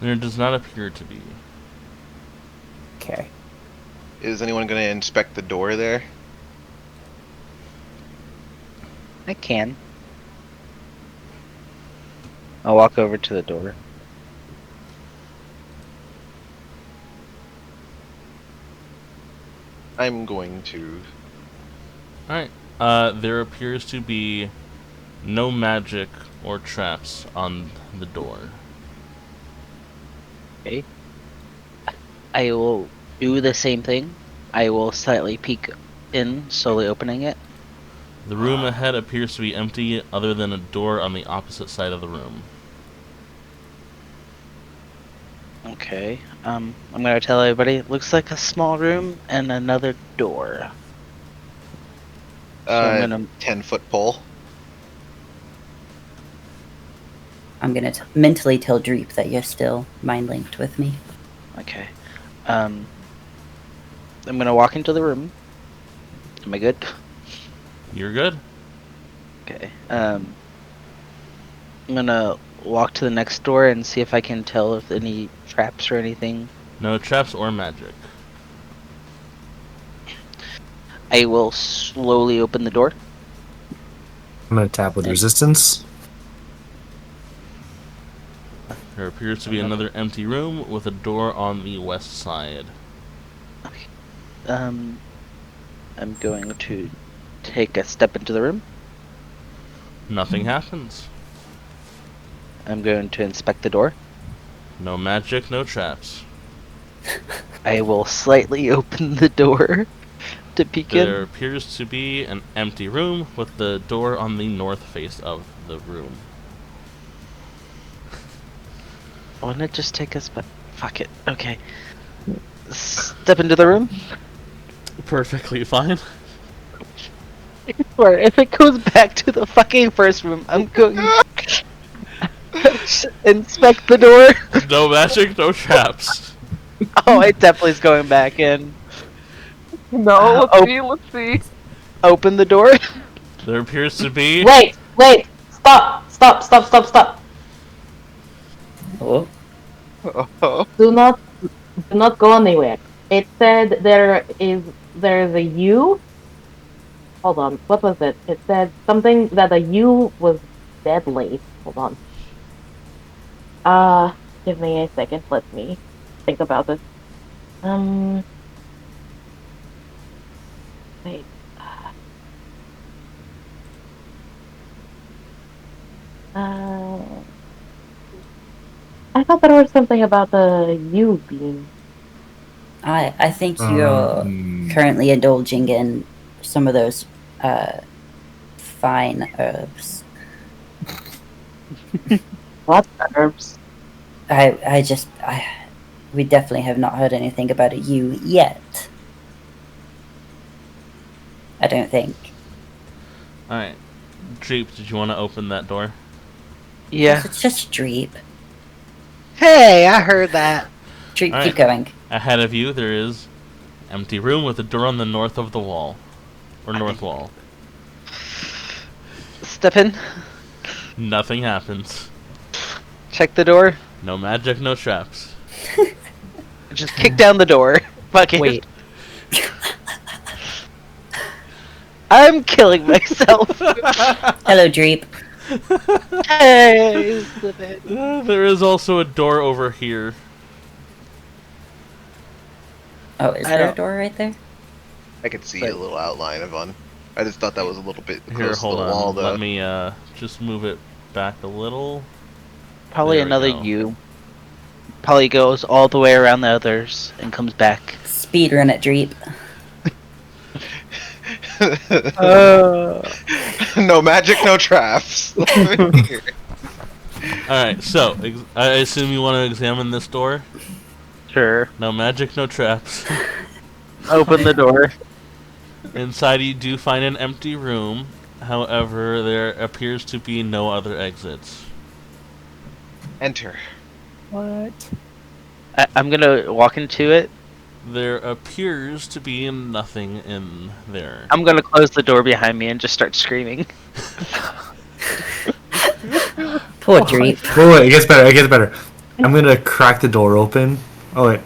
There does not appear to be. Okay. Is anyone going to inspect the door there? I can. I'll walk over to the door. I'm going to. Alright, there appears to be no magic or traps on the door. Okay. I will do the same thing. I will slightly peek in, slowly opening it. The room ahead appears to be empty, other than a door on the opposite side of the room. Okay. I'm gonna tell everybody it looks like a small room and another door. So I'm gonna 10-foot pole. I'm gonna mentally tell Dreep that you're still mind linked with me. Okay. I'm gonna walk into the room. Am I good? You're good? Okay. I'm gonna walk to the next door and see if I can tell if any traps or anything. No traps or magic. I will slowly open the door. I'm gonna tap with resistance. There appears to be another empty room with a door on the west side. I'm going to take a step into the room. Nothing happens. I'm going to inspect the door. No magic, no traps. I will slightly open the door to peek in. There appears to be an empty room with the door on the north face of the room. I want to just take us, but fuck it. Okay. Step into the room. Perfectly fine. Or if it goes back to the fucking first room, I'm going to inspect the door. No magic, no traps. Oh, it definitely is going back in. No, let's see. Open the door. There appears to be... Wait! Stop! Oh, Do not go anywhere. It said there's a U. Hold on, what was it? It said something that a U was deadly. Hold on. Give me a second. Let me think about this. Wait. I thought there was something about the U being. I think you're currently indulging in some of those fine herbs. What herbs? We definitely have not heard anything about a U yet. I don't think. Alright. Dreep, did you want to open that door? Yeah. It's just Dreep. Hey, I heard that. Dreep, All right. keep going. Ahead of you, there is empty room with a door on the north of the wall. Or north wall. Step in. Nothing happens. Check the door. No magic, no traps. Just kick down the door. Fuck it. Wait. I'm killing myself. Hello, Dreep. Hey, slip in. There is also a door over here. Oh, is I there a don't- door right there? I could see a little outline of one. I just thought that was a little bit Here, close to hold the on. wall, though. Let me just move it back a little. Probably There we another go. U. Probably goes all the way around the others and comes back. Speedrun it, Dreep. No magic, no traps. Alright, so, I assume you want to examine this door? Sure. No magic, no traps. Open the door. Inside you do find an empty room. However, there appears to be no other exits. Enter. What? I'm gonna walk into it. There appears to be nothing in there. I'm gonna close the door behind me and just start screaming. Poor Dreep. Wait, it gets better. I'm gonna crack the door open. Oh wait.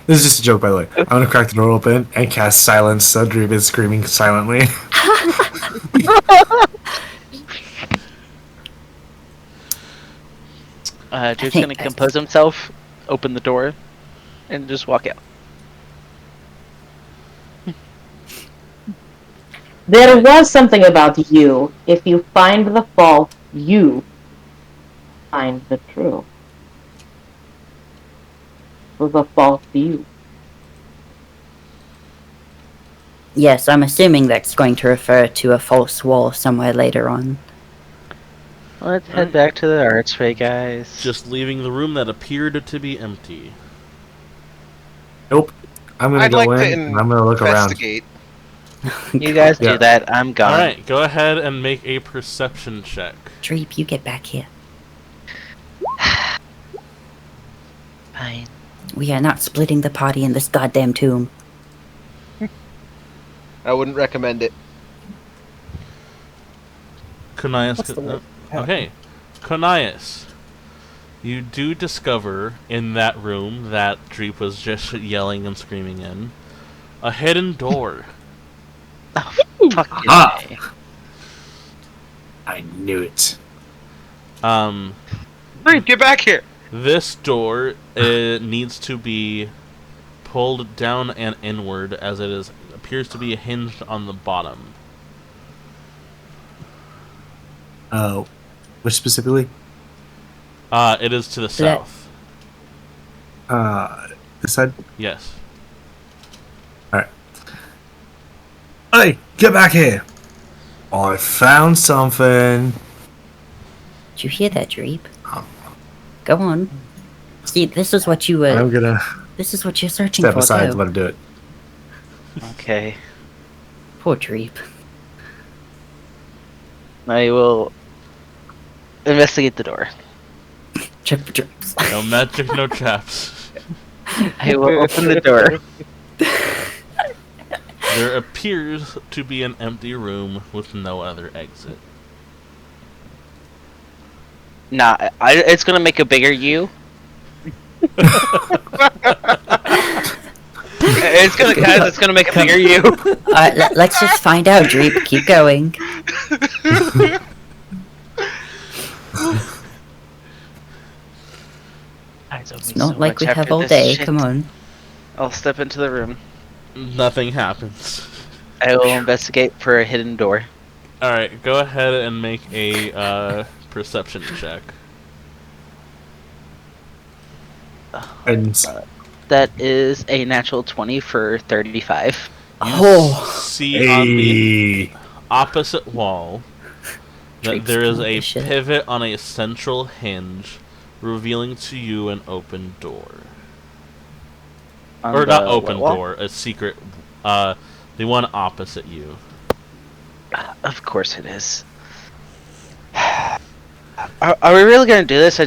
This is just a joke, by the way. I'm gonna crack the door open and cast silence so Dreep is screaming silently. Dreep's gonna compose himself, open the door, and just walk out. There was something about you. If you find the false, you find the true. It was a false you. Yes, I'm assuming that's going to refer to a false wall somewhere later on. Let's head back to the archway, guys. Just leaving the room that appeared to be empty. Nope. I'm gonna I'd go like to in and I'm gonna look around. investigate. You guys Yeah. do that. I'm gone. Alright, go ahead and make a perception check. Dreep, you get back here. Fine. We are not splitting the party in this goddamn tomb. I wouldn't recommend it. Conias. What's the word? Okay. Conias. You do discover in that room that Dreep was just yelling and screaming in a hidden door. Fucking Ah. I knew it. Reef, get back here! This door needs to be pulled down and inward, as it appears to be hinged on the bottom. Which specifically? It is to the south. This side? Yes. Alright. Hey, get back here! I found something. Did you hear that, Dreep? Go on. See, this is what you were. I'm gonna This is what you're searching step for. aside Go. to let him do it. Okay. Poor Dreep. I will investigate the door. Check for traps. No magic, no traps. I will open the door. There appears to be an empty room with no other exit. Nah, it's gonna make a bigger U. It's gonna make a bigger U. Alright, let's just find out, Dreep. Keep going. It's not like we have all day. Come on. I'll step into the room. Nothing happens. I will investigate for a hidden door. Alright, go ahead and make a perception check. And That is a natural 20 for 35. Oh, See on the hey, opposite wall that Drake's there is doing a this shit. pivot on a central hinge, revealing to you an open door. On Or not the open wall? door, a secret, the one opposite you. Of course it is. Are we really gonna do this? I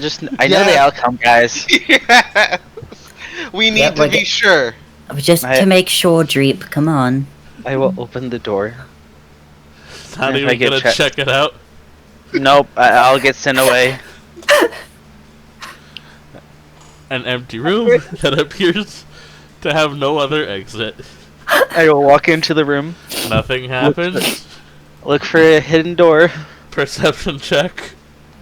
know the Yeah. outcome, guys. Yes. We need Yeah, to we're be get- sure. just to make sure, Dreep. Come on. I will open the door. Not If I even get gonna checked. check it out. Nope, I'll get sent away. An empty room that appears to have no other exit. I will walk into the room, Nothing happens. look for a hidden door. Perception check.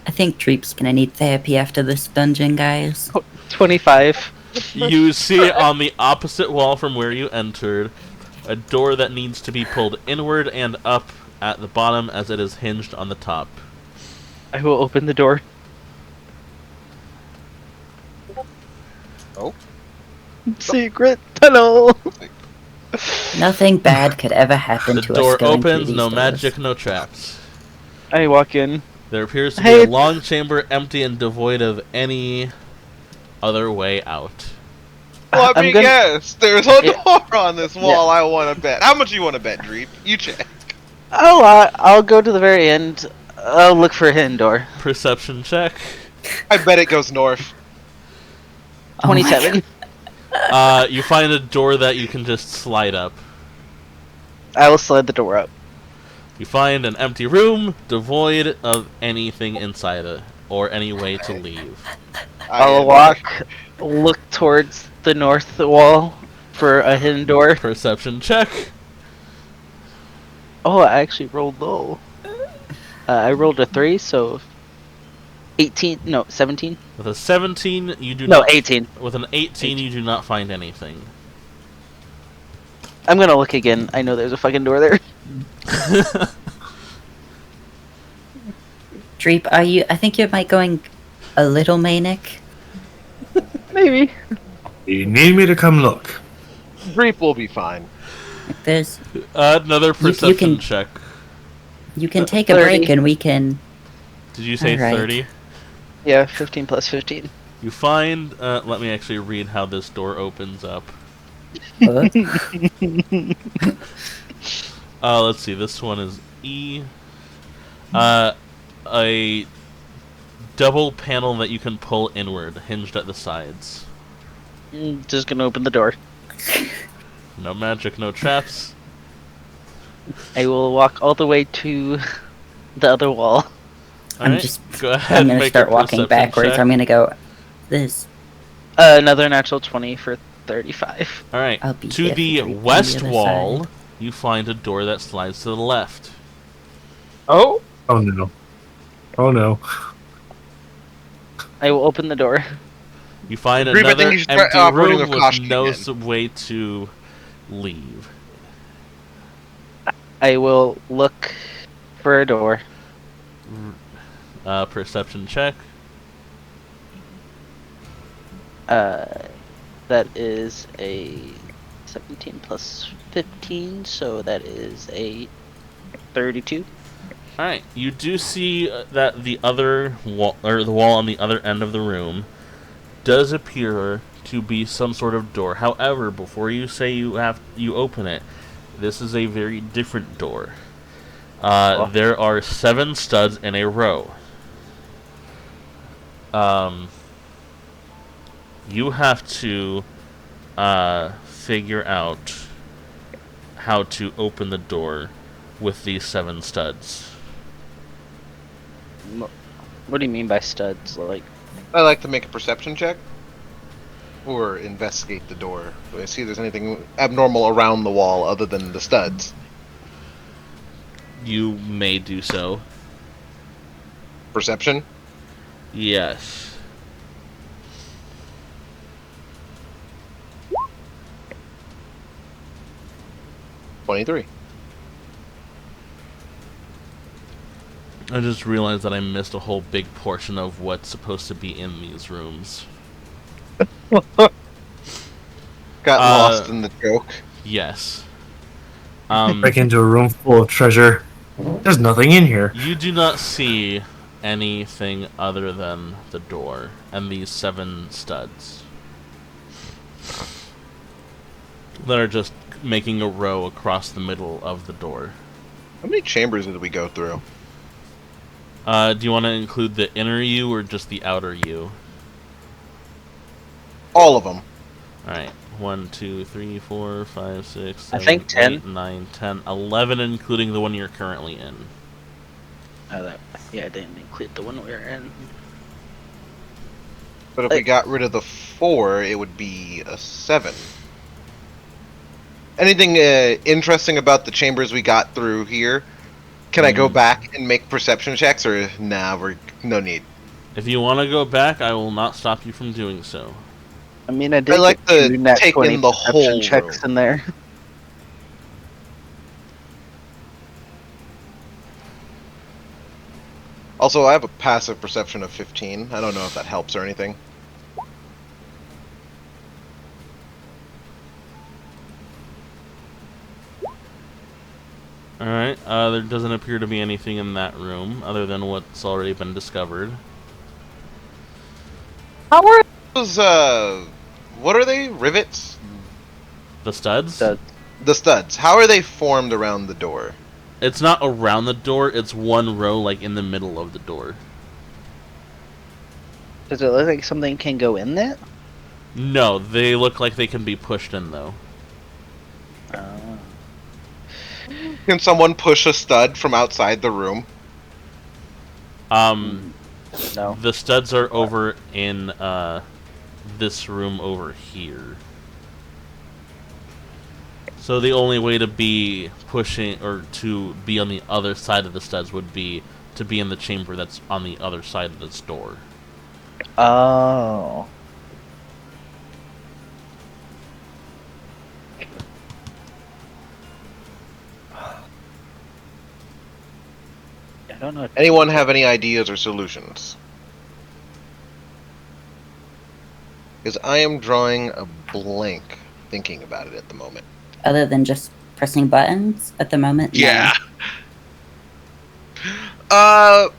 I think Dreep's gonna need therapy after this dungeon, guys. 25. You see on the opposite wall from where you entered a door that needs to be pulled inward and up at the bottom, as it is hinged on the top. I will open the door. Oh. Secret tunnel. Nothing bad could ever happen The to door us going through opens, these no doors. magic, no traps. I walk in. There appears to be Hey. a long chamber, empty and devoid of any other way out. Let I'm me gonna- guess. There's a Yeah. door on this wall I want to bet. How much you want to bet, Dreep? You check. Oh, I'll go to the very end. I'll look for a hidden door. Perception check. I bet it goes north. Oh my 27. You find a door that you can just slide up. I will slide the door up. You find an empty room, devoid of anything inside it, or any way to leave. I'll walk, look towards the north wall for a hidden door. Perception check. Oh, I actually rolled low. I rolled a 3, so 18. No, 17. With a 17, you do No, not. 18. With an 18, you do not find anything. I'm gonna look again. I know there's a fucking door there. Dreep, are you? I think you might going a little manic. Maybe. you need me to come look. Dreep will be fine. Like there's, Another you perception can- check. you can take a 30. break and we can. Did you say Alright. 30? Yeah, 15 plus 15. You find. Let me actually read how this door opens up. Let's see. This one is E. A double panel that you can pull inward, hinged at the sides. Just gonna open the door. No magic, no traps. I will walk all the way to the other wall. I'm Alright, just. go ahead. I'm gonna make start a walking perception backwards. check. I'm gonna go. This. Another natural 20 for 35. Alright, I'll be to here the for the west other wall, side. you find a door that slides to the left. Oh? Oh no. Oh no. I will open the door. You find Agree, but another then you start empty operating room with with caution no again. way to leave. I will look for a door. Perception check. That is a 17 plus 15, so that is a 32. Alright, you do see that the other wall, or the wall on the other end of the room, does appear to be some sort of door. However, before you say you open it, this is a very different door. There are 7 studs in a row. You have to figure out how to open the door with these 7 studs. What do you mean by studs? Like, I like to make a perception check. Or investigate the door. Do I see if there's anything abnormal around the wall other than the studs? You may do so. Perception? Yes. $23. I just realized that I missed a whole big portion of what's supposed to be in these rooms. Got lost in the joke. Yes. Break into a room full of treasure. There's nothing in here. You do not see anything other than the door and these 7 studs that are just making a row across the middle of the door. How many chambers did we go through? Do you want to include the inner U or just the outer U? All of them. Alright. 1, 2, 3, 4, 5, 6, 7, I think 10. 8, 9, 10, 11, including the one you're currently in. Yeah, I didn't include the one we were in. But if we got rid of the 4, it would be a 7. Anything interesting about the chambers we got through here? Can I go back and make perception checks, or nah, no need? If you want to go back, I will not stop you from doing so. I mean, I did like get to two nat take 20 in the perception whole checks room. in there. Also, I have a passive perception of 15. I don't know if that helps or anything. Alright, there doesn't appear to be anything in that room other than what's already been discovered. How are those, what are they? Rivets? The studs? The studs. How are they formed around the door? It's not around the door, it's one row, like, in the middle of the door. Does it look like something can go in there? No, they look like they can be pushed in, though. Can someone push a stud from outside the room? No. The studs are over in, this room over here. So the only way to be pushing, or to be on the other side of the studs would be to be in the chamber that's on the other side of this door. Oh. I don't know. Anyone have any ideas or solutions? Because I am drawing a blank thinking about it at the moment. Other than just pressing buttons at the moment? Yeah. Well,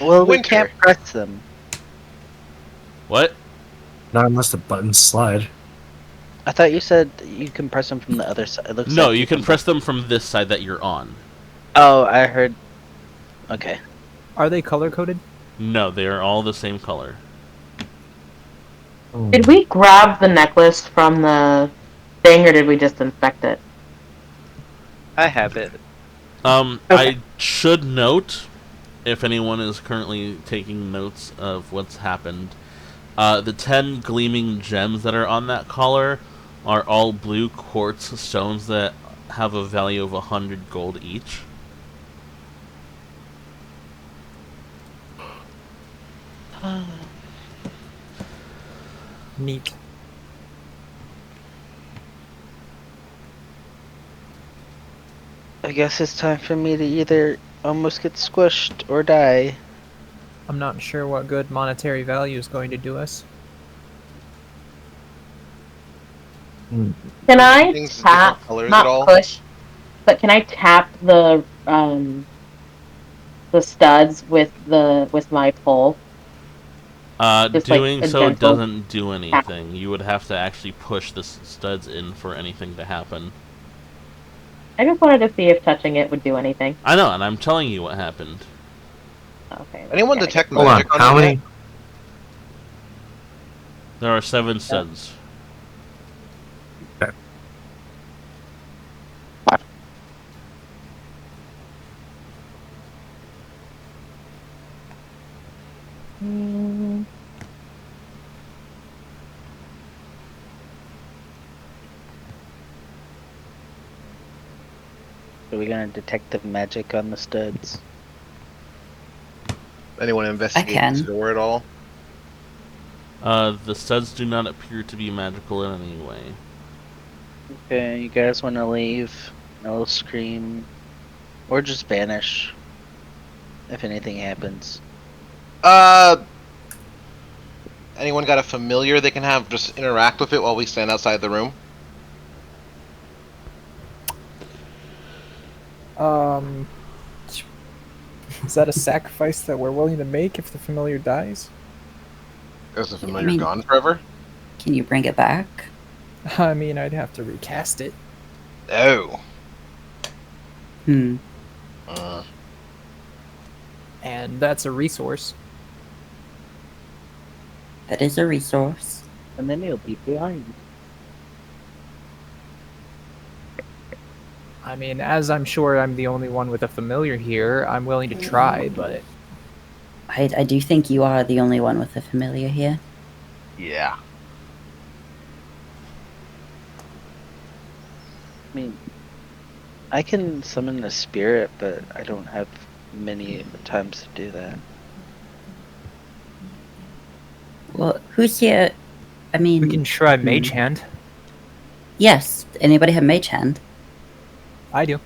we Winter. can't press them. What? Not unless the buttons slide. I thought you said you can press them from the other side. It looks No, like you can press them from this side that you're on. Oh, I heard. Okay. Are they color coded? No, they are all the same color. Did we grab the necklace from the thing, or did we just inspect it? I have it. Okay. I should note, if anyone is currently taking notes of what's happened, the 10 gleaming gems that are on that collar are all blue quartz stones that have a value of 100 gold each. Neat. I guess it's time for me to either almost get squished or die. I'm not sure what good monetary value is going to do us. Can I Things tap, different colors at not all? push, but can I tap the studs with my pole? Just like Doing a so gentle doesn't do anything. You would have to actually push the studs in for anything to happen. I just wanted to see if touching it would do anything. I know, and I'm telling you what happened. Okay. Anyone okay. detect Hold on, magic on how it many? yet? There are 7 studs. Mm, Are we gonna detect the magic on the studs? Anyone investigate can. the door at all? The studs do not appear to be magical in any way. Okay, you guys wanna leave? I'll scream. Or just vanish. If anything happens. Anyone got a familiar they can have just interact with it while we stand outside the room? Is that a sacrifice that we're willing to make if the familiar dies? Is the familiar mean- gone forever? Can you bring it back? I mean, I'd have to recast it. Oh. Hmm. And that's a resource. That is a resource. And then he'll be behind. I mean, as I'm sure I'm the only one with a familiar here, I'm willing to try, but I do think you are the only one with a familiar here. Yeah. I mean, I can summon a spirit, but I don't have many times to do that. Well, who's here? I mean, we can try Mage Hand. yes. Anybody have Mage Hand? I do.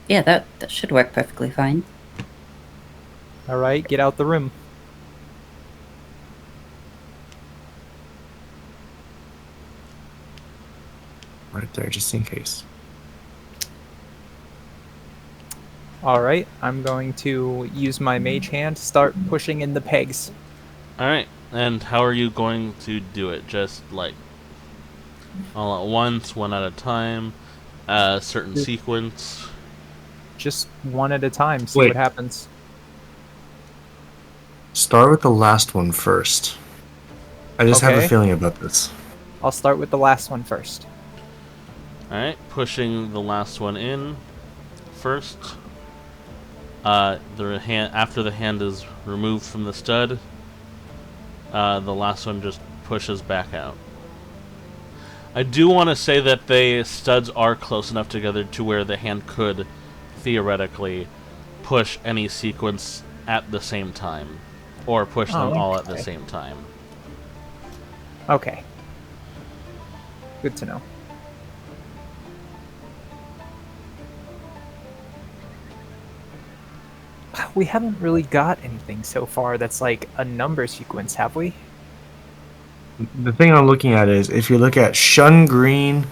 Yeah, that should work perfectly fine. Alright, get out the room. Right there, just in case. Alright, I'm going to use my Mage Hand, start pushing in the pegs. Alright, and how are you going to do it? Just like all at once, one at a time, a certain sequence? Just one at a time, see Wait. what happens. Start with the last one first. I just have Okay. a feeling about this. I'll start with the last one first. Alright, pushing the last one in first. After the hand is removed from the stud, the last one just pushes back out. I do want to say that the studs are close enough together to where the hand could theoretically push any sequence at the same time, or push them all at the okay. same time. Okay. Good to know. We haven't really got anything so far that's like a number sequence, have we? The thing I'm looking at is if you look at Shun Green,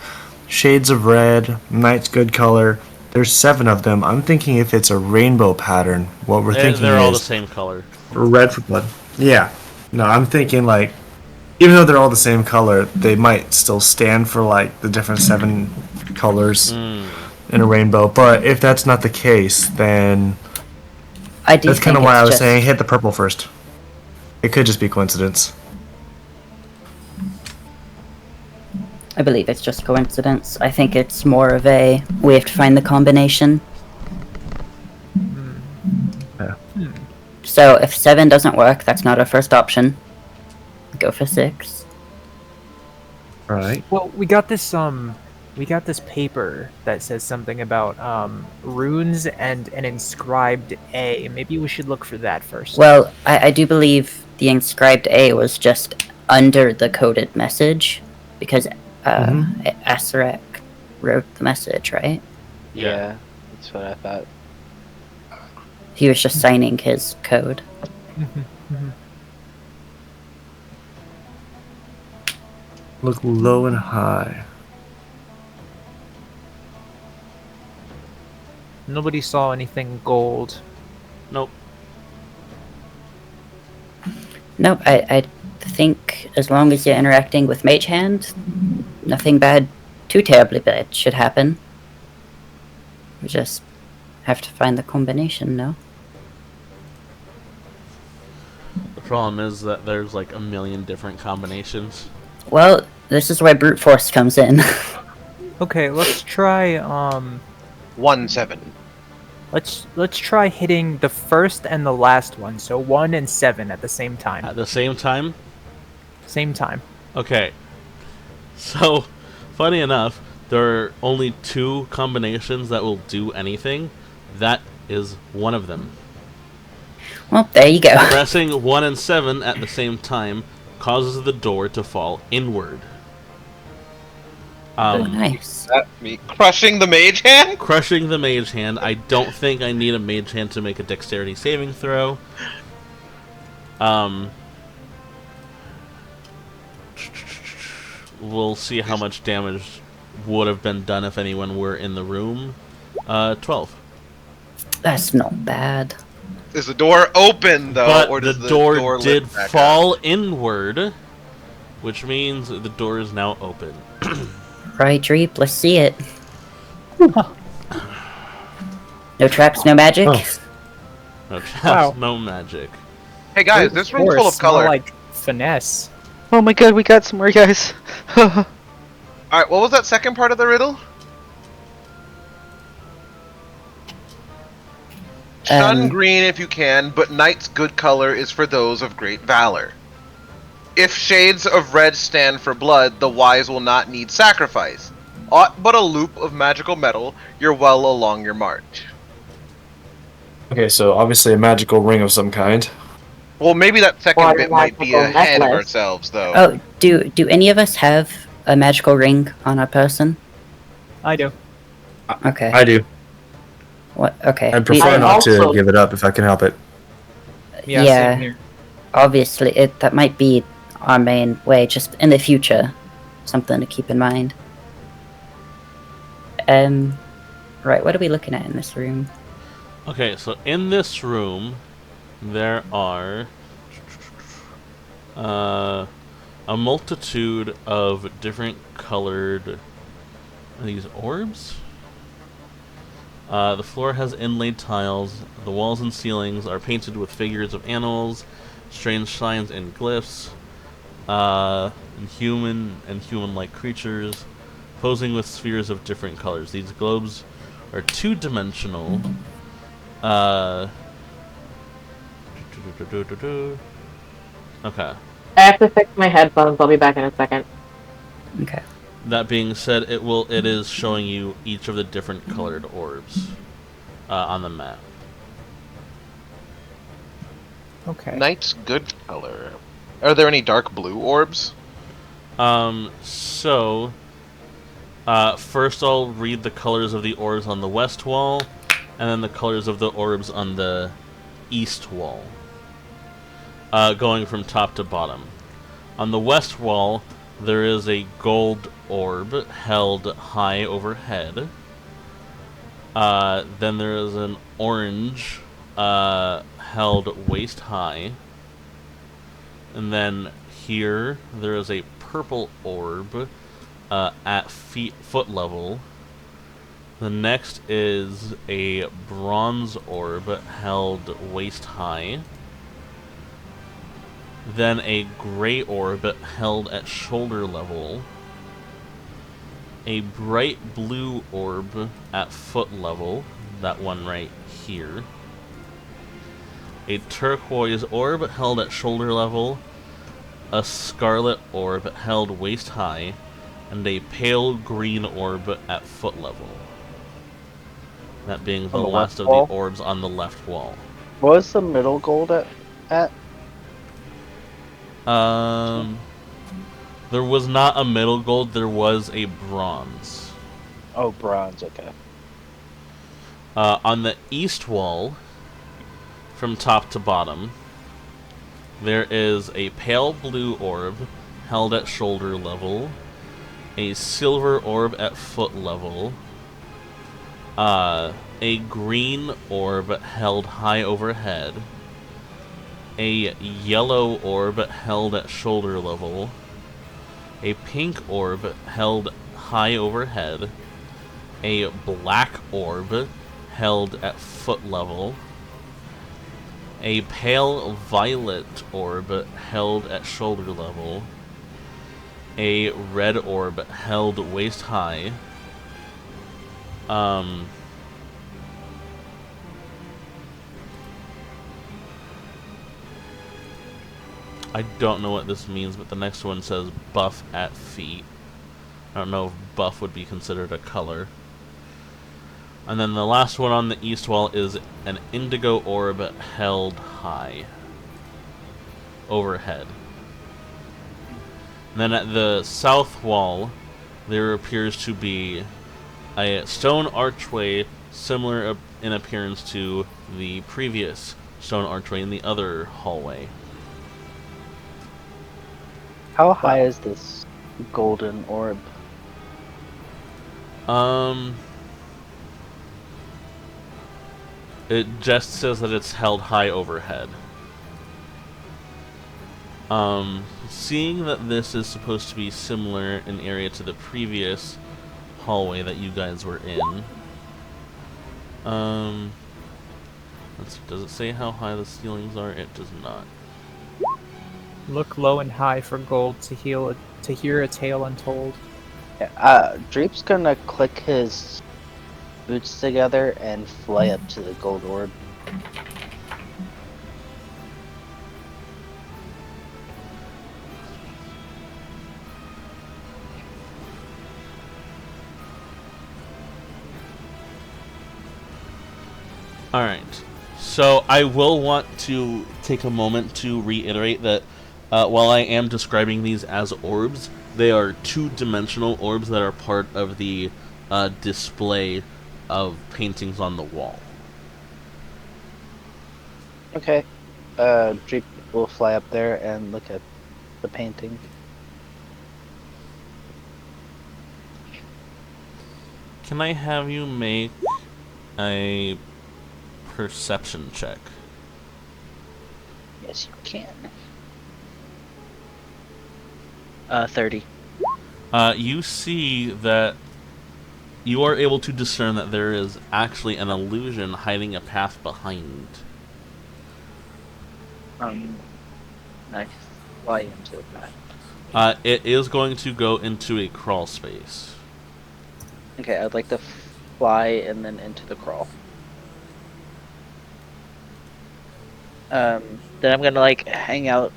Shades of Red, Night's Good Color, there's 7 of them. I'm thinking if it's a rainbow pattern, what we're thinking They're all the is same color. red for blood. Yeah. No, I'm thinking like, even though they're all the same color, they might still stand for like the different 7 colors in a rainbow. But if that's not the case, then I do. that's kind of think why it's I was just- saying hit the purple first. It could just be coincidence. I believe it's just coincidence. I think it's more of a we have to find the combination. Yeah. So if 7 doesn't work, that's not our first option. Go for 6. Right. Well, we got this paper that says something about runes and an inscribed A. Maybe we should look for that first. Well, I do believe the inscribed A was just under the coded message because Mhm. Asarak wrote the message, right? Yeah, that's what I thought. He was just signing his code. Look low and high. Nobody saw anything gold. Nope. Nope, I think as long as you're interacting with Mage Hand, nothing bad, too terribly bad should happen. We just have to find the combination, no? The problem is that there's like a million different combinations. Well, this is where brute force comes in. Okay, let's try 1-7. let's try hitting the first and the last one. So 1 and 7 at the same time. At the same time? Same time. Okay. So, funny enough, there are only 2 combinations that will do anything. That is one of them. Well, there you go. Pressing 1 and 7 at the same time causes the door to fall inward. Oh, nice. That me crushing the mage hand? Crushing the mage hand. I don't think I need a mage hand to make a dexterity saving throw. We'll see how much damage would have been done if anyone were in the room. 12. That's not bad. Is the door open though, But or the does door did lift back fall up? inward, which means the door is now open. Right, Dreep, let's see it. No traps, no magic? Oh. No traps, Wow. no magic. Hey guys, this room's full Force of smell color. like finesse. Oh my god, we got some more guys. Alright, what was that second part of the riddle? Sun green if you can, but night's good color is for those of great valor. If shades of red stand for blood, the wise will not need sacrifice. Aught but a loop of magical metal, you're well along your march. Okay, so obviously a magical ring of some kind. Well, maybe that second Or a bit might be magical ahead of necklace. ourselves, though. Oh, do any of us have a magical ring on our person? I do. Okay. I do. What? Okay. I'd prefer I not to also- give it up if I can help it. Yeah. Yeah. Same here. Obviously, that might be our main way, just in the future. Something to keep in mind. Right, what are we looking at in this room? Okay, so in this room, there are a multitude of different colored are these orbs. The floor has inlaid tiles. The walls and ceilings are painted with figures of animals, strange signs and glyphs, and human-like creatures, posing with spheres of different colors. These globes are two-dimensional. Okay. I have to fix my headphones. I'll be back in a second. Okay. That being said, it is showing you each of the different colored orbs on the map. Okay. Night's good color. Are there any dark blue orbs? First I'll read the colors of the orbs on the west wall, and then the colors of the orbs on the east wall. Going from top to bottom. On the west wall, there is a gold orb held high overhead. Then there is an orange held waist high. And then here, there is a purple orb at foot level. The next is a bronze orb held waist high. Then a gray orb held at shoulder level. A bright blue orb at foot level. That one right here. A turquoise orb held at shoulder level. A scarlet orb held waist high. And a pale green orb at foot level. That being the On the last left of wall? the orbs on the left wall. What was the middle gold at? There was not a middle gold, there was a bronze. Oh, bronze. Okay. On the east wall, from top to bottom, there is a pale blue orb held at shoulder level, a silver orb at foot level, a green orb held high overhead, a yellow orb held at shoulder level, a pink orb held high overhead, a black orb held at foot level, a pale violet orb held at shoulder level, a red orb held waist high, I don't know what this means, but the next one says buff at feet. I don't know if buff would be considered a color. And then the last one on the east wall is an indigo orb held high overhead. And then at the south wall, there appears to be a stone archway similar in appearance to the previous stone archway in the other hallway. How high is this golden orb? It just says that it's held high overhead. Seeing that this is supposed to be similar in area to the previous hallway that you guys were in, does it say how high the ceilings are? It does not. Look low and high for gold to hear a tale untold. Dreep's gonna click his boots together and fly up to the gold orb. Alright, so I will want to take a moment to reiterate that while I am describing these as orbs, they are two-dimensional orbs that are part of the display of paintings on the wall. Okay. Dreep will fly up there and look at the painting. Can I have you make a perception check? Yes, you can. 30. You see that you are able to discern that there is actually an illusion hiding a path behind. Nice. Fly into that. It is going to go into a crawl space. Okay, I'd like to fly and then into the crawl. Then I'm gonna like hang out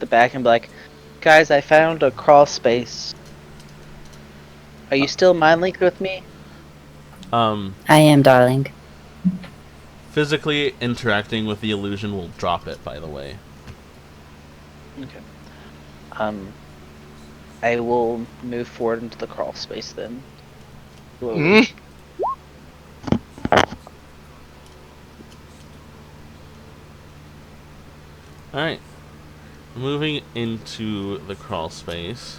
the back and be like, guys, I found a crawl space. Are you still mind linked with me? I am, darling. Physically interacting with the illusion will drop it, by the way. Okay. I will move forward into the crawl space then. Slowly. Alright. Moving into the crawl space.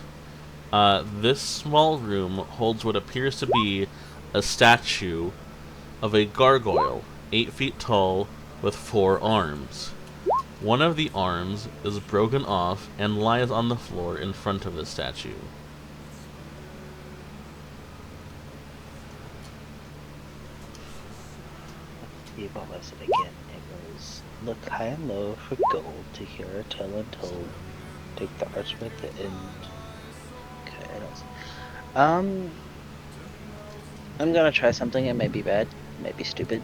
This small room holds what appears to be a statue of a gargoyle, 8 feet tall, with 4 arms. One of the arms is broken off and lies on the floor in front of the statue. What was it again? It was look high and low for gold to hear a tale untold. Take the archway at the end. Okay, I don't. I'm gonna try something. It may be bad, it may be stupid.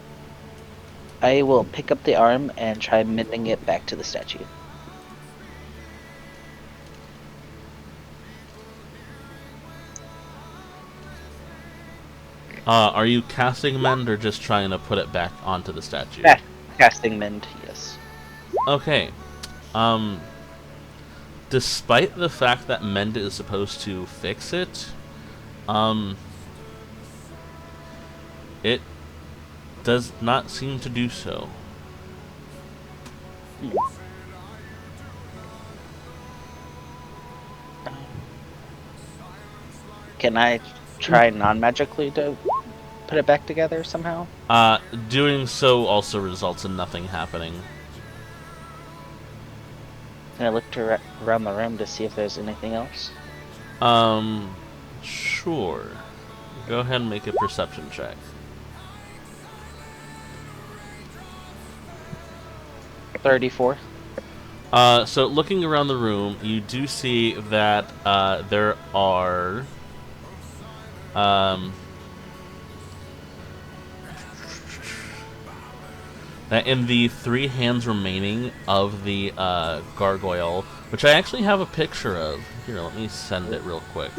I will pick up the arm and try mending it back to the statue. Are you casting mend or just trying to put it back onto the statue? Casting mend, yes. Okay. despite the fact that Mend is supposed to fix it, it does not seem to do so. Can I try non-magically to put it back together somehow? Doing so also results in nothing happening. Can I look around the room to see if there's anything else? Sure. Go ahead and make a perception check. 34. So looking around the room, you do see that there are that in the 3 hands remaining of the gargoyle, which I actually have a picture of. Here, let me send it real quick.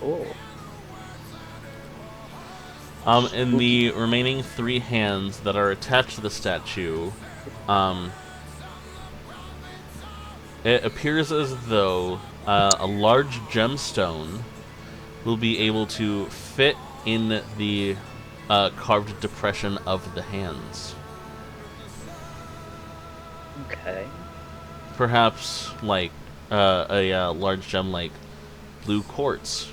Oh. In the remaining 3 hands that are attached to the statue, it appears as though a large gemstone will be able to fit in the carved depression of the hands. Okay. Perhaps like a large gem like blue quartz.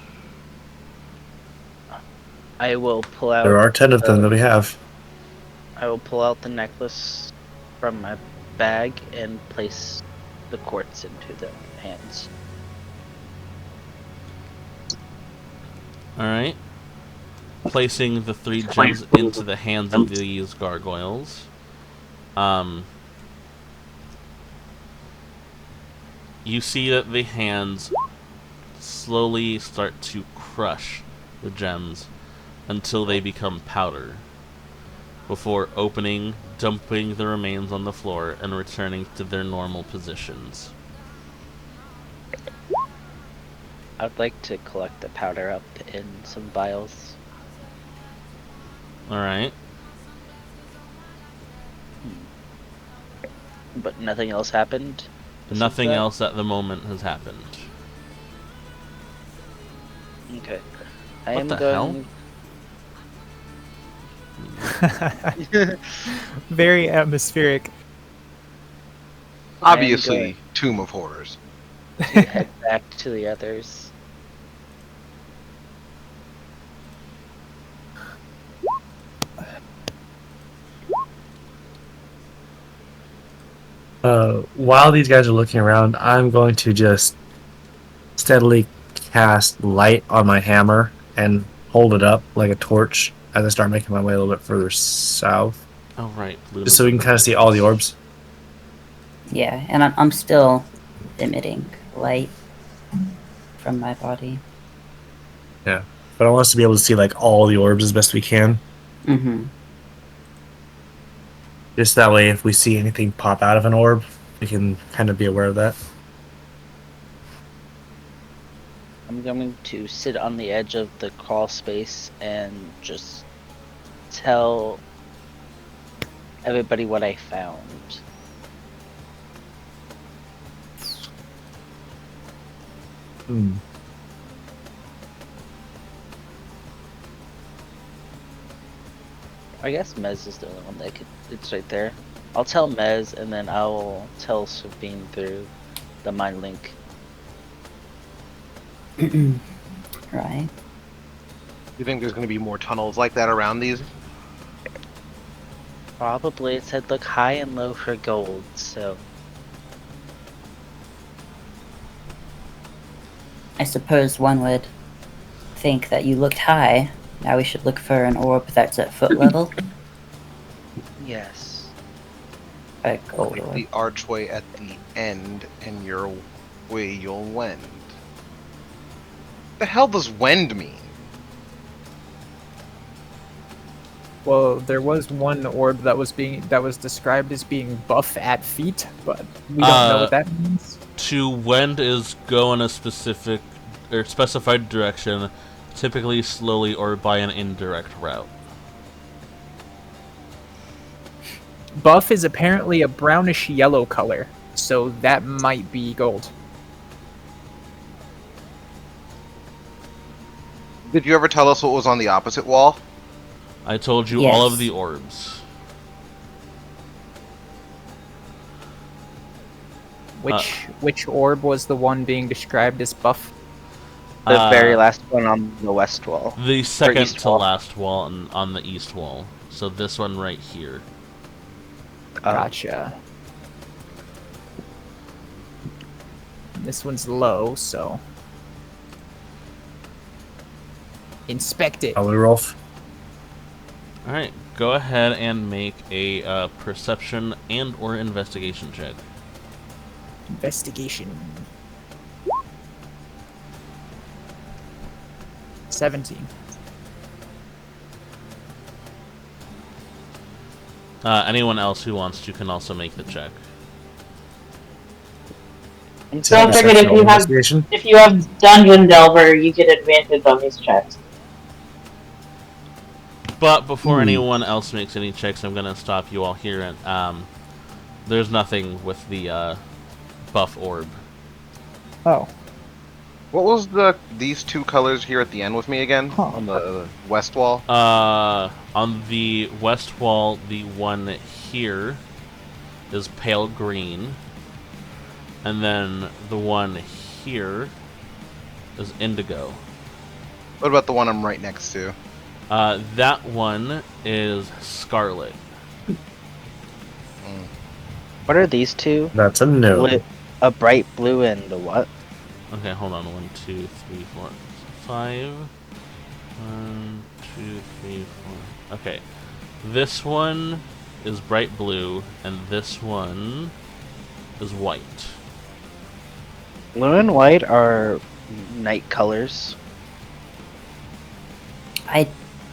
I will pull out. There are 10 of them that we have. I will pull out the necklace from my bag and place the quartz into the hands. Alright. Placing the 3 gems into the hands of these gargoyles. You see that the hands slowly start to crush the gems until they become powder, before opening, dumping the remains on the floor, and returning to their normal positions. I'd like to collect the powder up in some vials. Alright. But nothing else happened? Nothing else at the moment has happened. Okay. What the hell? Very atmospheric. Obviously, Tomb of Horrors. Head back to the others. While these guys are looking around, I'm going to just steadily cast light on my hammer and hold it up like a torch as I start making my way a little bit further south. Oh, right. Just so we can kind of see all the orbs. Yeah, and I'm still emitting light from my body. Yeah. But I want us to be able to see like all the orbs as best we can. Mm-hmm. Just that way, if we see anything pop out of an orb, we can kind of be aware of that. I'm going to sit on the edge of the crawl space and just tell everybody what I found. Hmm. I guess Mez is the only one that could. It's right there. I'll tell Mez, and then I'll tell Sabine through the mind link. Right. You think there's going to be more tunnels like that around these? Probably it said look high and low for gold, so I suppose one would think that you looked high. Now we should look for an orb that's at foot level. yes. A gold Like orb. the archway at the end, and your way you'll wend. The hell does wend mean? Well, there was one orb that was described as being buff at feet, but we don't know what that means. To wend is go in a specific or specified direction, typically slowly or by an indirect route. Buff is apparently a brownish yellow color, so that might be gold. Did you ever tell us what was on the opposite wall? I told you all of Yes. the orbs. Which orb was the one being described as buff? The very Uh, last one on the west wall. The second east to wall. last wall on the east wall. So this one right here. Gotcha. This one's low, so inspect it. Are we off? Alright, go ahead and make a perception and or investigation check. Investigation. 17. Anyone else who wants to can also make the check. So I figured Investigation? if you have Dungeon Delver, you get advantage on these checks. But before anyone else makes any checks, I'm gonna stop you all here. And there's nothing with the buff orb. Oh. What was these two colors here at the end with me again? On the west wall? On the west wall, the one here is pale green, and then the one here is indigo. What about the one I'm right next to? That one is scarlet. What are these two? That's a no. A bright blue and a what? Okay, hold on. 1, 2, 3, 4, 5. 1, 2, 3, 4. Okay. This one is bright blue, and this one is white. Blue and white are night colors. I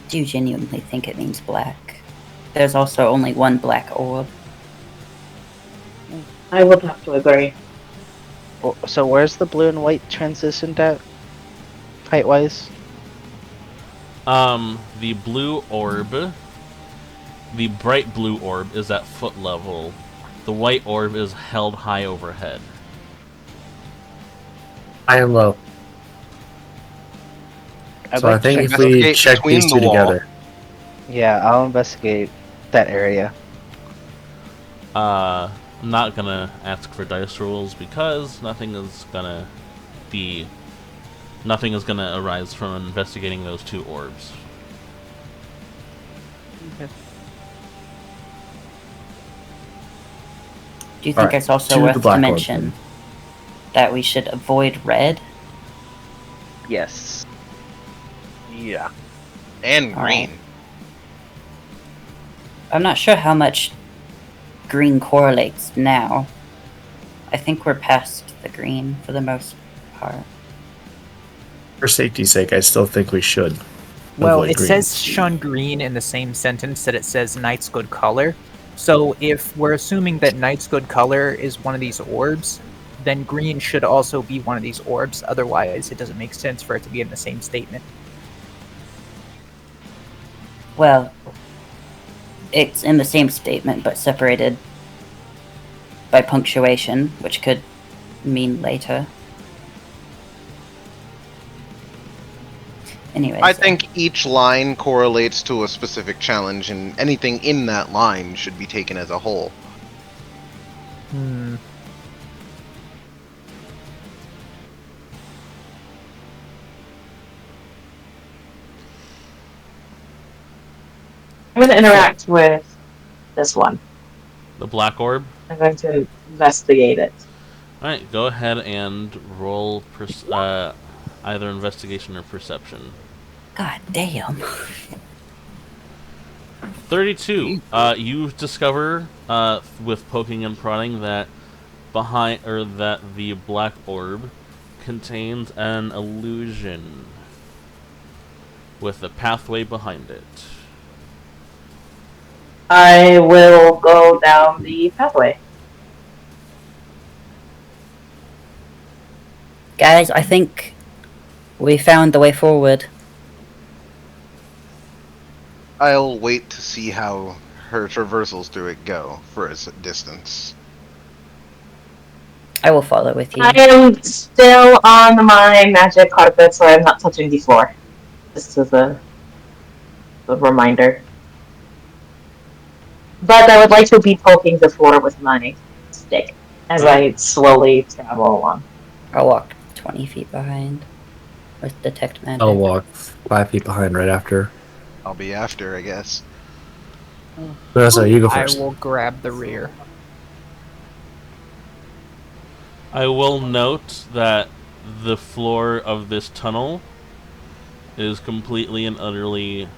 do genuinely think it means black. There's also only one black orb. I would have to agree. So where's the blue and white transitioned at? Height-wise? The blue orb, the bright blue orb is at foot level. The white orb is held high overhead. High and low. I'd So I like to think if we investigate check between these the two wall. together. Yeah, I'll investigate that area. I'm not gonna ask for dice rolls because nothing is gonna arise from investigating those two orbs. Do you think Alright, it's also to the worth to black orb, mention that we should avoid red? Yes. Yeah. And green. I'm not sure how much green correlates now. I think we're past the green for the most part. For safety's sake, I still think we should. Well, avoid it green. says shun green in the same sentence that it says night's good color. So if we're assuming that night's good color is one of these orbs, then green should also be one of these orbs. Otherwise, it doesn't make sense for it to be in the same statement. Well, it's in the same statement but separated by punctuation, which could mean later. Anyways, I think each line correlates to a specific challenge, and anything in that line should be taken as a whole. Hmm. I'm going to interact with this one. The black orb? I'm going to investigate it. Alright, go ahead and roll either investigation or perception. God damn. 32. You discover with poking and prodding that that the black orb contains an illusion with a pathway behind it. I will go down the pathway. Guys, I think we found the way forward. I'll wait to see how her traversals through it go for a distance? I will follow with you. I am still on my magic carpet, so I'm not touching the floor. Just as a reminder. But I would like to be poking the floor with my stick as I slowly travel along. I'll walk 20 feet behind with detect magic. I'll walk 5 feet behind right after. I'll be after, I guess. Vanessa, you go I first. will grab the rear. I will note that the floor of this tunnel is completely and utterly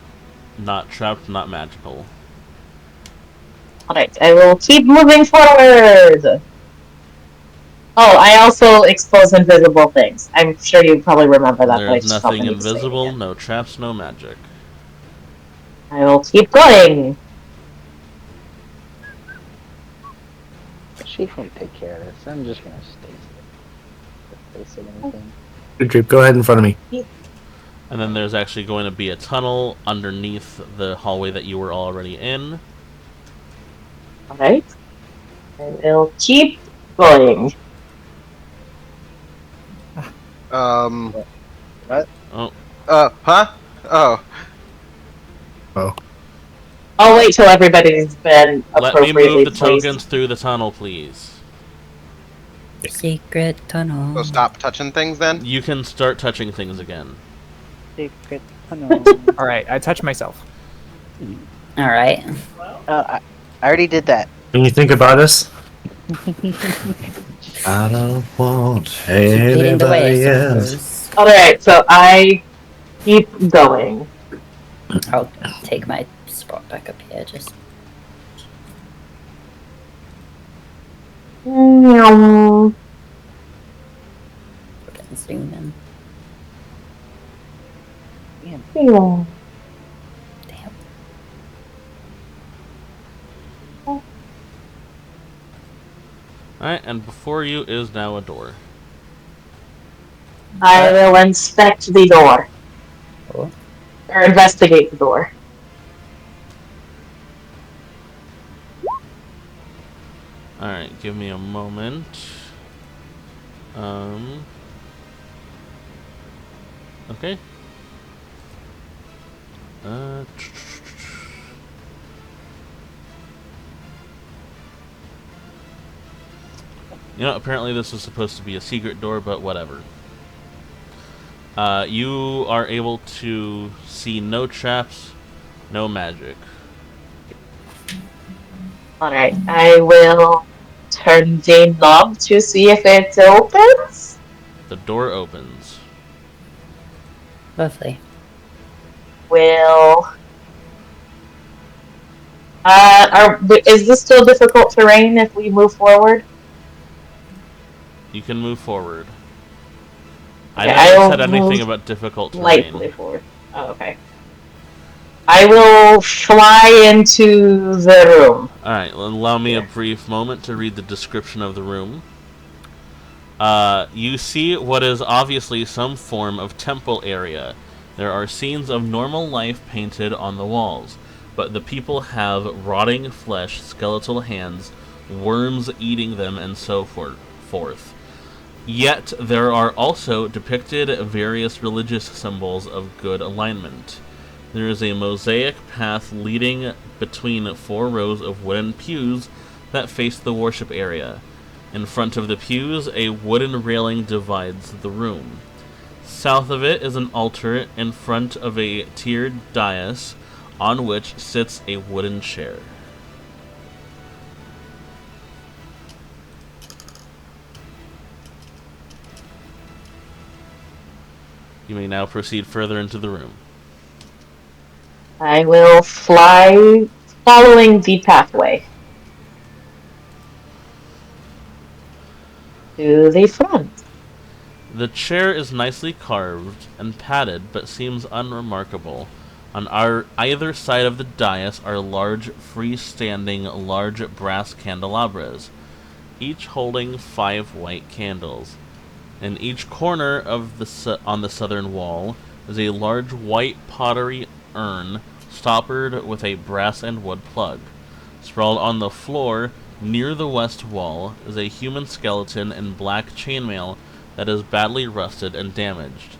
not trapped, not magical. Alright, I will keep moving forward! Oh, I also expose invisible things. I'm sure you probably remember that, but I There's just felt nothing the need to say it invisible, again. no traps, no magic. I will keep going! She can take care of this. I'm just gonna stay anything. Good trip. Go ahead in front of me. And then there's actually going to be a tunnel underneath the hallway that you were already in. Alright. I will keep going. What? Oh, Huh? Oh. I'll wait till everybody's been let me appropriately move the placed. tokens through the tunnel, please. Secret tunnel. So stop touching things then? You can start touching things again. Secret tunnel. Alright, I touch myself. Alright. I already did that. When you think about us, I don't want Keep getting the way, anybody I else. suppose. Alright, so I keep going. I'll take my spot back up here, just... Meow. Fucking zoom in. Meow. Damn. Alright, and before you is now a door. I will inspect the door. Oh. Or investigate the door. Alright, give me a moment. Okay. You know, apparently this was supposed to be a secret door, but whatever. You are able to see no traps, no magic. Alright, I will turn the knob to see if it opens. The door opens. Lovely. Will... is this still difficult terrain if we move forward? You can move forward. I Okay, never I'll said anything move about difficult terrain. lightly forward. Oh, okay. I will fly into the room. Alright, allow me a brief moment to read the description of the room. You see what is obviously some form of temple area. There are scenes of normal life painted on the walls, but the people have rotting flesh, skeletal hands, worms eating them, and so forth. Yet there are also depicted various religious symbols of good alignment. There is a mosaic path leading between 4 rows of wooden pews that face the worship area. In front of the pews, a wooden railing divides the room. South of it is an altar in front of a tiered dais on which sits a wooden chair. You may now proceed further into the room. I will fly following the pathway. To the front. The chair is nicely carved and padded, but seems unremarkable. On either side of the dais are large, freestanding, large brass candelabras, each holding 5 white candles. In each corner of on the southern wall is a large white pottery urn stoppered with a brass and wood plug. Sprawled on the floor near the west wall is a human skeleton in black chainmail that is badly rusted and damaged.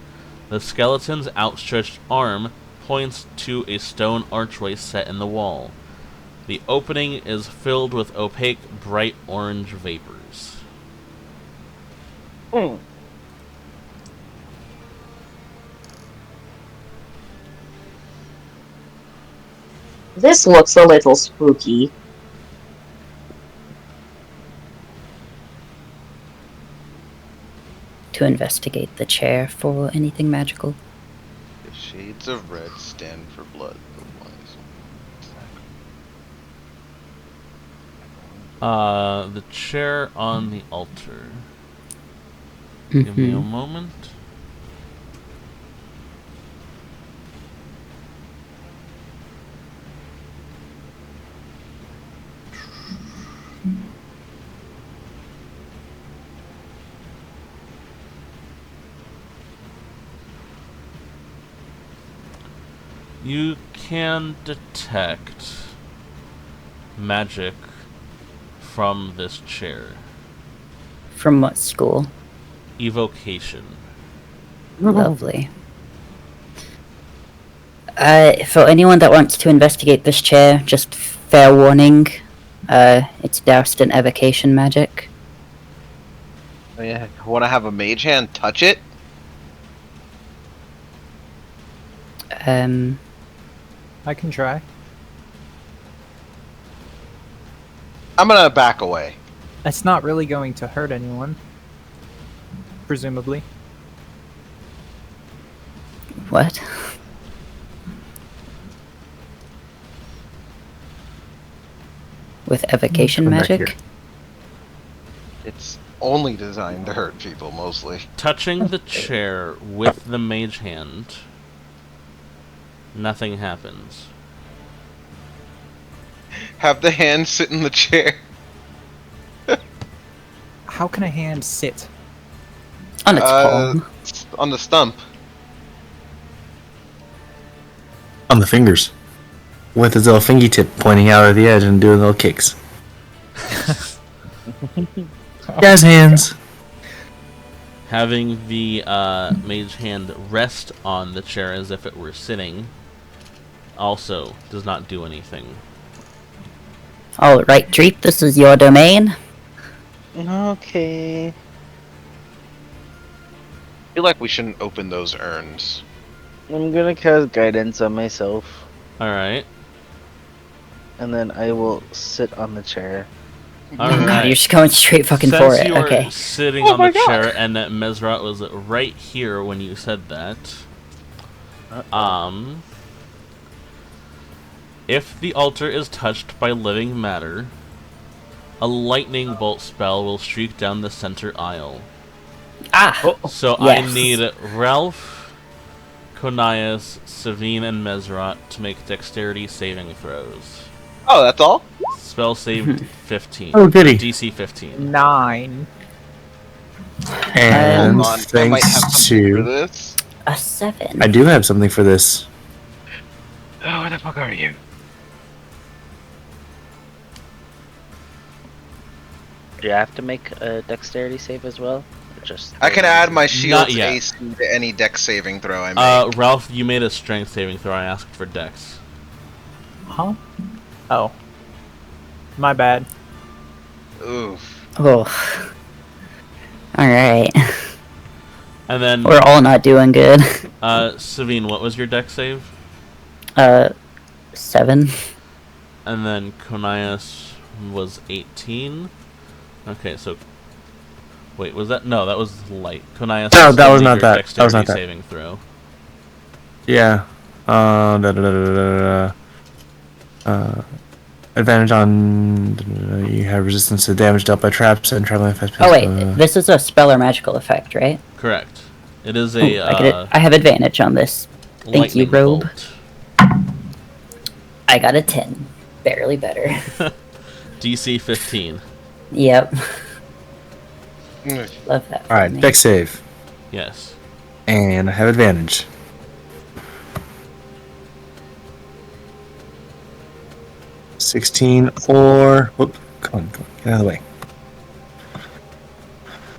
The skeleton's outstretched arm points to a stone archway set in the wall. The opening is filled with opaque, bright orange vapors. This looks a little spooky. To investigate the chair for anything magical. The shades of red stand for blood. The chair on the altar. Give me a moment. You can detect magic from this chair. From what school? Evocation. Lovely. For anyone that wants to investigate this chair, just fair warning, it's doused in evocation magic. Oh, yeah. Want to have a mage hand touch it? I can try. I'm gonna back away. It's not really going to hurt anyone. Presumably. What? With evocation Come back magic? here. It's only designed to hurt people, mostly. Touching the chair with the mage hand, nothing happens. Have the hand sit in the chair. How can a hand sit? On its palm. On the stump. On the fingers. With his little fingy tip pointing out of the edge and doing little kicks. Jazz hands. Having the mage hand rest on the chair as if it were sitting also does not do anything. Alright, Dreep, this is your domain. Okay. I feel like we shouldn't open those urns. I'm gonna cast guidance on myself, Alright. and then I will sit on the chair. Oh god, you're Alright. just going straight fucking Since for it. you were Okay. sitting on the chair and that Mesrat was right here when you said that, if the altar is touched by living matter, a lightning bolt spell will streak down the center aisle. Ah! So Yes. I need Ralph, Konias, Savine, and Mesrat to make dexterity saving throws. Oh, that's all? Spell saved 15. Oh, goody. DC 15. 9. And Hold on, I might have thanks something for to... this. A 7. I do have something for this. Oh, where the fuck are you? Do you have to make a dexterity save as well? Or just I can add my shield's yet. AC to any dex saving throw I make. Ralph, you made a strength saving throw. I asked for dex. Huh? Oh. My bad. Oof. Oh. Alright. And then, We're all not doing good. Savine, what was your dex save? 7. And then Konias was 18. Okay, so... Wait, was that... No, that was light. Konias... No, that still was need not your that. That was dexterity not that. saving throw. Yeah. Advantage on... you have resistance to damage dealt by traps and traveling fast. Oh wait, this is a spell or magical effect, right? Correct. It is Ooh, a, I have advantage on this. Thank you, lightning Robe. bolt. I got a 10. Barely better. DC 15. Yep. Love that. for Alright, me. dex save. Yes. And I have advantage. 16 or... Whoop, come on, get out of the way.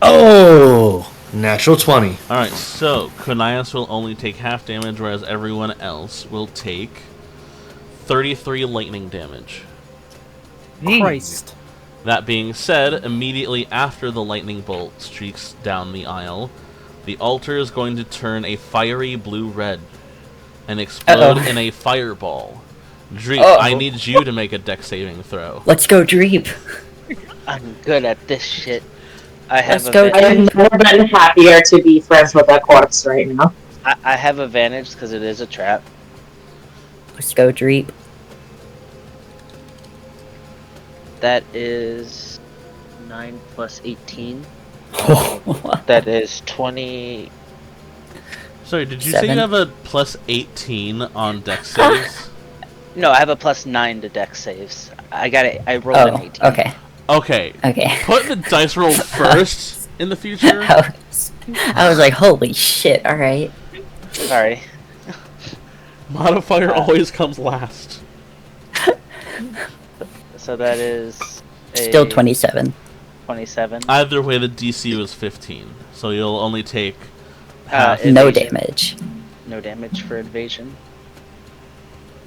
Oh! Natural 20. Alright, so Kunias will only take half damage, whereas everyone else will take 33 lightning damage. Christ. That being said, immediately after the lightning bolt streaks down the aisle, the altar is going to turn a fiery blue-red and explode in a fireball. Dreep, I need you to make a dex saving throw. Let's go, Dreep. I'm good at this shit. I have Let's go, I have never been happier to be friends with that corpse right now. I have advantage because it is a trap. Let's go, Dreep. That is 9 plus 18. That is 20. Sorry, did you say 7? you have a plus 18 on dex saves? No, I have a plus 9 to dex saves. I got it. I rolled an 18. Okay. Okay. Okay. Put the dice roll first in the future. I was like, holy shit, alright. Sorry. Modifier always comes last. So that is Still 27. 27. Either way, the DC was 15, so you'll only take half. No Evasion. damage. No damage for evasion.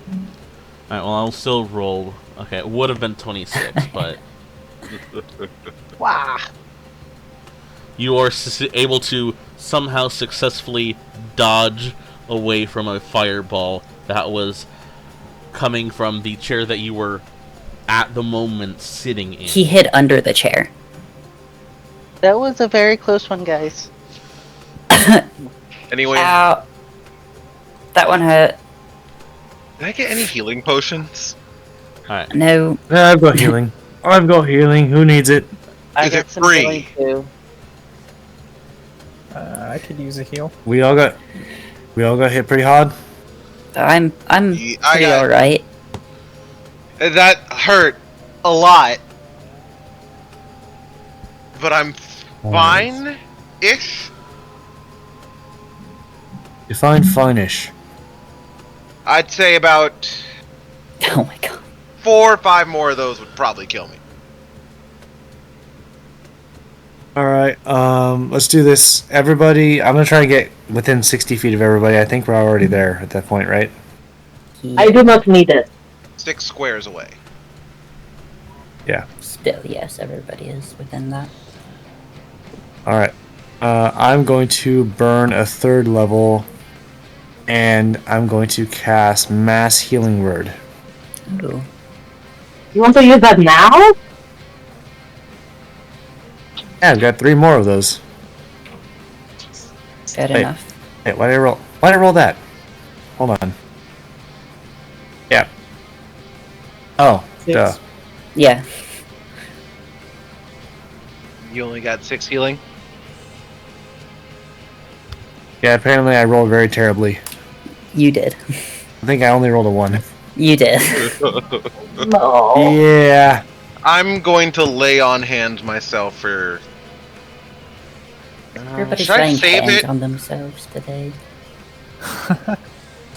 Alright, well, I'll still roll. Okay, it would have been 26, but Wow. you are able to somehow successfully dodge away from a fireball that was coming from the chair that you were at the moment sitting in. He hid under the chair. That was a very close one, guys. Anyway, Ow. That one hurt. did I get any healing potions? Alright, No. I've got healing. I've got healing. Who needs it? I Is got it some free? healing too. I could use a heal. We all got hit pretty hard. I'm Yeah, I pretty got- alright. That hurt a lot. But I'm fine-ish. Define fine-ish. I'd say about Oh my god. 4 or 5 more of those would probably kill me. Alright, let's do this. Everybody, I'm gonna try to get within 60 feet of everybody. I think we're already there at that point, right? I do not need it. 6 squares away. Still, yes, everybody is within that. Alright. I'm going to burn a 3rd level, and I'm going to cast Mass Healing Word. Ooh. You want to use that now? Yeah, I've got 3 more of those. Good Wait. enough. Hey, why did I roll that? Hold on. Yeah. Oh, duh. Yeah. You only got 6 healing? Yeah, apparently I rolled very terribly. You did. I think I only rolled a 1. You did. No. Yeah. I'm going to lay on hand myself for... Everybody's should I laying save hands it? on themselves today.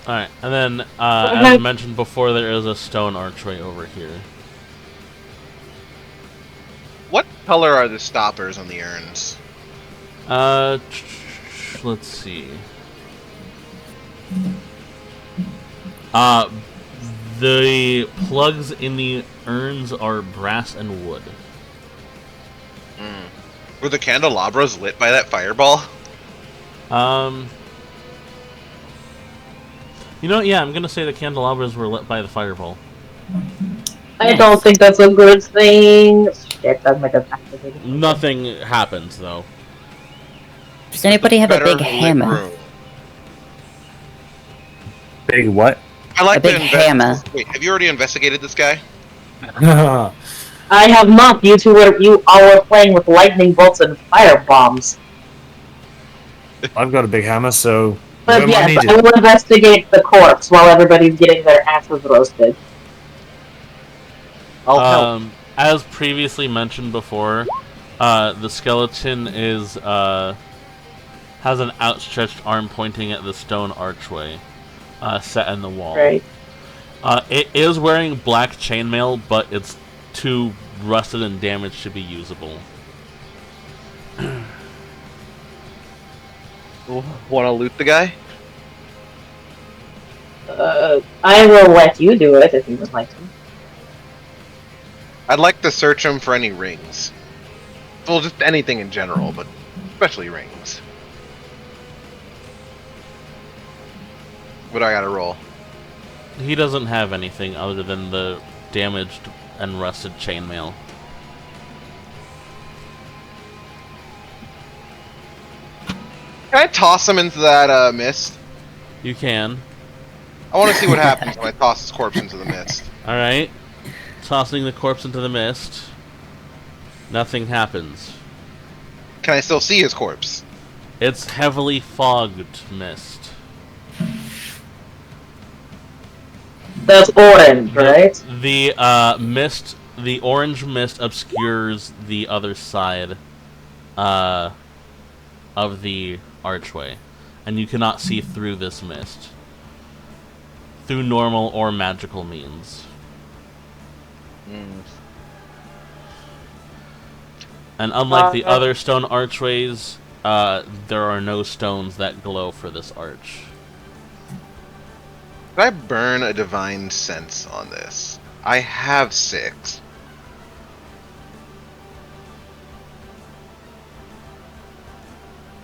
alright, and then, as mentioned before, there is a stone archway over here. What color are the stoppers on the urns? Let's see. The plugs in the urns are brass and wood. Were the candelabras lit by that fireball? You know, yeah, I'm gonna say the candelabras were lit by the fireball. I don't think that's a good thing. Shit, that might have activated. Nothing happens, though. Does anybody have a Better big lit hammer? room. Big what? I like A big hammer. Wait, have you already investigated this guy? I have not. You all were playing with lightning bolts and fire bombs. I've got a big hammer, so But when I yes, need I it. will investigate the corpse while everybody's getting their asses roasted. I'll help. As previously mentioned before, the skeleton has an outstretched arm pointing at the stone archway set in the wall. Right. It is wearing black chainmail, but it's too rusted and damaged to be usable. Want to loot the guy? I will let you do it if you would like to. I'd like to search him for any rings. Well, just anything in general, but especially rings. What do I gotta roll? He doesn't have anything other than the damaged and rusted chainmail. Can I toss him into that mist? You can. I want to see what happens when I toss his corpse into the mist. Alright. Tossing the corpse into the mist. Nothing happens. Can I still see his corpse? It's heavily fogged mist. That's orange, right? The mist, the orange mist obscures the other side of the archway, and you cannot see through this mist through normal or magical means. And unlike the other stone archways, there are no stones that glow for this arch. Could I burn a divine sense on this? I have 6.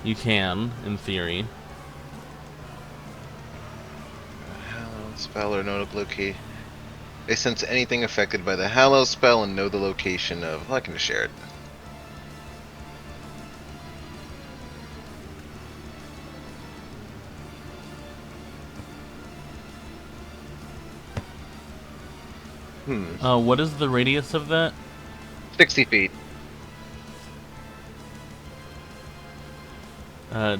You can, in theory. Hallow spell or know the location. They sense anything affected by the Hallow spell and know the location of. Well, I can just share it. What is the radius of that? 60 feet.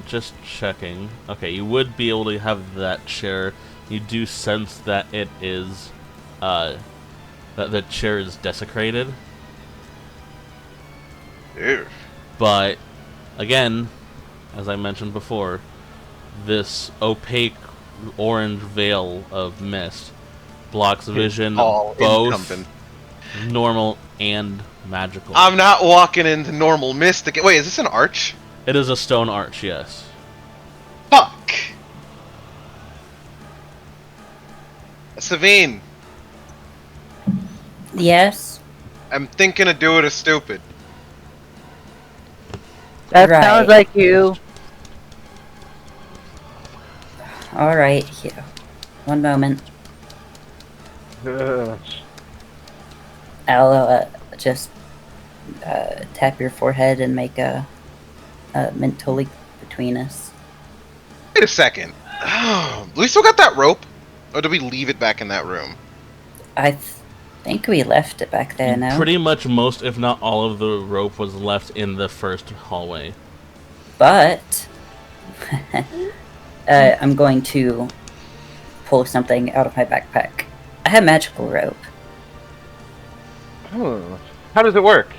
Just checking. Okay, you would be able to have that chair. You do sense that it is, that the chair is desecrated. Ew. But, again, as I mentioned before, this opaque orange veil of mist blocks vision All both incumbent. normal and magical. I'm not walking into normal mist again. Wait, is this an arch? It is a stone arch, yes. Fuck! Savine, Yes. I'm thinking of doing a stupid. That Right. sounds like you. All right. Here. One moment. I'll just tap your forehead and make a mental link between us. Wait a second. We still got that rope? Or did we leave it back in that room? I think we left it back there now. Pretty much most, if not all, of the rope was left in the first hallway. But I'm going to pull something out of my backpack. I have magical rope. How does it work?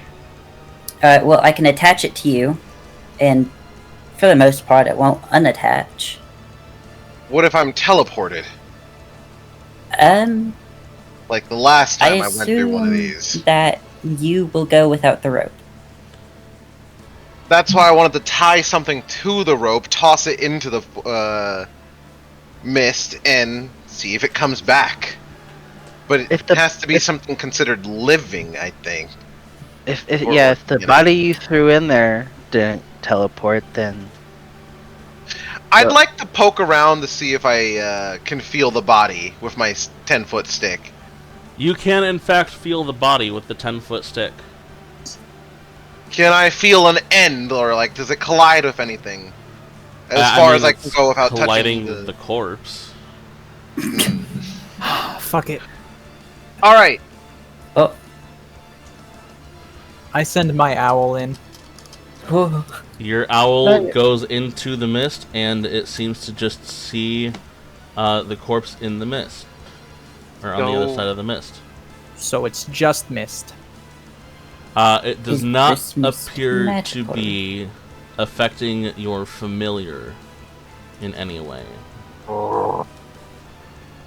Well, I can attach it to you, and for the most part, it won't unattach. What if I'm teleported? Like the last time I went through one of these. That you will go without the rope. That's why I wanted to tie something to the rope, toss it into the mist, and see if it comes back. But it has to be something considered living, I think. If the body you threw in there didn't teleport, then I'd like to poke around to see if I can feel the body with my 10-foot stick. You can, in fact, feel the body with the 10-foot stick. Can I feel an end, or like, does it collide with anything? As far as I can go without colliding touching the corpse. Fuck it. All right. Oh. I send my owl in. Your owl goes into the mist, and it seems to just see the corpse in the mist. Or on the other side of the mist. So it's just mist. It does Is not this mist appear magical? to be affecting your familiar in any way.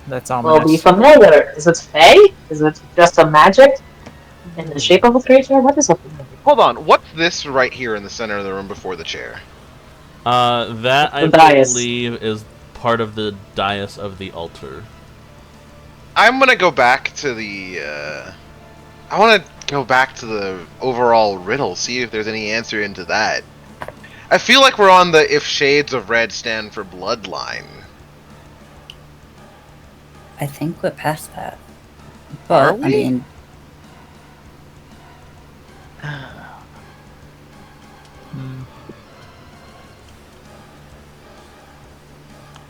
That's will be ominous. familiar. Is it Fey? Is it just a magic in the shape of a creature? What is a familiar? Hold on, what's this right here in the center of the room before the chair? That I The dais. believe is part of the dais of the altar. I'm gonna go back to the, I wanna go back to the overall riddle, see if there's any answer into that. I feel like we're on the if shades of red stand for bloodline. I think we're past that. Are But, I we? mean,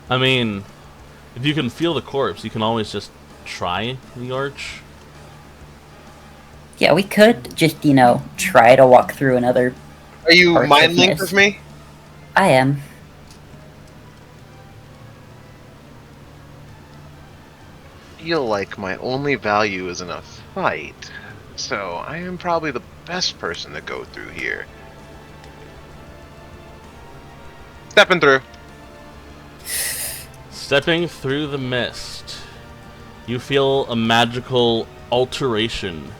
I mean, if you can feel the corpse, you can always just try the arch. yeah, we could just, try to walk through another. Are you Parts of mind linked mist. with me? I am. Feel like my only value is in a fight, so I am probably the best person to go through here. Stepping through. Stepping through the mist, you feel a magical alteration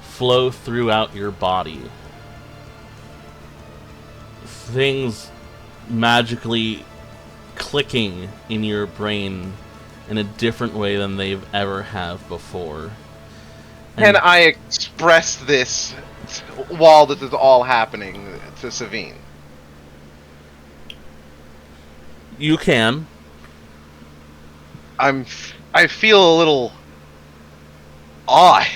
flow throughout your body. Things magically clicking in your brain in a different way than they've ever have before. Can I express this while this is all happening to Savine? You can. I feel a little odd.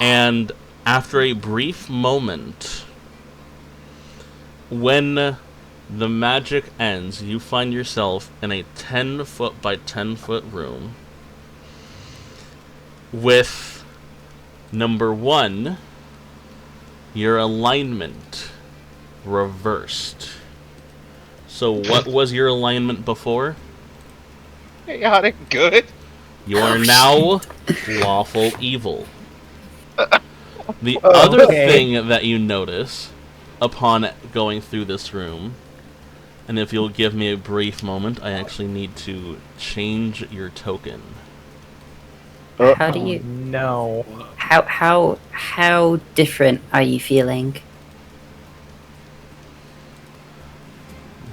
And after a brief moment, when the magic ends, you find yourself in a 10-foot by 10-foot room with, number 1, your alignment reversed. So what was your alignment before? Chaotic good. You are now lawful evil. The other Okay. thing that you notice upon going through this room, and if you'll give me a brief moment, I actually need to change your token. How do you? No. How different are you feeling?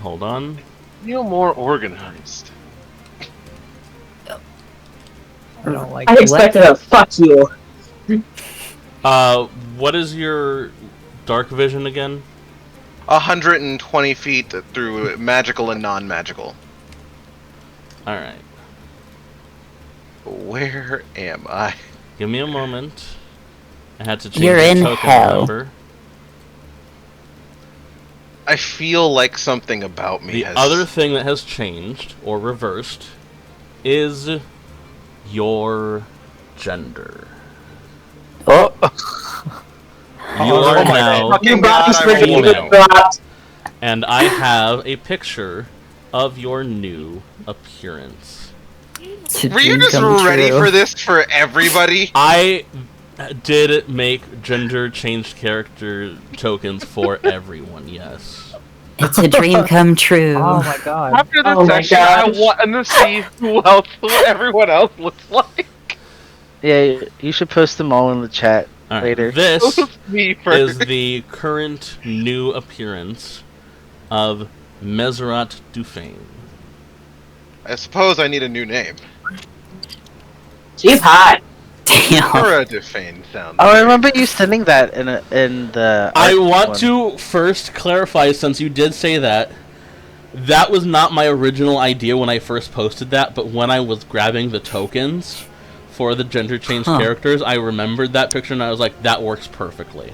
Hold on. Feel more organized. I don't like I expected a fuck you. What is your dark vision again? 120 feet through magical and non-magical. Alright. Where am I? Give me a moment. I had to change You're your in token, hell. remember? I feel like something about me The has... other thing that has changed, or reversed, is your gender. Oh, You are Oh my now fucking brought god, this I'm bridge a to female. the dropped. And I have a picture of your new appearance. it's a Were you dream just come ready true. for this for everybody? I did make gender changed character tokens for everyone, yes. It's a dream come true. Oh my god. After this Oh my section, I gosh. want to see who else, what everyone else looks like. Yeah, you should post them all in the chat Alright, later. this Me is first. the current new appearance of Mesrat Dufane. I suppose I need a new name. She's hot. Damn. Cora Defane sounds. Oh, I remember you sending that in the. I art want one. to first clarify, since you did say that, that was not my original idea when I first posted that, but when I was grabbing the tokens for the gender changed Huh. characters, I remembered that picture and I was like, that works perfectly.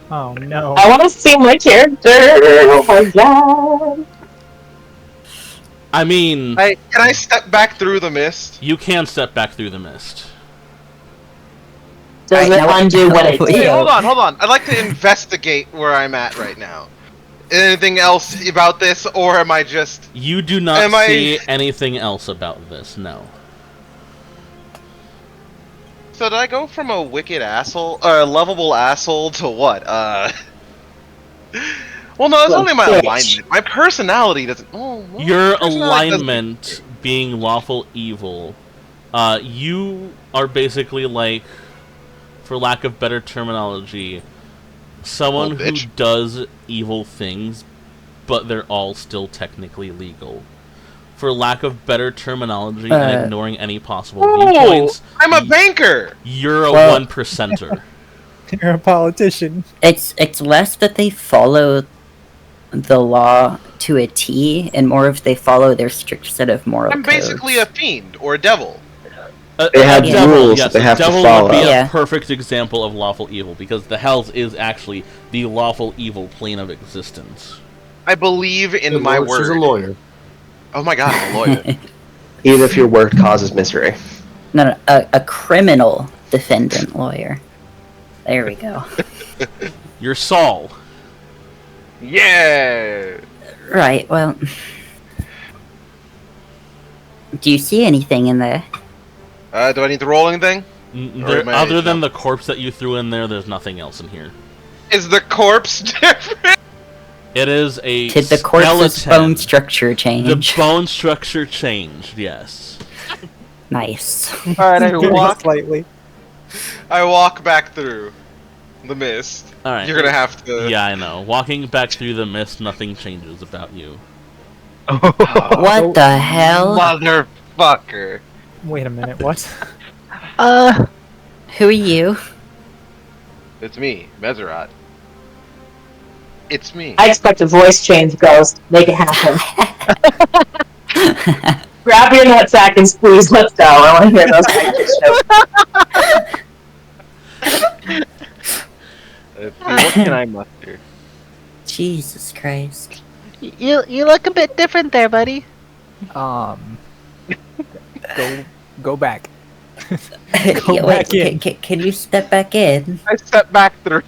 Oh no. I want to see my character. Oh my god. I mean, Can I step back through the mist? you can step back through the mist. Does Alright, it now what- undo what it Wait, did? Hey, hold on. I'd like to investigate where I'm at right now. Anything else about this, or am I just... You do not Am I- see anything else about this, no. So did I go from a wicked asshole, or a lovable asshole to what? Well, no, it's Well, only my bitch. alignment. My personality doesn't... Oh, well, Your personality doesn't- alignment being lawful evil, you are basically like, for lack of better terminology, someone Old who bitch. does evil things, but they're all still technically legal. For lack of better terminology and ignoring any possible viewpoints, I'm a banker! you're a Well- 1%er. You're a politician. It's less that they follow the law to a T, and more if they follow their strict set of moral I'm basically a codes. fiend or a devil. They have Yeah. devil, rules yes, that they a have to devil follow. would be Yeah. a perfect example of lawful evil, because the Hells is actually the lawful evil plane of existence. I believe in Good my lord, she's a word. lawyer. Oh my god, I'm a lawyer. Even if your word causes misery. No, a criminal defendant lawyer. There we go. You're Saul. Yeah! Right, well... Do you see anything in there? Do I need to roll anything? Or am I- Other than the corpse that you threw in there, there's nothing else in here. Is the corpse different? It is a Did the corpse's skeleton. bone structure The change? bone structure changed, yes. Nice. Alright, Slightly. I walk back through the mist. Alright. You're gonna have to. Yeah, I know. Walking back through the mist, nothing changes about you. What the hell? Motherfucker. Wait a minute, what? Who are you? It's me, Mezerat. It's me. I expect a voice change, Ghost. Make it happen. Grab your nutsack and squeeze. Let's go. I want to hear those pictures. Let's see, what can I muster? Jesus Christ. You look a bit different there, buddy. Go back. Yeah, back in. Can you step back in? I step back through.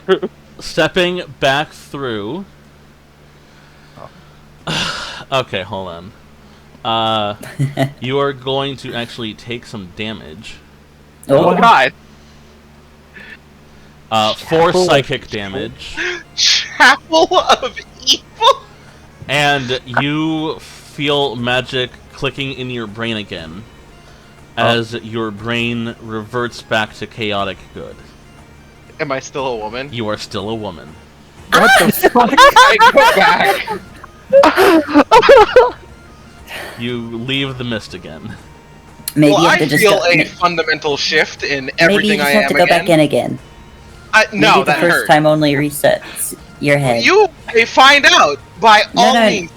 Stepping back through. Okay, hold on. You are going to actually take some damage. Oh god. 4 psychic damage. Chapel of Evil? And you feel magic clicking in your brain again. As your brain reverts back to chaotic good. Am I still a woman? You are still a woman. What the fuck? I go back. You leave the mist again. Maybe Well, you I have to just feel go, a fundamental shift in maybe you everything just I have am to go again. back in again. No, Maybe the that first hurt. time only resets your head. You may find out by No, all no, means.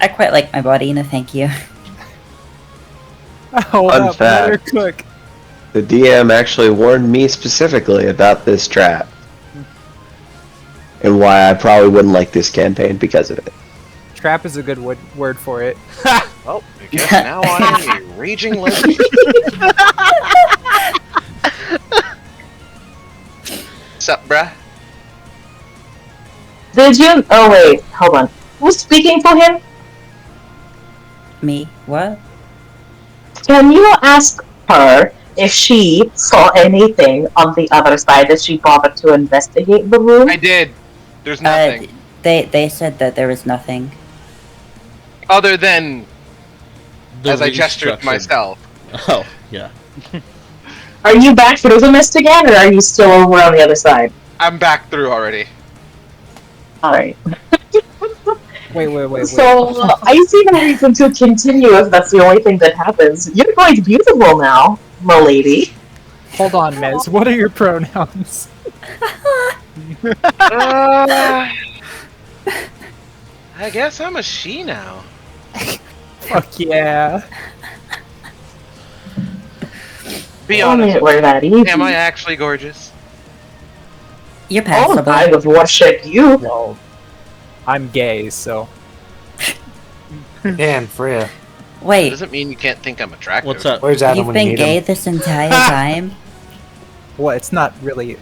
I quite like my body, no thank you. Hold Fun up, another fact. cook. The DM actually warned me specifically about this trap. And why I probably wouldn't like this campaign because of it. Trap is a good word for it. Well, I guess now I am a raging lesbian. Sup, bruh? Did you? Oh wait, hold on. Who's speaking for him? Me? What? Can you ask her if she saw anything on the other side? Did she bother to investigate the room? I did. There's nothing. They said that there was nothing. Other than The as I gestured to restructured- myself. Oh, yeah. Are you back through the mist again, or are you still over on the other side? I'm back through already. Alright. Wait. So, I see no reason to continue if that's the only thing that happens. You're quite beautiful now, m'lady. Hold on, Mez. What are your pronouns? I guess I'm a she now. Fuck yeah. Be Only honest. it were that easy. Am I actually gorgeous? You're Oh, passable. I would worship you. Well, I'm gay, so. Dan, Freya, Wait, Doesn't mean you can't think I'm attractive. What's up? where's Adam you've when you been need gay him? this entire time? Well, it's not really.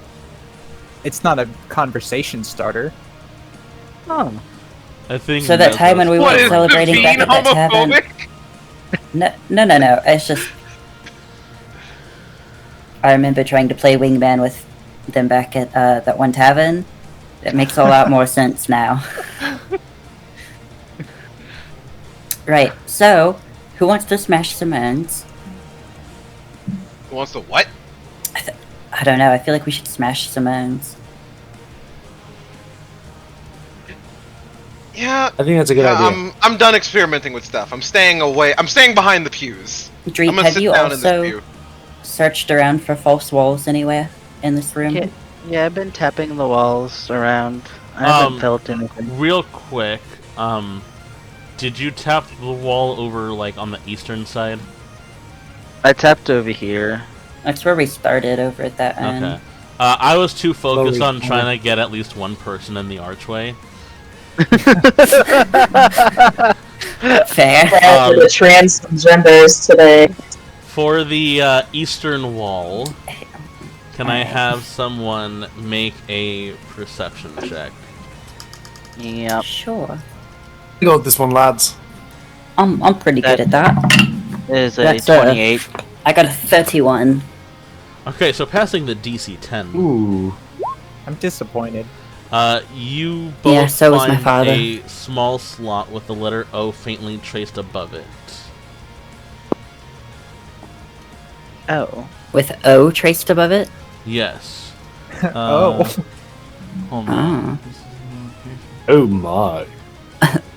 It's not a conversation starter. Oh. I think So that Mez time when we What went is celebrating the back at that tavern. homophobic? No. It's just I remember trying to play wingman with them back at that one tavern. It makes a lot more sense now. Right. So Who wants to smash some urns? Who wants to what? I don't know. I feel like we should smash some urns. Yeah. I think that's a good idea. I'm done experimenting with stuff. I'm staying away. I'm staying behind the pews. Dreep, I'm gonna have sit you down in this also pew. searched around for false walls anywhere in this room? Yeah, yeah, I've been tapping the walls around. I haven't felt anything. Real quick, did you tap the wall over, like, on the eastern side? I tapped over here. That's where we started, over at that urn. Okay. I was too focused Slowly on trying to get at least one person in the archway. Fair. For the transgenders today. For the eastern wall, can I have someone make a perception check? Yep. Sure. You got this one, lads. I'm pretty good at that. It is a That's 28. I got a 31. Okay, so passing the DC 10. Ooh. I'm disappointed. You both Yeah, so was my find father. a small slot with the letter O faintly traced above it. Oh. With O traced above it? Yes. Oh. Hold on. Oh my.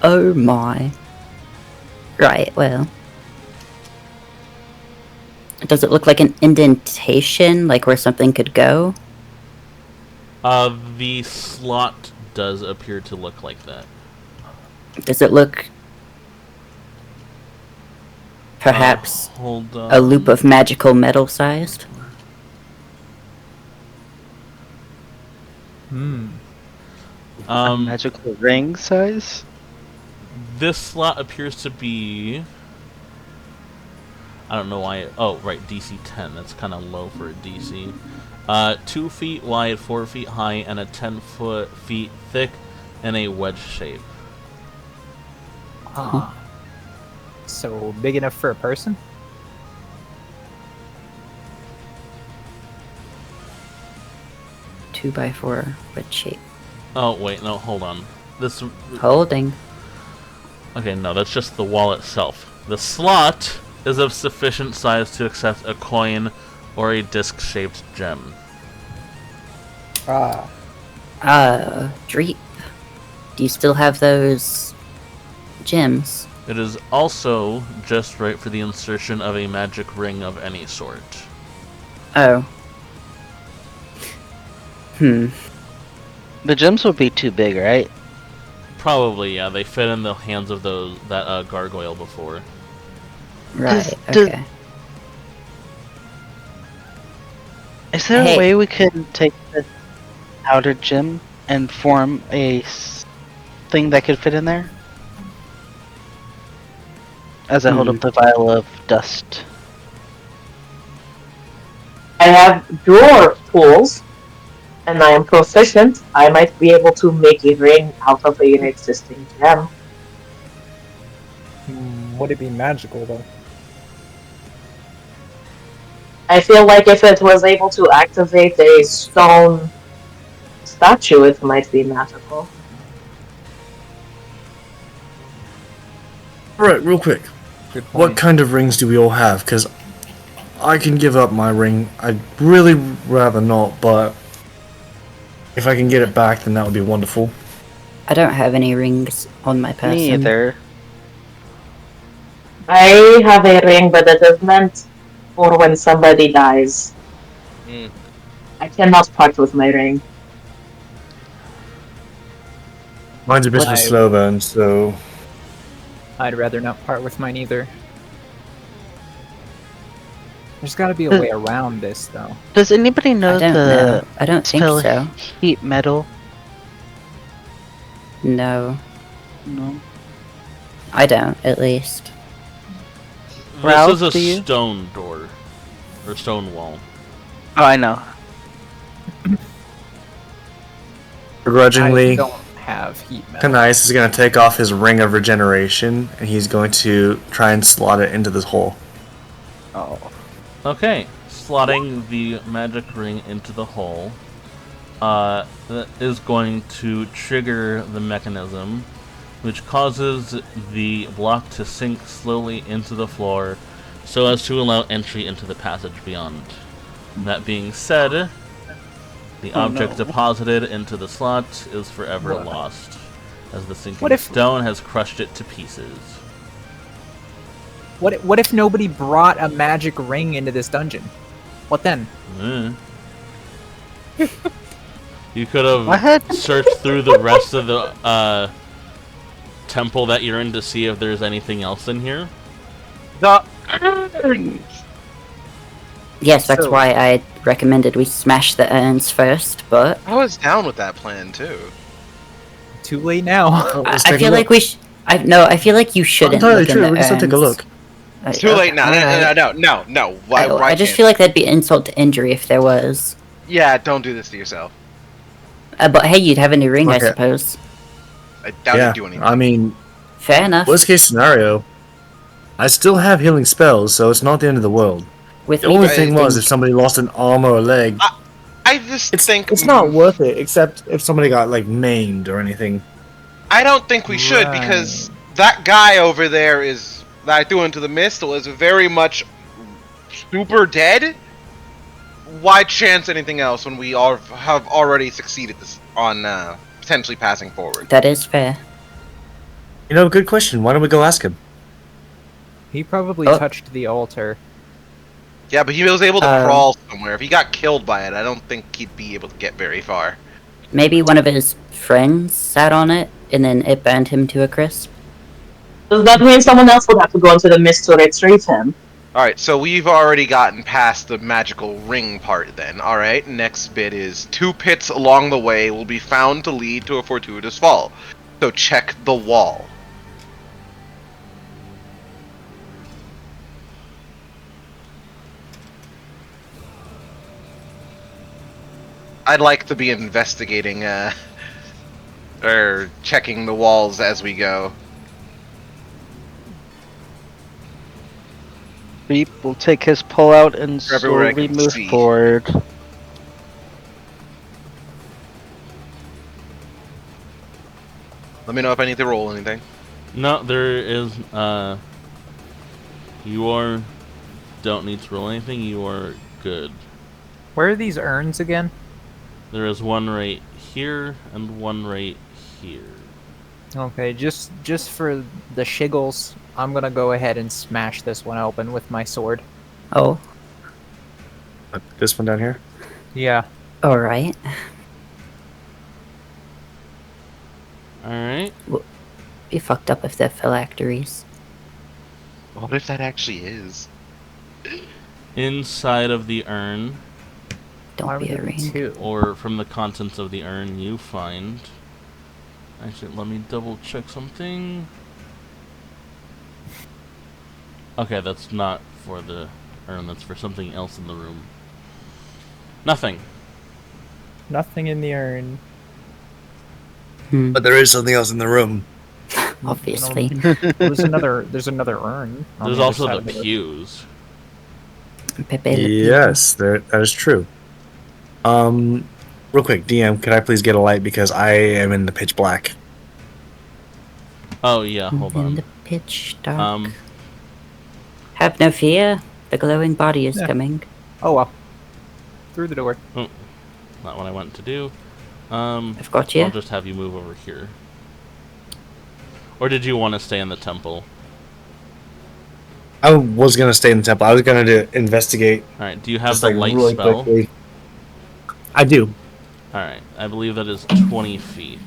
Oh my. Right, well. Does it look like an indentation, like where something could go? The slot does appear to look like that. Does it look perhaps Hold on. a loop of magical metal sized? Magical ring size? This slot appears to be... I don't know why... Oh, right, DC 10. That's kind of low for a DC. 2 feet wide, 4 feet high, and a 10 feet thick, and a wedge shape. Ah. So big enough for a person? Two by four wedge shape. Oh, wait, no, hold on. This... Holding. Okay, no, that's just the wall itself. The slot is of sufficient size to accept a coin or a disc-shaped gem. Ah. Dreep. Do you still have those gems? It is also just right for the insertion of a magic ring of any sort. Oh. The gems would be too big, right? Probably, yeah. They fit in the hands of that gargoyle before. Right, Does- okay. Is there Hey. a way we could take the outer gem and form a thing that could fit in there? As I hold up the vial of dust. I have dwarf tools, and I am proficient. I might be able to make a ring out of an existing gem. Would it be magical though? I feel like if it was able to activate a stone statue, it might be magical. Alright, real quick. Good point. What kind of rings do we all have? Because I can give up my ring. I'd really rather not, but if I can get it back, then that would be wonderful. I don't have any rings on my person. Me either. I have a ring, but it is meant for when somebody dies. Mm. I cannot part with my ring. Mine's a bit of a Right. slow burn, so I'd rather not part with mine either. There's got to be a way around this, though. Does anybody know I don't the know. I don't think spell so. heat metal? No. No. I don't, at least. Ralph, This do is you? a stone door. Or stone wall. Oh, I know. begrudgingly, I don't have heat metal. Kanais is going to take off his ring of regeneration, and he's going to try and slot it into this hole. Oh. Okay, slotting the magic ring into the hole. That is going to trigger the mechanism. which causes the block to sink slowly into the floor so as to allow entry into the passage beyond. That being said, the object deposited into the slot is forever lost, as the sinking stone has crushed it to pieces. What if nobody brought a magic ring into this dungeon? What then? You could have searched through the rest of the temple that you're in to see if there's anything else in here. The urns! Yes, that's why I recommended we smash the urns first, but... I was down with that plan, too. Too late now. I feel like we I feel like you shouldn't look in the urns. Take a look. It's too late now. No. Why I just feel like that'd be insult to injury if there was. Yeah, don't do this to yourself. But hey, you'd have a new ring, I suppose. I doubt you'd do anything. I mean... Fair enough. Worst case scenario, I still have healing spells, so it's not the end of the world. With the only thing was if somebody lost an arm or a leg. I just think... It's not worth it, except if somebody got, like, maimed or anything. I don't think we should, because that guy over there that I threw into the mist was very much super dead. Why chance anything else when we have already succeeded on potentially passing forward? That is fair. You know, good question. Why don't we go ask him? He probably touched the altar. Yeah, but he was able to crawl somewhere. If he got killed by it, I don't think he'd be able to get very far. Maybe one of his friends sat on it, and then it burned him to a crisp. Does that mean someone else would have to go into the mist to retrieve him? Alright, so we've already gotten past the magical ring part then. Alright, next bit is 2 pits along the way will be found to lead to a fortuitous fall. So check the wall. I'd like to be investigating, or checking the walls as we go. Beep will take his pull out and Everywhere I slowly can move see. forward. Let me know if I need to roll anything. No, there is, you don't need to roll anything, you are good. Where are these urns again? There is one right here and one right here. Okay, just for the shiggles, I'm gonna go ahead and smash this one open with my sword. Oh. This one down here? Yeah. Alright. Alright. Be fucked up if they're phylacteries. What if that actually is? Inside of the urn, Don't be a ring. or from the contents of the urn, you find... Actually, let me double check something. Okay, that's not for the urn, that's for something else in the room. Nothing. Nothing in the urn. But there is something else in the room. Obviously. There's another urn. on There's the other also side the of it. pews. Yes, that is true. Real quick, DM, could I please get a light because I am in the pitch black? Oh yeah, hold In on. the pitch dark. Have no fear. The glowing body is coming. Oh well. Through the door. Oh, not what I want to do. I've got you. I'll just have you move over here. Or did you want to stay in the temple? I was gonna stay in the temple. I was gonna investigate. Alright, do you have just, the like, light really spell? quickly. I do. Alright, I believe that is 20 feet.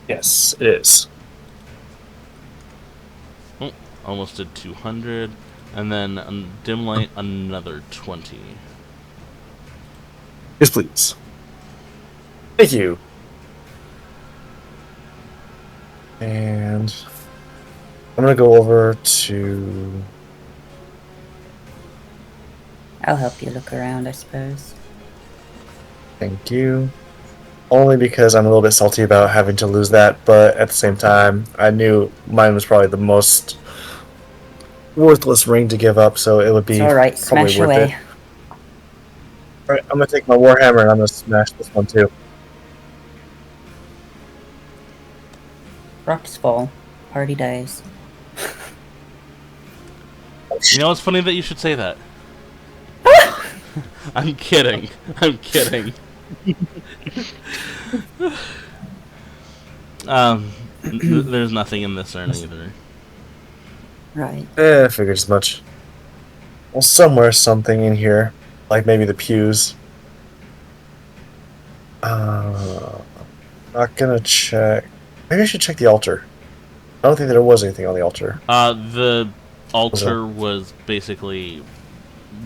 Yes, it is. Oh, almost did 200. And then dim light, another 20. Yes, please. Thank you. And I'm gonna go over to. I'll help you look around, I suppose. Thank you. Only because I'm a little bit salty about having to lose that, but at the same time, I knew mine was probably the most worthless ring to give up, so it would be It's alright, probably smash worth away. it. Alright, I'm gonna take my Warhammer and I'm gonna smash this one too. Rocks fall. Party dies. You know, it's funny that you should say that. I'm kidding. I'm kidding. There's nothing in this urn either. Right. I figured as much. Well, somewhere something in here, like maybe the pews. Not gonna check. Maybe I should check the altar. I don't think there was anything on the altar. The altar was basically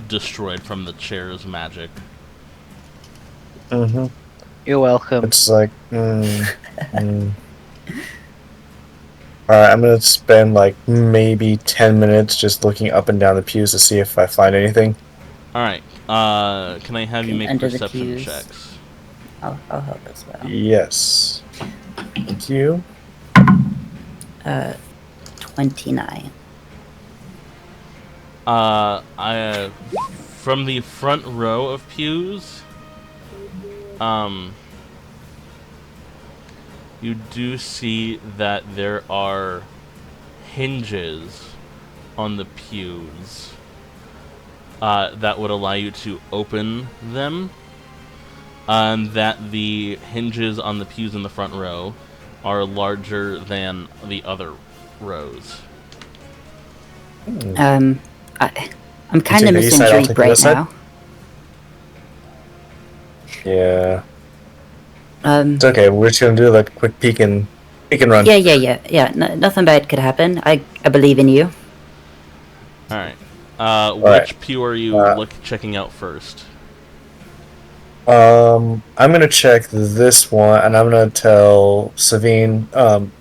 destroyed from the chair's magic. Mm-hmm. You're welcome. It's like, Alright, I'm gonna spend like maybe 10 minutes just looking up and down the pews to see if I find anything. Alright, can I have you make Under the perception pews. checks? I'll help as well. Yes. Thank you. 29. From the front row of pews, you do see that there are hinges on the pews that would allow you to open them, and that the hinges on the pews in the front row are larger than the other rows. I'm kind take of the east side, I'll misintrigued take the right west side. now. Yeah. It's okay. We're just gonna do like a quick peek and run. Yeah. Nothing bad could happen. I believe in you. Alright. Alright. Which pew are you checking out first? I'm gonna check this one, and I'm gonna tell Savine,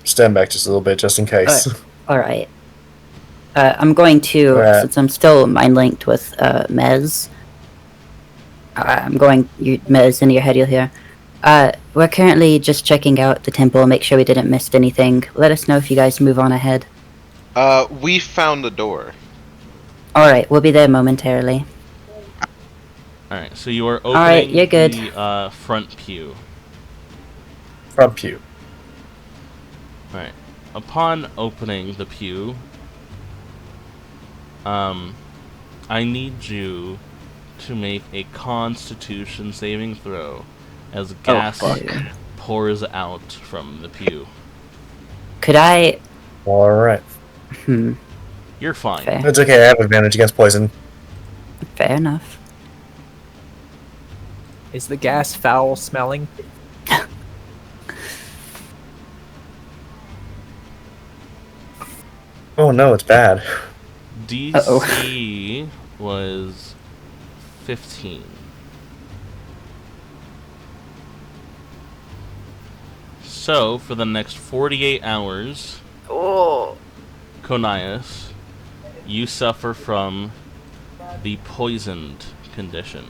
stand back just a little bit, just in case. Alright. I'm going to, Alright. since I'm still mind linked with Mez. I'm going, Mez, into your head here. We're currently just checking out the temple, make sure we didn't miss anything. Let us know if you guys move on ahead. We found the door. Alright, we'll be there momentarily. Alright, so you are opening Alright, you're good. the front pew. Front pew. Alright. Upon opening the pew, I need you to make a Constitution saving throw as gas pours out from the pew. Could I... Alright. You're fine. Fair. It's okay, I have advantage against poison. Fair enough. Is the gas foul smelling? Oh no, it's bad. DC was 15. So, for the next 48 hours, Conias, you suffer from the poisoned condition.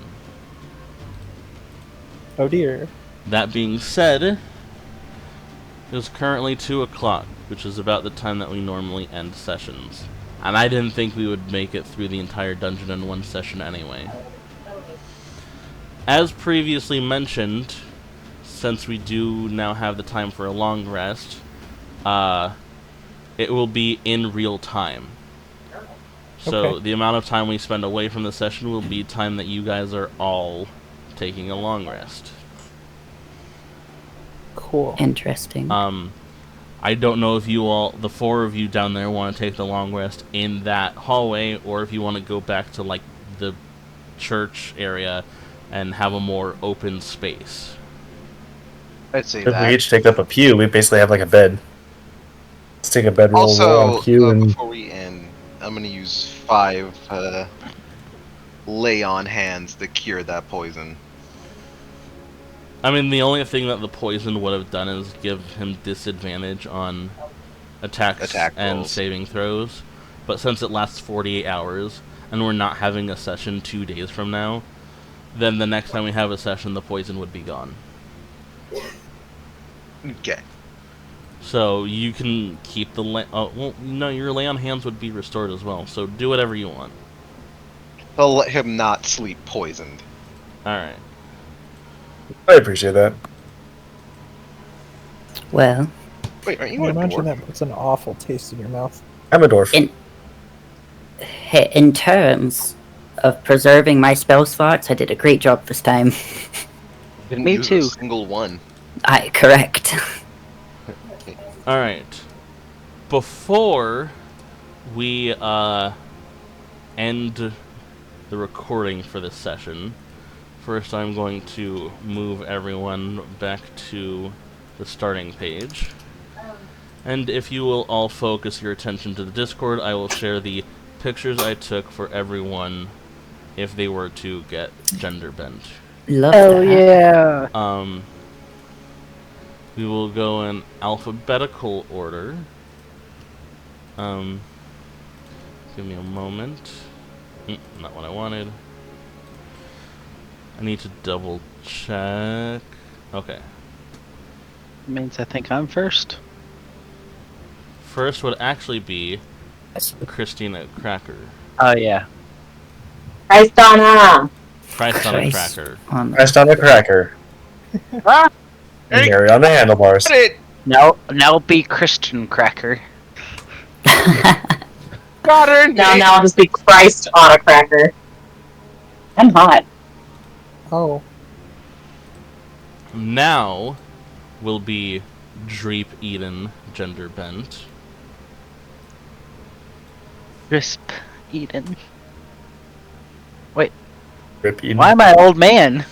Oh dear. That being said, it is currently 2 o'clock, which is about the time that we normally end sessions. And I didn't think we would make it through the entire dungeon in one session anyway. As previously mentioned, since we do now have the time for a long rest, it will be in real time. So Okay. the amount of time we spend away from the session will be time that you guys are all taking a long rest. Cool. Interesting. I don't know if you all, the 4 of you down there, want to take the long rest in that hallway, or if you want to go back to, like, the church area and have a more open space. I'd say If we that. each take up a pew, we basically have like a bed. Let's take a bedroll roll on Also, a pew and... before we end, I'm gonna use 5 lay on hands to cure that poison. I mean, the only thing that the poison would have done is give him disadvantage on attacks Attack and rolls. saving throws. But since it lasts 48 hours, and we're not having a session 2 days from now, then the next time we have a session, the poison would be gone. Okay. So you can keep the well, no, your lay on hands would be restored as well. So do whatever you want. I'll let him not sleep poisoned. Alright. I appreciate that. Well, Wait, aren't Can you you a imagine dwarf? that puts an awful taste in your mouth? I'm a dwarf. In terms of preserving my spell slots, I did a great job this time. Didn't Me use too. a single one. Correct. Alright. Before we end the recording for this session, first I'm going to move everyone back to the starting page. And if you will all focus your attention to the Discord, I will share the pictures I took for everyone if they were to get gender bent. Love Oh that. yeah. We will go in alphabetical order. Give me a moment. Not what I wanted. I need to double check. Okay. Means I think I'm first. First would actually be Christina Cracker. Oh yeah. Christ on a. Christ on a Christ. Cracker. Rest on the cracker. Mary on the handlebars. Got it! Now be Christian Cracker. Got her! Now I'll just be Christ on a cracker. I'm hot. Oh, Now will be Dreep Eden gender bent. Crisp Eden. Rip Eden. Why am I old man?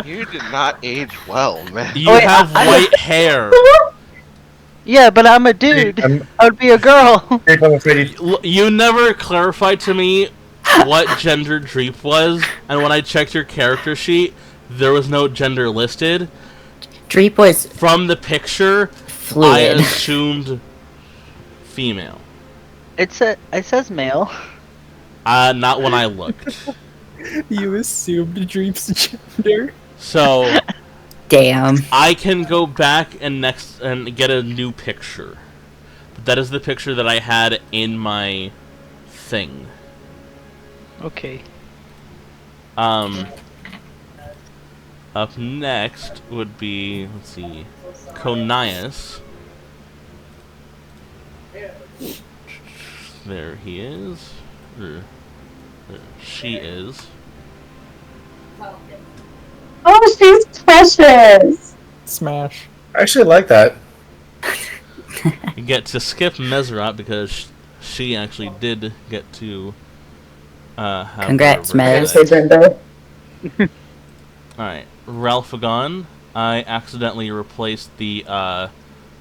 You did not age well, man. You Wait, have white hair. Yeah, but I'm a dude. I would be a girl. I'm afraid You never clarified to me what gender Dreep was, and when I checked your character sheet, there was no gender listed. Dreep was From the picture, I fluid. assumed female. It says male. Not when I looked. you assumed Dreep's gender. So Damn. I can go back and get a new picture. But that is the picture that I had in my thing. Okay. Up next would be, let's see, Conias. There he is. Or she is. Oh, she's precious. Smash. I actually like that. You get to skip Mesrat because she actually did get to have Congrats, her Mez. birthday. Alright, Ralphagon. I accidentally replaced the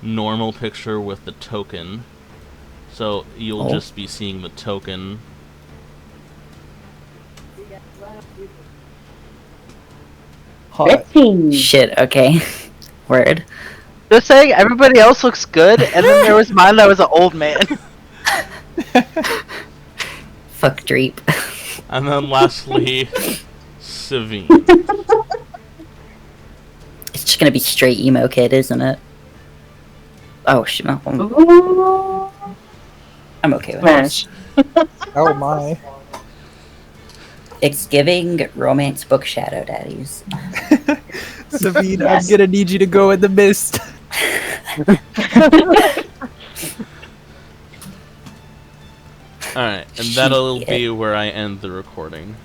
normal picture with the token. So you'll just be seeing the token. Hot. Shit, okay. Word. Just saying, everybody else looks good, and then there was mine that was an old man. Fuck Dreep. And then lastly, Savine. It's just gonna be straight emo kid, isn't it? Oh shit. I'm okay with Smash. this. Oh my. It's giving romance book shadow daddies. Savine, Yes. I'm gonna need you to go in the mist. Alright, and that'll Shit. be where I end the recording.